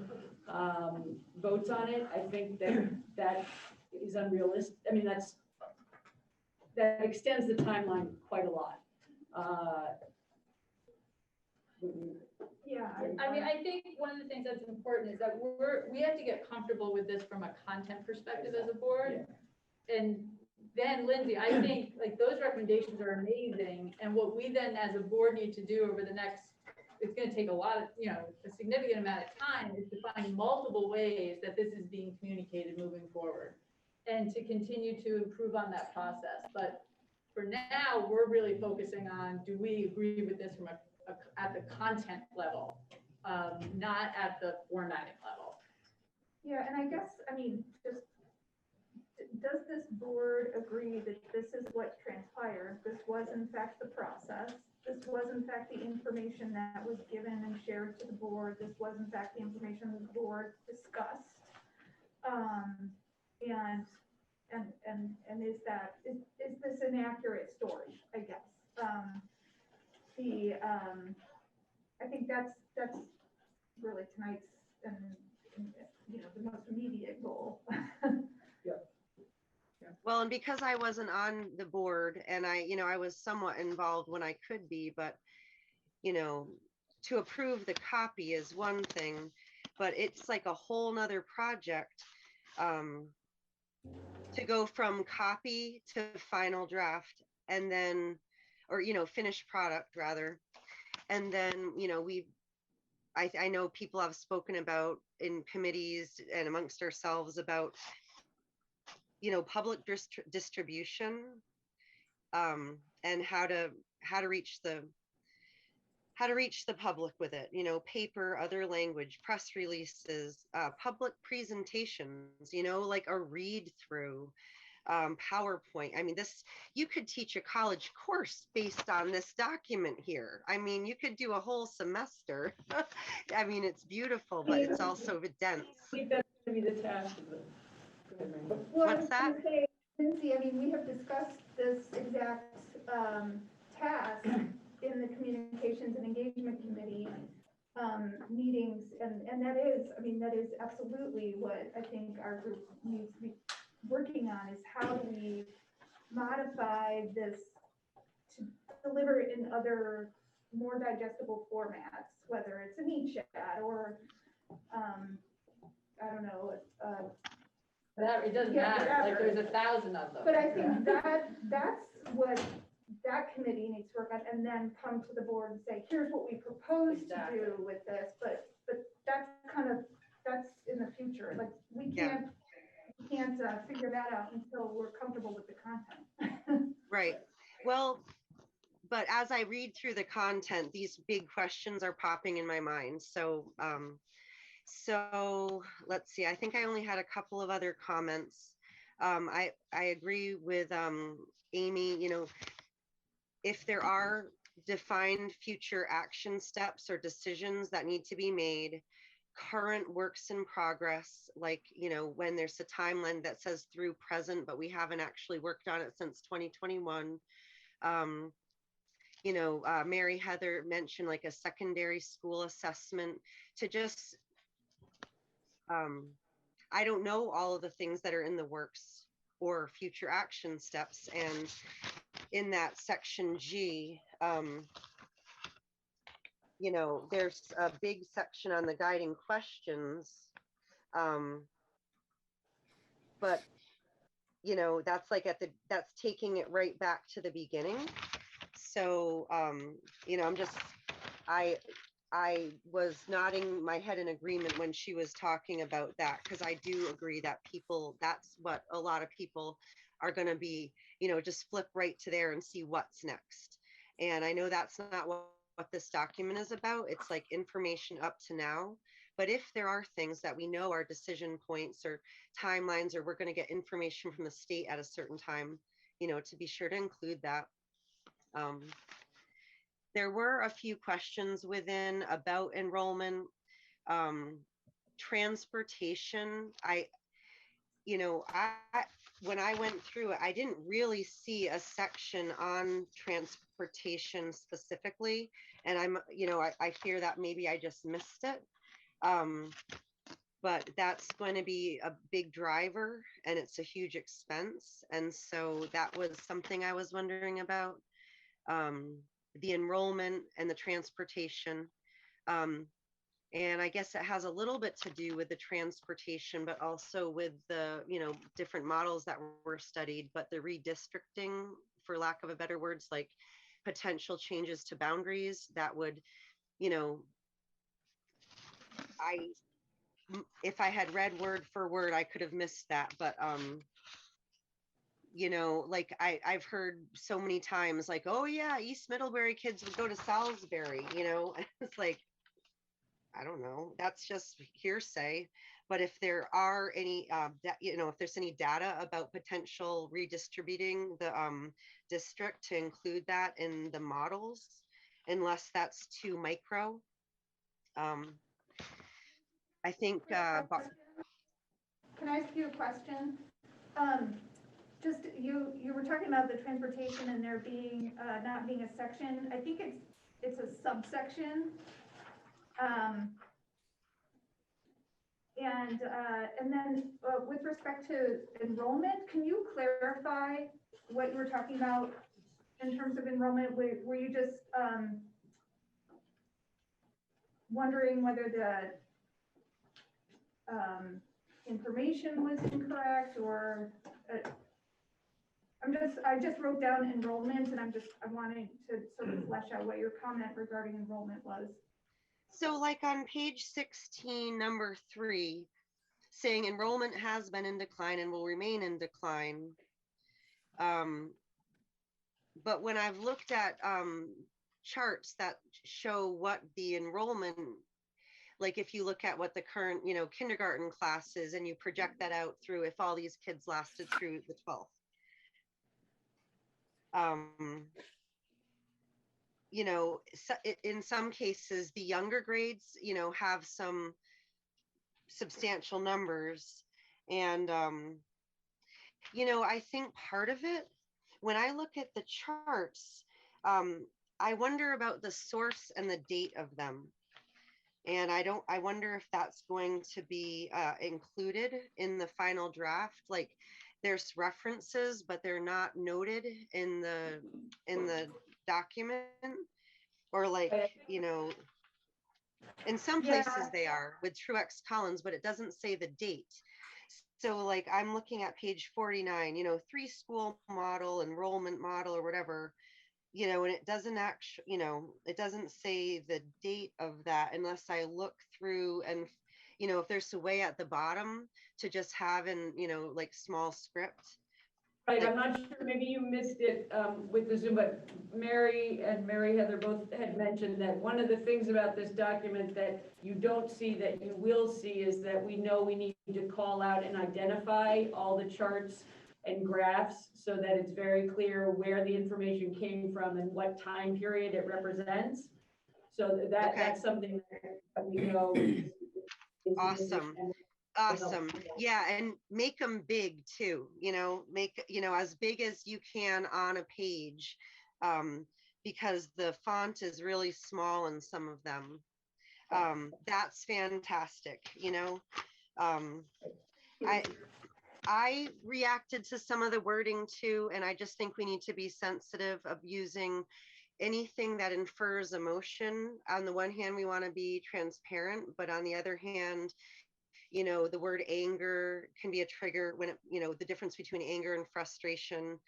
votes on it, I think that is unrealistic. I mean, that extends the timeline quite a lot. Yeah. I mean, I think one of the things that's important is that we have to get comfortable with this from a content perspective as a board. And then Lindsay, I think like those recommendations are amazing. And what we then as a board need to do over the next, it's gonna take a lot of, a significant amount of time, is to find multiple ways that this is being communicated moving forward. And to continue to improve on that process. But for now, we're really focusing on, do we agree with this from at the content level, not at the formatting level? Yeah, and I guess, I mean, just, does this board agree that this is what transpired? This was in fact the process. This was in fact the information that was given and shared to the board. This was in fact the information the board discussed. And is this an accurate story, I guess? I think that's really tonight's and the most immediate goal. Well, and because I wasn't on the board and I was somewhat involved when I could be, but, to approve the copy is one thing, but it's like a whole nother project to go from copy to final draft and then, or, finished product rather. And then, I know people have spoken about in committees and amongst ourselves about public distribution and how to reach the public with it, paper, other language, press releases, public presentations, like a read through, PowerPoint. I mean, you could teach a college course based on this document here. I mean, you could do a whole semester. I mean, it's beautiful, but it's also dense. I think that's going to be the task of it. What's that? Lindsay, I mean, we have discussed this exact task in the Communications and Engagement Committee meetings, and that is absolutely what I think our group needs to be working on, is how do we modify this to deliver it in other more digestible formats, whether it's an e-chat or I don't know, it doesn't matter, like there's 1,000 of them. But I think that's what that committee needs to work on, and then come to the board and say, here's what we propose to do with this, but that's in the future. Like we can't figure that out until we're comfortable with the content. Right. Well, but as I read through the content, these big questions are popping in my mind. So let's see, I think I only had a couple of other comments. I agree with Amy, if there are defined future action steps or decisions that need to be made, current works in progress, like, when there's a timeline that says through present, but we haven't actually worked on it since 2021. Mary Heather mentioned like a secondary school assessment to just, I don't know all of the things that are in the works or future action steps. And in that section G, there's a big section on the guiding questions. But, that's like that's taking it right back to the beginning. So, I was nodding my head in agreement when she was talking about that, because I do agree that that's what a lot of people are going to be, just flip right to there and see what's next. And I know that's not what this document is about. It's like information up to now. But if there are things that we know are decision points or timelines, or we're going to get information from the state at a certain time, to be sure to include that. There were a few questions within about enrollment, transportation. When I went through it, I didn't really see a section on transportation specifically. And I fear that maybe I just missed it. But that's going to be a big driver and it's a huge expense. And so that was something I was wondering about. the enrollment and the transportation. And I guess it has a little bit to do with the transportation, but also with the, different models that were studied, but the redistricting, for lack of a better words, like potential changes to boundaries that would, if I had read word for word, I could have missed that. But, like I've heard so many times like, oh yeah, East Middlebury kids would go to Salisbury, it's like, I don't know, that's just hearsay. But if there are any, if there's any data about potential redistributing the district, to include that in the models, unless that's too micro. I think. Can I ask you a question? Just you were talking about the transportation and there being not being a section. I think it's a subsection. And then with respect to enrollment, can you clarify what you were talking about in terms of enrollment? Were you just wondering whether the information was incorrect, or I just wrote down enrollment, and I'm wanting to sort of flesh out what your comment regarding enrollment was. So like on page 16, number 3, saying enrollment has been in decline and will remain in decline. But when I've looked at charts that show what the enrollment, like if you look at what the current, kindergarten class is, and you project that out through if all these kids lasted through the 12th. In some cases, the younger grades, have some substantial numbers. And, I think part of it, when I look at the charts, I wonder about the source and the date of them. And I wonder if that's going to be included in the final draft. Like there's references, but they're not noted in the document, or like, in some places they are with Truex Collins, but it doesn't say the date. So like I'm looking at page 49, 3 school model, enrollment model, or whatever, and it doesn't actually, it doesn't say the date of that unless I look through and, if there's a way at the bottom to just have in, like small script. Right, I'm not sure, maybe you missed it with the Zoom, but Mary and Mary Heather both had mentioned that one of the things about this document that you don't see that you will see is that we know we need to call out and identify all the charts and graphs so that it's very clear where the information came from and what time period it represents. So that's something that we know. Awesome. Awesome. Yeah. And make them big too, make, as big as you can on a page, because the font is really small in some of them. That's fantastic. I reacted to some of the wording too, and I just think we need to be sensitive of using anything that infers emotion. On the one hand, we want to be transparent, but on the other hand, the word anger can be a trigger when the difference between anger and frustration.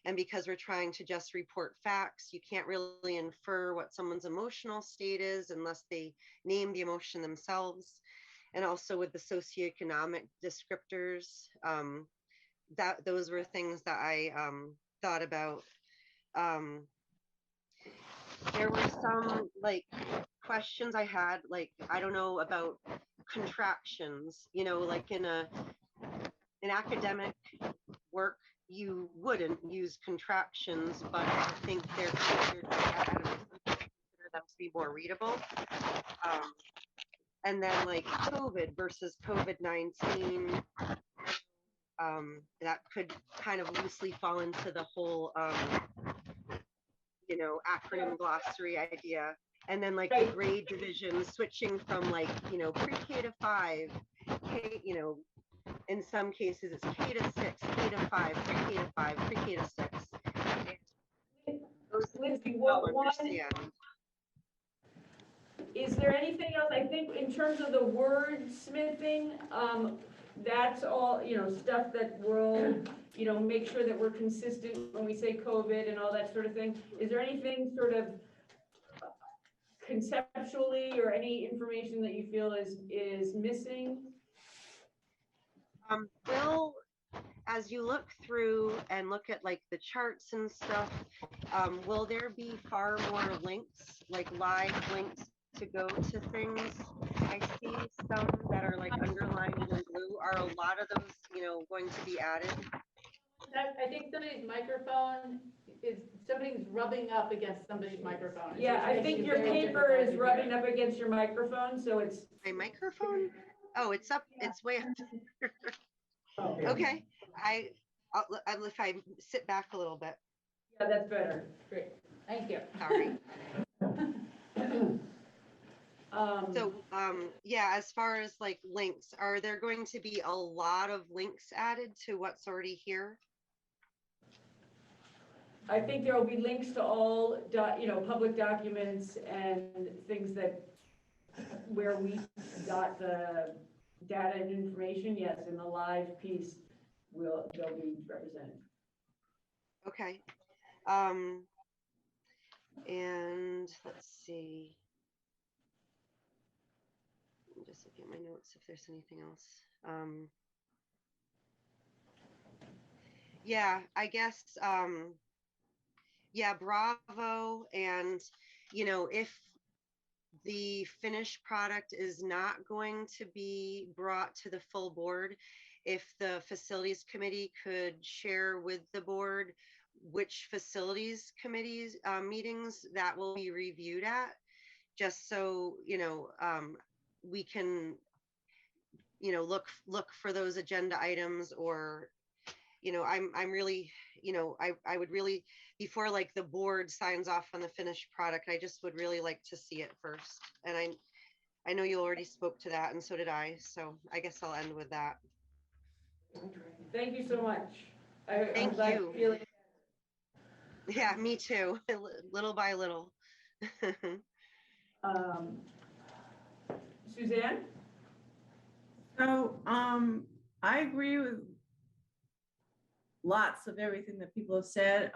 And because we're trying to just report facts, you can't really infer what someone's emotional state is unless they name the emotion themselves. And also with the socioeconomic descriptors, those were things that I thought about. There were some like questions I had, like, I don't know about contractions, like in academic work, you wouldn't use contractions, but I think they're considered, consider them to be more readable. And then like COVID versus COVID-19, that could kind of loosely fall into the whole, acronym glossary idea. And then like the grade division, switching from like, pre-K to 5, K, in some cases it's K to 6, K to 5, pre-K to 5, pre-K to 6. Lindsay, one, understand. is there anything else? I think in terms of the wordsmithing, that's all, stuff that we'll, make sure that we're consistent when we say COVID and all that sort of thing. Is there anything sort of conceptually or any information that you feel is missing? Bill, as you look through and look at like the charts and stuff, will there be far more links, like live links to go to things? I see some that are like underlined in blue. Are a lot of those, going to be added? I think somebody's microphone somebody's rubbing up against somebody's microphone. Yeah, I think your paper is rubbing up against your microphone, so it's. My microphone? Oh, it's up, it's way up. Okay, I'll if I sit back a little bit. Yeah, that's better. Great, thank you. Sorry. Yeah, as far as like links, are there going to be a lot of links added to what's already here? I think there will be links to all, public documents and things where we got the data and information. Yes, in the live piece, they'll be represented. Okay. And let's see. Let me just look at my notes if there's anything else. Yeah, I guess, yeah, Bravo. And, if the finished product is not going to be brought to the full board, if the facilities committee could share with the board which facilities committees meetings that will be reviewed at, just so, we can, look for those agenda items, or, I'm really, I would really, before like the board signs off on the finished product, I just would really like to see it first. And I know you already spoke to that, and so did I. So I guess I'll end with that. Thank you so much. Thank you. Yeah, me too. Little by little. Suzanne? So, I agree with lots of everything that people have said.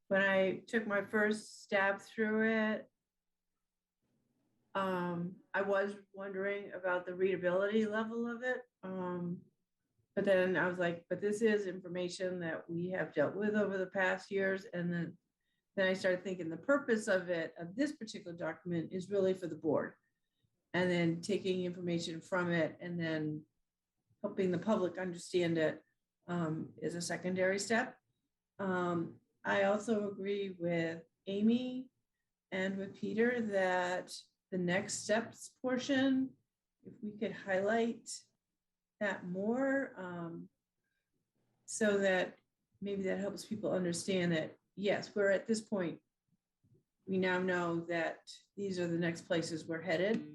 When I took my first stab through it, I was wondering about the readability level of it. But then I was like, but this is information that we have dealt with over the past years. And then I started thinking the purpose of it, of this particular document, is really for the board. And then taking information from it and then helping the public understand it is a secondary step. I also agree with Amy and with Peter that the next steps portion, if we could highlight that more, so that maybe that helps people understand that, yes, we're at this point, we now know that these are the next places we're headed.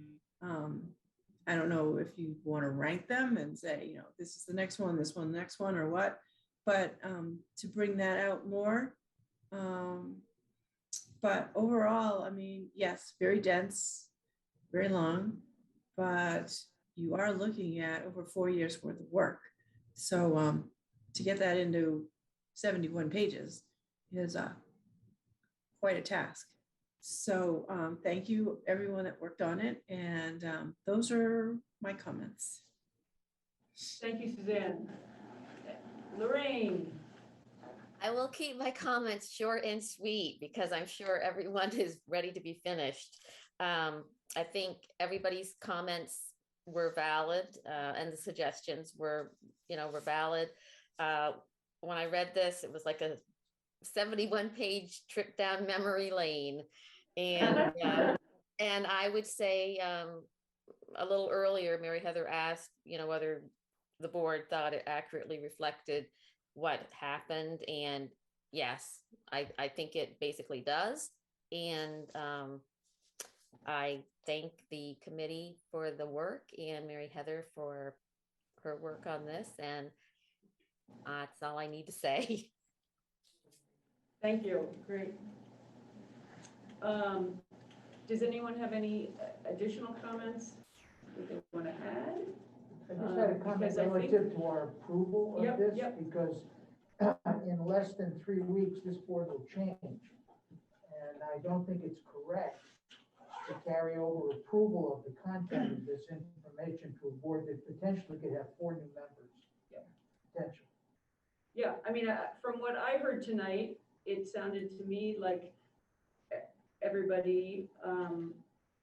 I don't know if you want to rank them and say, this is the next one, this one, the next one, or what, but to bring that out more. But overall, I mean, yes, very dense, very long, but you are looking at over 4 years worth of work. So to get that into 71 pages is quite a task. So thank you, everyone that worked on it. And those are my comments. Thank you, Suzanne. Lorraine. I will keep my comments short and sweet because I'm sure everyone is ready to be finished. I think everybody's comments were valid and the suggestions were valid. When I read this, it was like a 71-page trip down memory lane. And I would say a little earlier, Mary Heather asked, whether the board thought it accurately reflected what happened. And yes, I think it basically does. And I thank the committee for the work and Mary Heather for her work on this. And that's all I need to say. Thank you. Great. Does anyone have any additional comments that they want to add? I just had a comment Because I think- relative to our approval Yep, of this, yep. because in less than 3 weeks, this board will change. And I don't think it's correct to carry over approval of the content of this information to a board that potentially could have 4 new members. Potential. Yeah, I mean, from what I heard tonight, it sounded to me like everybody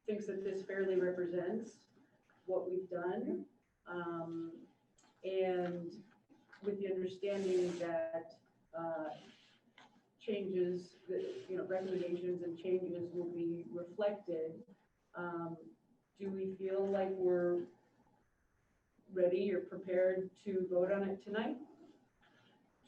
thinks that this fairly represents what we've done. And with the understanding that changes, recommendations and changes will be reflected, do we feel like we're ready or prepared to vote on it tonight?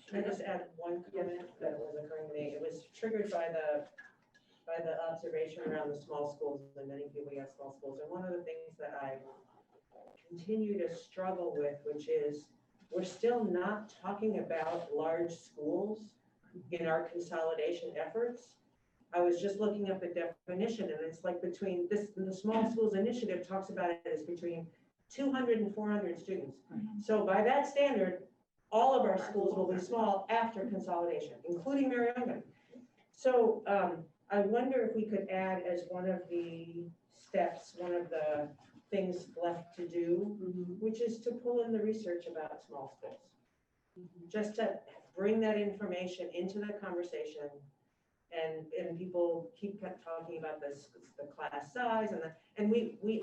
Can I just add one comment that was occurring to me? It was triggered by the observation around the small schools, and many people have small schools. And one of the things that I continue to struggle with, which is we're still not talking about large schools in our consolidation efforts. I was just looking up the definition, and it's like between this, the small schools initiative talks about it as between 200 and 400 students. So by that standard, all of our schools will be small after consolidation, including Marion. So I wonder if we could add as one of the steps, one of the things left to do, which is to pull in the research about small schools. Just to bring that information into the conversation, and people keep talking about this, the class size and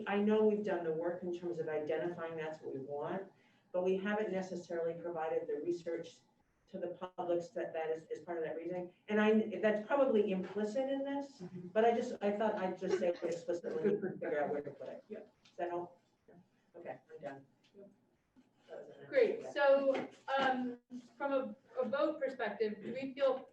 I know we've done the work in terms of identifying that's what we want, but we haven't necessarily provided the research to the public that is part of that reasoning. And that's probably implicit in this, but I thought I'd just say it explicitly and figure out where to put it. Yeah. Does that help? Okay, I'm done. Great, so from a vote perspective, do we feel,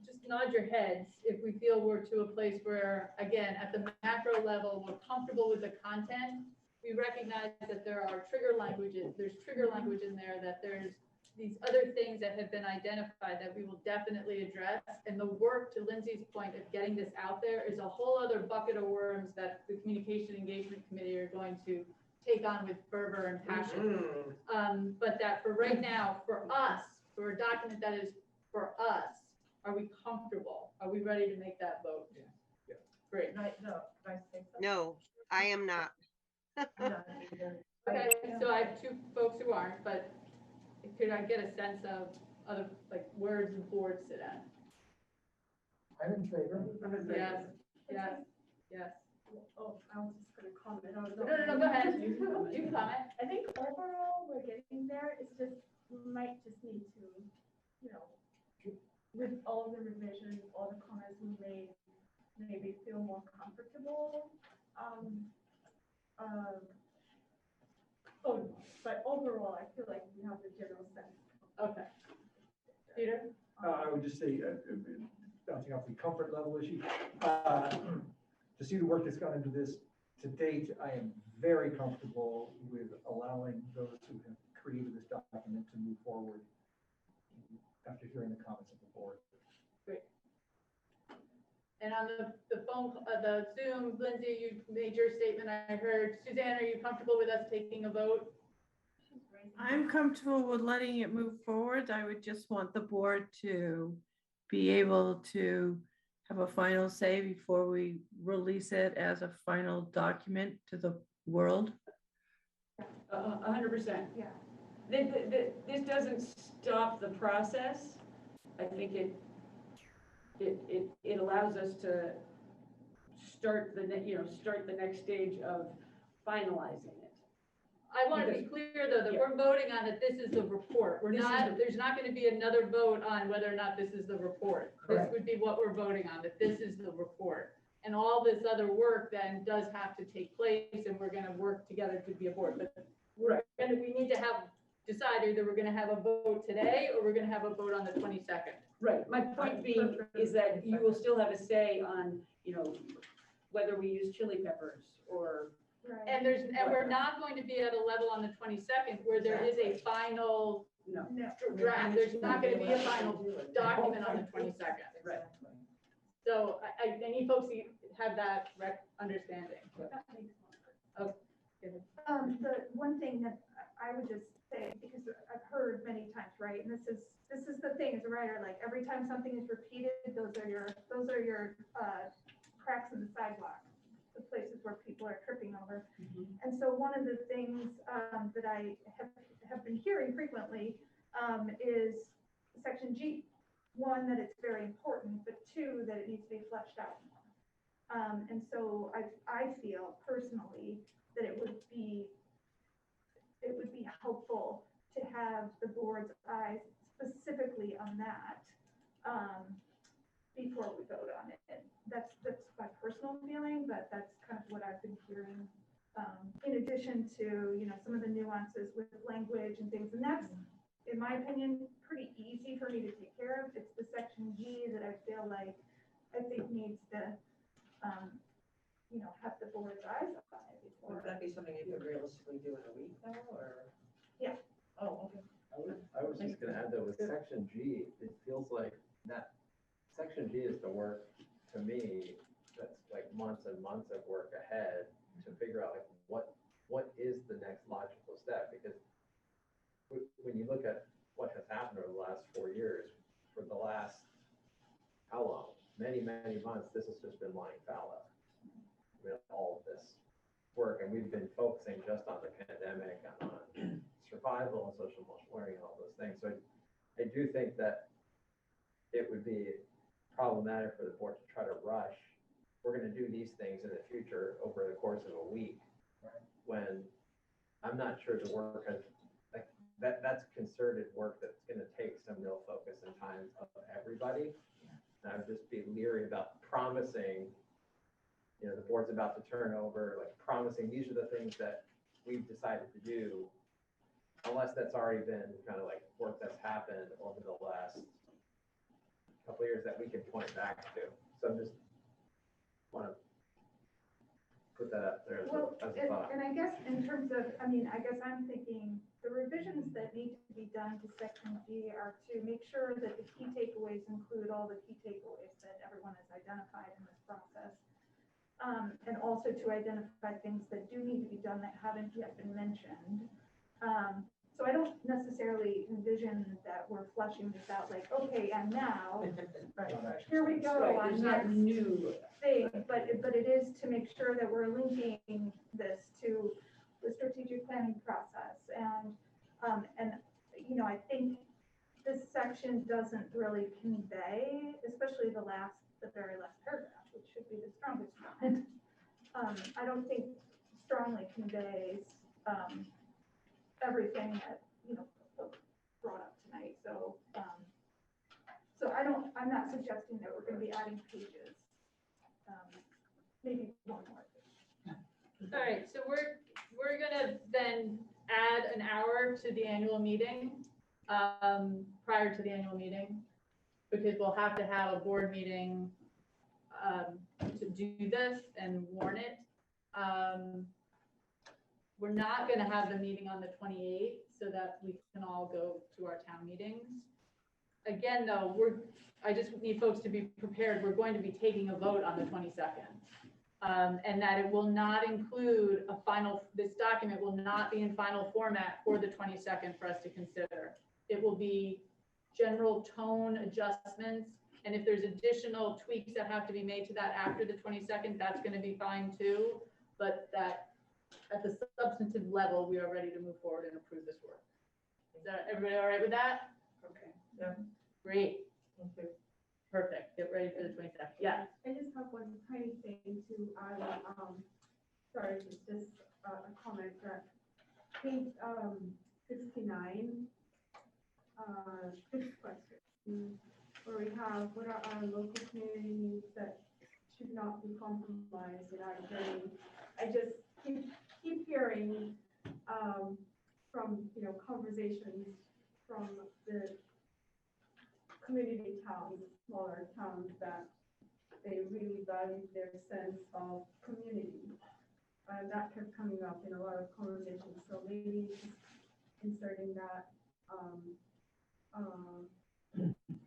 just nod your heads if we feel we're to a place where, again, at the macro level, we're comfortable with the content. We recognize that there are trigger languages, there's trigger language in there, that there's these other things that have been identified that we will definitely address. And the work, to Lindsay's point, of getting this out there is a whole other bucket of worms that the Communication Engagement Committee are going to take on with fervor and passion. But that for right now, for us, for a document that is for us, are we comfortable? Are we ready to make that vote? Yeah. Great. No, I am not. Okay, so I have 2 folks who aren't, but could I get a sense of other, like, words and boards sit at? I'm in favor. Yes, yes, yes. Oh, I was just gonna comment. No, go ahead. You comment. I think overall, we're getting there. It's just, we might just need to, with all the revisions, all the comments we made, maybe feel more comfortable. But overall, I feel like we have the general sense. Okay. Peter? I would just say, bouncing off the comfort level issue, to see the work that's gone into this to date, I am very comfortable with allowing those who have created this document to move forward after hearing the comments of the board. Great. And on the phone, the Zoom, Lindsay, you made your statement, I heard. Suzanne, are you comfortable with us taking a vote? I'm comfortable with letting it move forward. I would just want the board to be able to have a final say before we release it as a final document to the world. 100%. Yeah. This doesn't stop the process. I think it allows us to start the next stage of finalizing it. I want to be clear, though, that we're voting on that this is the report. There's not going to be another vote on whether or not this is the report. Correct. This would be what we're voting on, that this is the report. And all this other work then does have to take place, and we're going to work together to be a board. But we need to decide either we're going to have a vote today or we're going to have a vote on the 22nd. Right. My point being is that you will still have a say on, whether we use chili peppers or. And we're not going to be at a level on the 22nd where there is a final draft. There's not going to be a final document on the 22nd. Right. So I need folks to have that understanding. That makes more sense. Okay. Good. The one thing that I would just say, because I've heard many times, right, and this is the thing as a writer, like every time something is repeated, those are your cracks in the sidewalk, the places where people are tripping over. And so one of the things that I have been hearing frequently is section G. One, that it's very important, but two, that it needs to be fleshed out more. And so I feel personally that it would be helpful to have the board's eyes specifically on that before we vote on it. That's my personal feeling, but that's kind of what I've been hearing. In addition to, some of the nuances with language and things, and that's, in my opinion, pretty easy for me to take care of. It's the section G that I feel like I think needs to, have the board's eyes on it before. Would that be something you could realistically do in a week though, or? Yeah. Oh, okay. I was just gonna add that with section G, it feels like that, section G is the work, to me, that's like months and months of work ahead to figure out like what is the next logical step, because when you look at what has happened over the last 4 years, for the last, how long? Many, many months, this has just been lying fallow. With all of this work, and we've been focusing just on the pandemic and on survival and social emotional learning and all those things. So I do think that it would be problematic for the board to try to rush. We're going to do these things in the future over the course of a week, when I'm not sure the work has, like, that's concerted work that's going to take some real focus and time of everybody. And I would just be leery about promising, the board's about to turn over, like promising these are the things that we've decided to do, unless that's already been kind of like work that's happened over the last couple of years that we can point back to. So I'm just want to put that up there as a thought. And I guess in terms of, I guess I'm thinking the revisions that need to be done to section G are to make sure that the key takeaways include all the key takeaways that everyone has identified in this process. And also to identify things that do need to be done that haven't yet been mentioned. So I don't necessarily envision that we're flushing this out like, okay, and now, here we go on There's not next new thing, but it is to make sure that we're linking this to the strategic planning process. And I think this section doesn't really convey, especially the very last paragraph, which should be the strongest one. I don't think strongly conveys everything that folks brought up tonight. So I'm not suggesting that we're going to be adding pages. Maybe one more. All right, so we're gonna then add an hour to the annual meeting, prior to the annual meeting, because we'll have to have a board meeting to do this and warn it. We're not gonna have the meeting on the 28th so that we can all go to our town meetings. Again, though, I just need folks to be prepared. We're going to be taking a vote on the 22nd. And that it will not include this document will not be in final format for the 22nd for us to consider. It will be general tone adjustments. And if there's additional tweaks that have to be made to that after the 22nd, that's going to be fine too. But that at the substantive level, we are ready to move forward and approve this work. Is that everybody all right with that? Okay. Yeah. Great. Thank you. Perfect. Get ready for the 22nd. Yeah. I just have one tiny thing to add. Sorry, it's just a comment that page 69, fifth question, where we have what are our local community needs that should not be compromised in our journey. I just keep hearing from conversations from the community towns, smaller towns, that they really value their sense of community. And that kept coming up in a lot of conversations. So maybe just inserting that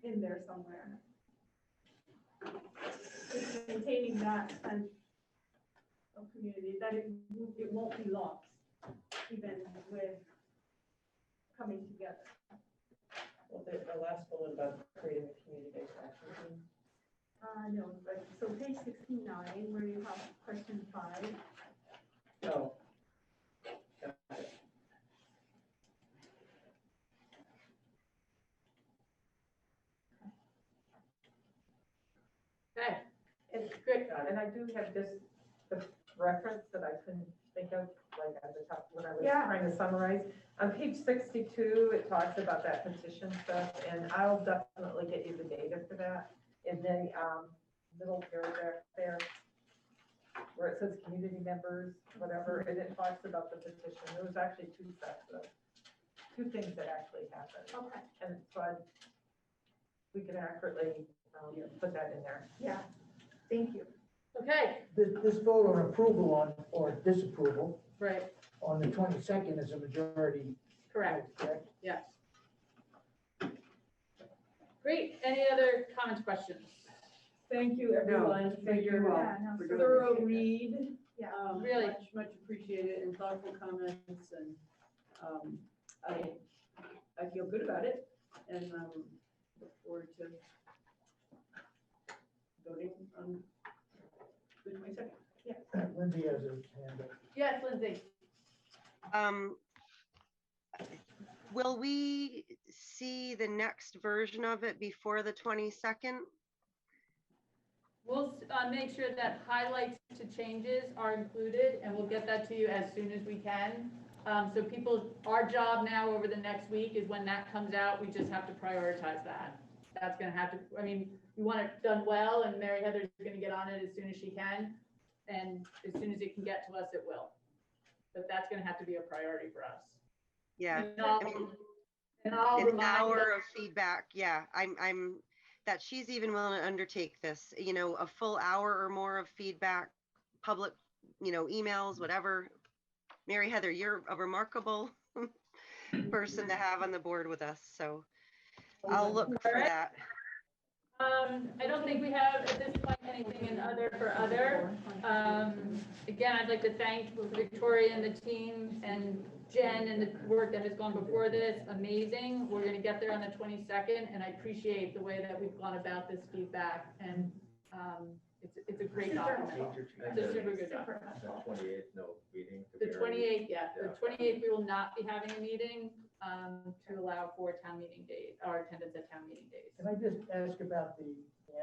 in there somewhere. just maintaining that sense of community, that it won't be lost, even with coming together. Well, the last bullet about creating a community-based action team. No, but, so page 69, where you have question 5. Oh. Okay, It's good, and I do have this, the reference that I couldn't think of, like at the top, when I was Yeah. trying to summarize. On page 62, it talks about that petition stuff, and I'll definitely get you the data for that. In the middle paragraph there, where it says community members, whatever, and it talks about the petition. There was actually two things that actually happened. Okay. And so we can accurately put that in there. Yeah, thank you. Okay, This vote on approval on, or disapproval right, on the 22nd is a majority. correct, Correct? yes. Great, any other comments, questions? Thank you, everyone, for thank you your all. Yeah, no, so thorough appreciate it. read. Yeah. Really. Much appreciated and thoughtful comments, and I feel good about it, and look forward to voting on the 22nd. Lindsay has a hand up. Yes, Lindsay. Will we see the next version of it before the 22nd? We'll make sure that highlights to changes are included, and we'll get that to you as soon as we can. So people, our job now over the next week is when that comes out, we just have to prioritize that. That's gonna have to, I mean, we want it done well, and Mary Heather's gonna get on it as soon as she can. And as soon as it can get to us, it will. But that's gonna have to be a priority for us. Yeah, And I'll, I mean, and I'll an remind hour you- of feedback. Yeah, I'm that she's even willing to undertake this, you know, a full hour or more of feedback, public, you know, emails, whatever. Mary Heather, you're a remarkable person to have on the board with us. So I'll look for that. I don't think we have at this point anything in other for other. Again, I'd like to thank Victoria and the team and Jen and the work that has gone before this. Amazing. We're gonna get there on the 22nd, and I appreciate the way that we've gone about this feedback, and it's a great document. It's a super good document. The 28th, no meeting. The 28th, yeah, the 28th, we will not be having a meeting to allow for town meeting days, or attendance at town meeting days. Can I just ask about the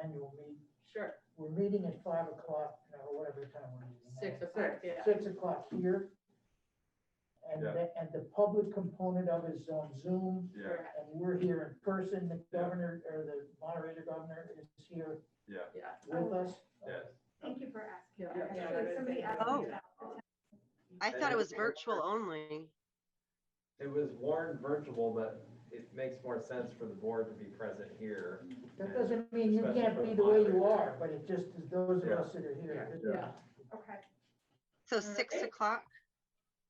annual meeting? Sure. We're meeting at 5 o'clock, or whatever time we're meeting. 6 o'clock, yeah. 6 o'clock here. And Yeah. and the public component of it is on Zoom. Yeah. And we're here in person. The governor, or the moderator governor is here Yeah. Yeah. with us. Yes. Thank you for asking. Yeah. Actually, somebody asked Oh. me that. I thought it was virtual only. It was warned virtual, but it makes more sense for the board to be present here. That doesn't mean you Especially can't for be the the way you moderator. are, but it just is those of Yeah. us that are here. Yeah. Okay. So 6 o'clock.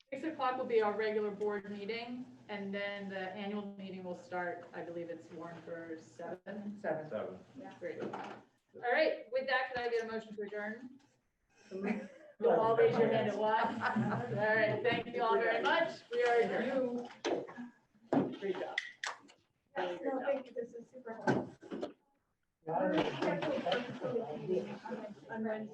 6 o'clock will be our regular board meeting, and then the annual meeting will start, I believe it's warned for 7. 7. Yeah, great. All right, with that, could I get a motion to adjourn? You'll all raise your hand at once. All right, thank you all very much. We are adjourned. Great job. Yes, no, thank you, this is super helpful. Yeah. We're scheduled for the facility meeting on Wednesday.